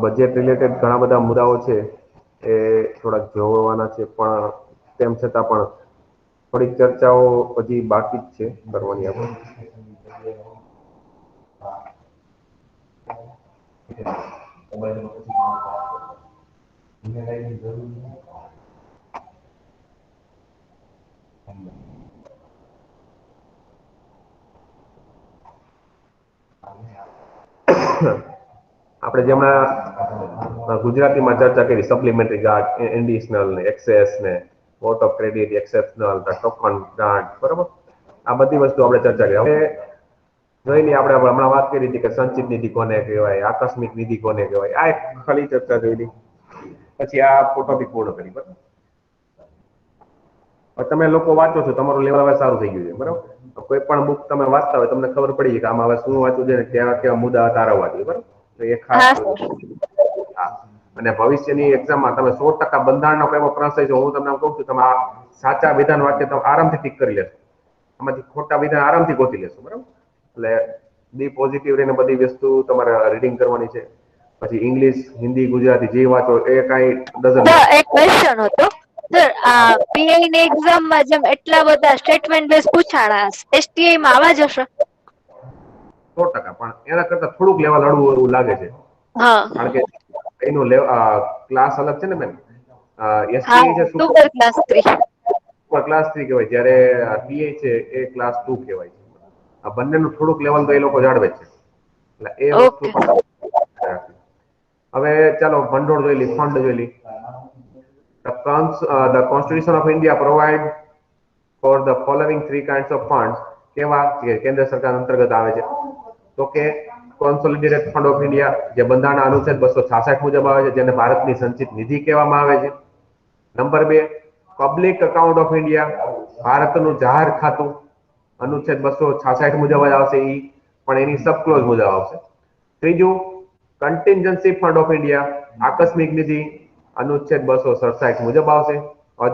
બજેટ રિલેટેડ ઘણા બધા મુદ્દાઓ છે એ થોડાક જોવાના છે, પણ તેમ છતાં પણ થોડીક ચર્ચાઓ હજી બાકી જ છે કરવાની આપણે. આપણે જેમણા ગુજરાતીમાં ચર્ચા કરી સપ્લિમેન્ટરી ગ્રાન્ટ, એડિશનલ ને એક્સેસ ને vote of credit, exceptional, token grant, બરાબર. આ બધી વસ્તુ આપણે ચર્ચા કરી. હવે જોઈ લઈએ, આપણે હમણાં વાત કરી હતી કે સંચિત નિધિ કોને કહેવાય, આકસ્મિક નિધિ કોને કહેવાય. આ એક ખાલી ચર્ચા જોઈ લી, પછી આ ટોપિક પૂર્ણ કરી, બરાબર. તમે લોકો વાંચો છો, તમારું લેવલ હવે સારું થઈ ગયું છે, બરાબર. કોઈ પણ બુક તમે વાંચતા હોય તમને ખબર પડી કે આમાં હવે શું વાંચવું છે ને કેવા કેવા મુદ્દા તારવવા જોઈએ, બરાબર. તો એ ખાસ. અને ભવિષ્યની એક્ઝામમાં તમે 100% બંધારણનો પેપર પ્રશ્ન છે, હું તમને કહું છું, તમે આ સાચા વિધાન વાક્ય તમે આરામથી ટીક કરી લેશો, આમાંથી ખોટા વિધાન આરામથી ગોતી લેશો, બરાબર. એટલે બી પોઝિટિવ રહીને બધી વસ્તુ તમારે રીડિંગ કરવાની છે. પછી ઇંગ્લિશ, હિન્દી, ગુજરાતી જે વાંચો એ કાંઈ ડઝન. એક ક્વેશ્ચન હતો સર, આ પીઆઈ ની એક્ઝામ માં જેમ એટલા બધા સ્ટેટમેન્ટ બેઝ પૂછાણા, એસટીઆઈ માં આવા જ હશે? 100%, પણ એના કરતા થોડુંક લેવલ હળવું એવું લાગે છે. હા, કારણ કે એનું ક્લાસ અલગ છે ને બેન. હા, એસટી છે સુપર ક્લાસ 3. સુપર ક્લાસ 3 કહેવાય, જ્યારે ટીએ છે એ ક્લાસ 2 કહેવાય છે. આ બંનેનું થોડુંક લેવલ તો એ લોકો જાળવે છે, એટલે એ વસ્તુ ઓકે. પણ રાખી. હવે ચાલો ભંડોળ જોઈ લી, ફંડ જોઈ લી. The Constitution of India provide for the following three kinds of funds. કેવા કે કેન્દ્ર સરકાર અંતર્ગત આવે છે? તો કે કોન્સોલિડેટેડ ફંડ ઓફ ઇન્ડિયા, જે બંધારણના અનુચ્છેદ 266 મુજબ આવે છે, જેને ભારતની સંચિત નિધિ કહેવામાં આવે છે. Number 2, public account of India, ભારતનું જાહેર ખાતું, અનુચ્છેદ 266 મુજબ જ આવશે, ઈ પણ એની સબ ક્લોઝ મુજબ આવશે. ત્રીજું, કન્ટિન્જન્સી ફંડ ઓફ ઇન્ડિયા, આકસ્મિક નિધિ, અનુચ્છેદ 267 મુજબ આવશે.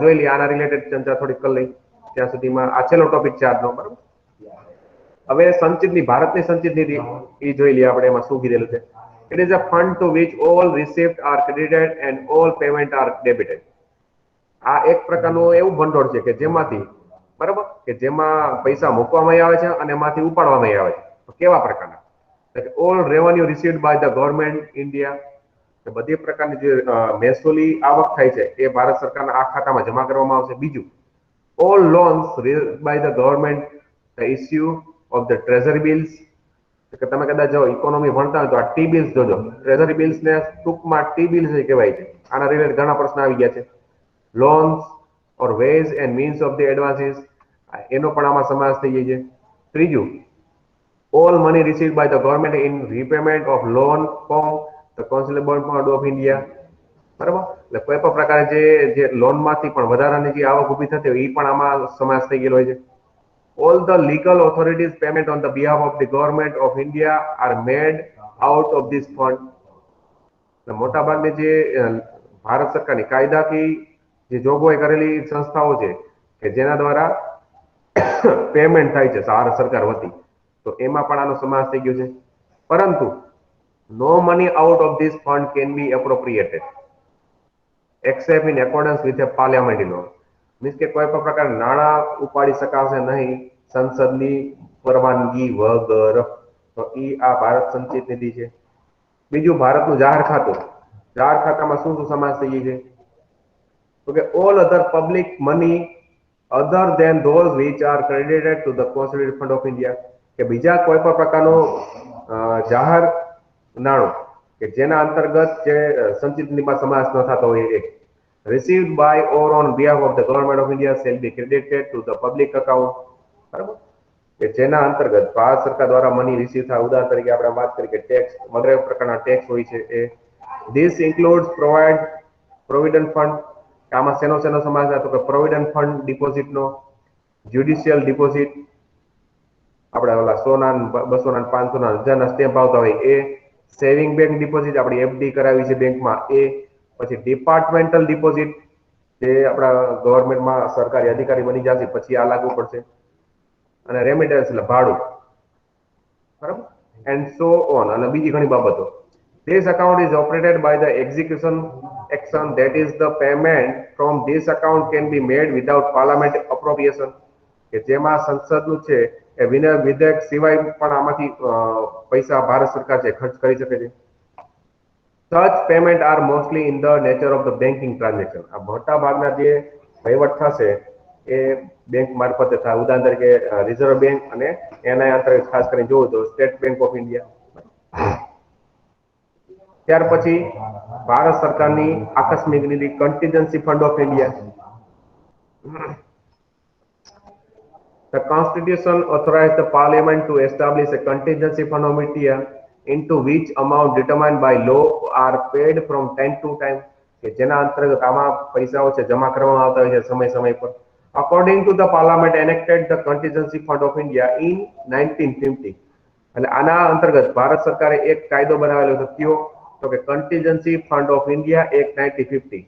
જોઈ લઈએ, આના રિલેટેડ ચર્ચા થોડીક કરી લઈ. ત્યાં સુધીમાં આ છેલ્લો ટોપિક છે આજનો, બરાબર. હવે સંચિતની, ભારતની સંચિત નિધિ એ જોઈ લઈએ આપણે, એમાં શું કીધેલું છે. It is a fund to which all receipts are credited and all payment are debited. આ એક પ્રકારનું એવું ભંડોળ છે કે જેમાંથી, બરાબર, કે જેમાં પૈસા મૂકવામાં આવે છે અને એમાંથી ઉપાડવામાં આવે છે. તો કેવા પ્રકારના? All revenue received by the government India, બધી પ્રકારની જે મહેસૂલી આવક થાય છે એ ભારત સરકારના આ ખાતામાં જમા કરવામાં આવશે. બીજું, all loans by the government, the issue of the treasury bills, કે તમે કદાચ જો ઇકોનોમી ભણતા હોય તો આ ટી બિલ્સ જોજો. ટ્રેઝરી બિલ્સ ને ટૂંકમાં ટી બિલ્સ કહેવાય છે. આના રિલેટેડ ઘણા પ્રશ્ન આવી ગયા છે. Loans or ways and means of the advances, એનો પણ આમાં સમાવેશ થઈ જાય છે. ત્રીજું, all money received by the government in repayment of loan from the Consolidable Fund of India, બરાબર. એટલે કોઈ પણ પ્રકારે જે લોનમાંથી પણ વધારાની જે આવક ઊભી થતી હોય એ પણ આમાં સમાવેશ થઈ ગયેલો હોય છે. All the legal authorities payment on the behalf of the government of India are made out of this fund. મોટા ભાગની જે ભારત સરકારની કાયદાથી જે જોગવાઈ કરેલી સંસ્થાઓ છે કે જેના દ્વારા પેમેન્ટ થાય છે ભારત સરકાર વતી, તો એમાં પણ આનો સમાવેશ થઈ ગયો છે. પરંતુ no money out of this fund can be appropriated except in accordance with a parliamentary law. Means કે કોઈ પણ પ્રકારના નાણાં ઉપાડી શકાશે નહીં સંસદની પરવાનગી વગર. તો ઈ આ ભારત સંચિત નિધિ છે. બીજું, ભારતનું જાહેર ખાતું. જાહેર ખાતામાં શું શું સમાવેશ થઈ જાય છે? તો કે all other public money other than those which are credited to the Consolidated Fund of India, કે બીજા કોઈ પણ પ્રકારનું જાહેર નાણું કે જેના અંતર્ગત જે સંચિત નિધિમાં સમાવેશ ન થતો હોય એ received by or on behalf of the government of India shall be credited to the public account, બરાબર, કે જેના અંતર્ગત ભારત સરકાર દ્વારા મની રિસીવ થાય. ઉદાહરણ તરીકે આપણે વાત કરીએ કે ટેક્સ, વગેરે પ્રકારના ટેક્સ હોય છે એ. This includes provide provident fund, આમાં શેનો સમાવેશ થાય? તો કે પ્રોવિડન્ટ ફંડ ડિપોઝિટનો, જ્યુડિશિયલ ડિપોઝિટ, આપણે ઓલા 100ના 200ના 500ના 1000ના સ્ટેમ્પ આવતા હોય એ, સેવિંગ બેંક ડિપોઝિટ, આપણી એફડી કરાવી છે બેંકમાં એ, પછી ડિપાર્ટમેન્ટલ ડિપોઝિટ, જે આપણા ગવર્મેન્ટમાં સરકારી અધિકારી બની જશે પછી આ લાગુ પડશે, અને રેમિટન્સ એટલે ભાડું, બરાબર, એન્ડ સો ઓન, અને બીજી ઘણી બાબતો. This account is operated by the execution action, that is the payment from this account can be made without parliament appropriation, કે જેમાં સંસદનું છે એ વિધેયક સિવાય પણ આમાંથી પૈસા ભારત સરકાર છે ખર્ચ કરી શકે છે. Such payment are mostly in the nature of the banking transaction. આ મોટા ભાગના જે વહીવટ થશે એ બેંક મારફતે થાય. ઉદાહરણ તરીકે રિઝર્વ બેંક અને એના અંતર્ગત ખાસ કરીને જોવું તો સ્ટેટ બેંક ઓફ ઇન્ડિયા. ત્યાર પછી ભારત સરકારની આકસ્મિક નિધિ, contingency fund of India. The Constitution authorized the Parliament to establish a contingency fund of India into which amount determined by law are paid from time to time, કે જેના અંતર્ગત આમાં પૈસાઓ છે જમા કરવામાં આવતા હોય છે સમય સમય પર. According to the Parliament enacted the Contingency Fund of India in 1950. એટલે આના અંતર્ગત ભારત સરકારે એક કાયદો બનાવેલો હતો. કયો? તો કે contingency fund of India act 1950.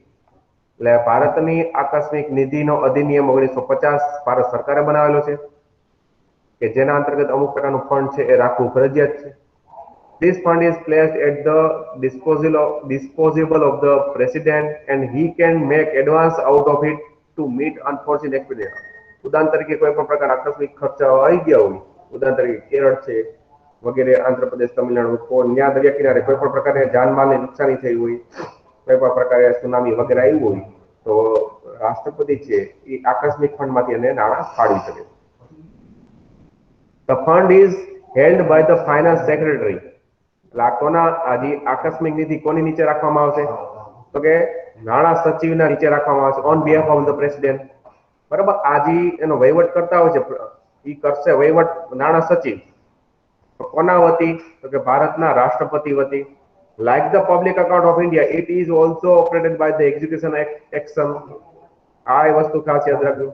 એટલે ભારતની આકસ્મિક નિધિનો અધિનિયમ 1950 ભારત સરકારે બનાવેલો છે કે જેના અંતર્ગત અમુક પ્રકારનું ફંડ છે એ રાખવું ફરજિયાત છે. This fund is placed at the disposal of the president and he can make advance out of it to meet unforeseen expenditure. ઉદાહરણ તરીકે કોઈ પણ પ્રકાર આકસ્મિક ખર્ચા આવી ગયા હોય, ઉદાહરણ તરીકે કેરળ છે વગેરે, આંધ્રપ્રદેશ, તમિલનાડુ, ત્યાં દરિયા કિનારે કોઈ પણ પ્રકારની જાનમાલની નુકસાની થઈ હોય કોઈ પણ પ્રકારે સુનામી વગેરે આવ્યું હોય તો રાષ્ટ્રપતિ છે એ આકસ્મિક ફંડમાંથી એને નાણાં ફાળવી શકે. The fund is held by the finance secretary. એટલે આ કોના આકસ્મિક નિધિ કોની નીચે રાખવામાં આવશે? તો કે નાણાં સચિવના નીચે રાખવામાં આવશે on behalf of the president. બરાબર, આ જે એનો વહીવટ કરતા હોય છે એ કરશે વહીવટ નાણાં સચિવ. કોના વતી? તો કે ભારતના રાષ્ટ્રપતિ વતી. Like the public account of India, it is also operated by the execution action. આ એ વસ્તુ ખાસ યાદ રાખજો.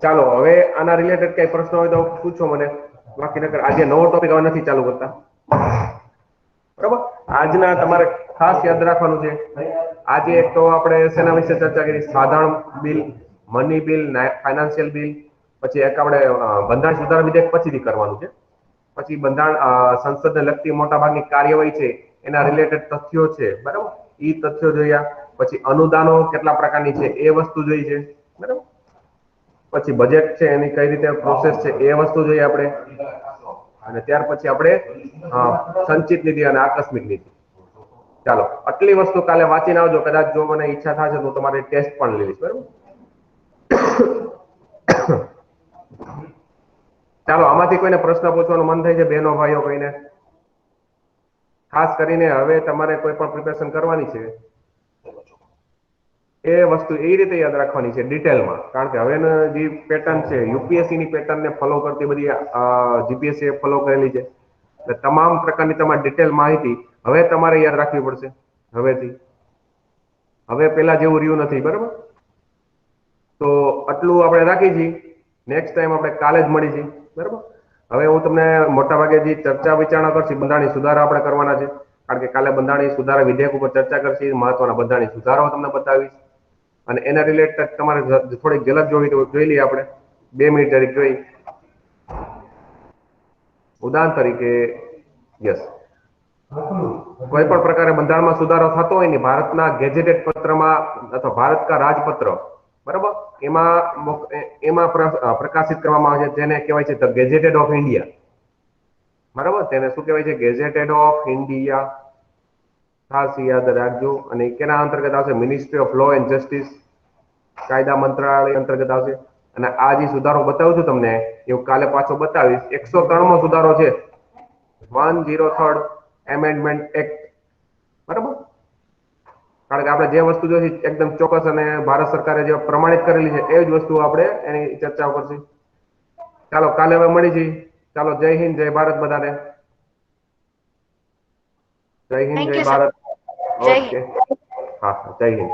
ચાલો હવે આના રિલેટેડ કઈ પ્રશ્ન હોય તો પૂછો મને, બાકી નકર આજે નવો ટોપિક હવે નથી ચાલુ કરતા. બરાબર, આજના તમારે ખાસ યાદ રાખવાનું છે. આજે એક તો આપણે શેના વિશે ચર્ચા કરી? સાધારણ bill, money bill, financial bill, પછી એક આપણે બંધારણ સુધારા વિધેયક પછીથી કરવાનું છે. પછી બંધારણ સંસદને લગતી મોટાભાગની કાર્યવાહી છે એના રિલેટેડ તથ્યો છે. બરાબર, એ તથ્યો જોયા. પછી અનુદાનો કેટલા પ્રકારની છે એ વસ્તુ જોઈ છે. બરાબર, પછી બજેટ છે એની કઈ રીતે પ્રોસેસ છે એ વસ્તુ જોઈએ આપણે. અને ત્યાર પછી આપણે સંચિત નિધિ અને આકસ્મિક નિધિ. ચાલો આટલી વસ્તુ કાલે વાંચીને આવજો. કદાચ જો મને ઈચ્છા થશે તો તમારી ટેસ્ટ પણ લઈ લઈશ. બરાબર, ચાલો આમાંથી કોઈને પ્રશ્ન પૂછવાનું મન થાય છે બહેનો ભાઈઓ કોઈને? ખાસ કરીને હવે તમારે કોઈ પણ પ્રિપેરેશન કરવાની છે એ વસ્તુ એ રીતે યાદ રાખવાની છે ડિટેલમાં. કારણ કે હવે જે પેટર્ન છે યુપીએસસી ની પેટર્ન ને ફોલો કરતી બધી જીપીએસસી ફોલો કરેલી છે. એટલે તમામ પ્રકારની તમારી ડિટેલ માહિતી હવે તમારે યાદ રાખવી પડશે હવેથી. હવે પેલા જેવું રહ્યું નથી. બરાબર, તો આટલું આપણે રાખી છીએ. નેક્સ્ટ ટાઈમ આપણે કાલે જ મળી છીએ. બરાબર, હવે હું તમને મોટાભાગે જે ચર્ચા વિચારણા કરશે બંધારણીય સુધારા આપણે કરવાના છે. કારણ કે કાલે બંધારણીય સુધારા વિધેયક ઉપર ચર્ચા કરશે. મહત્વના બંધારણીય સુધારાઓ તમને બતાવીશ અને એના રિલેટેડ તમારે થોડીક ઝલક જોવી તો જોઈ લઈએ આપણે. 2 મિનિટ તરીકે જોઈ. ઉદાહરણ તરીકે યસ, કોઈ પણ પ્રકારે બંધારણમાં સુધારો થતો હોય ને ભારતના ગેજેટેડ પત્રમાં અથવા ભારત કા રાજપત્ર, બરાબર, એમાં પ્રકાશિત કરવામાં આવે છે. તેને કહેવાય છે ધ ગેજેટેડ ઓફ ઇન્ડિયા. બરાબર, તેને શું કહેવાય છે? Gazetted of India. ખાસ યાદ રાખજો. અને કેના અંતર્ગત આવશે? Ministry of law and justice, કાયદા મંત્રાલય અંતર્ગત આવશે. અને આ જે સુધારો બતાવું છું તમને એવું કાલે પાછો બતાવીશ. 103મો સુધારો છે, 103rd એમેન્ડમેન્ટ એક્ટ. બરાબર, કારણ કે આપણે જે વસ્તુ જોઈ એકદમ ચોક્કસ અને ભારત સરકારે જે પ્રમાણિત કરેલી છે એ જ વસ્તુ આપણે એની ચર્ચા કરશું. ચાલો કાલે હવે મળી જઈએ. ચાલો, જય હિન્દ, જય ભારત બધાને. જય હિન્દ, થેન્ક જય યુ સર. ભારત. જય હિન્દ. ઓકે, હા, જય હિન્દ.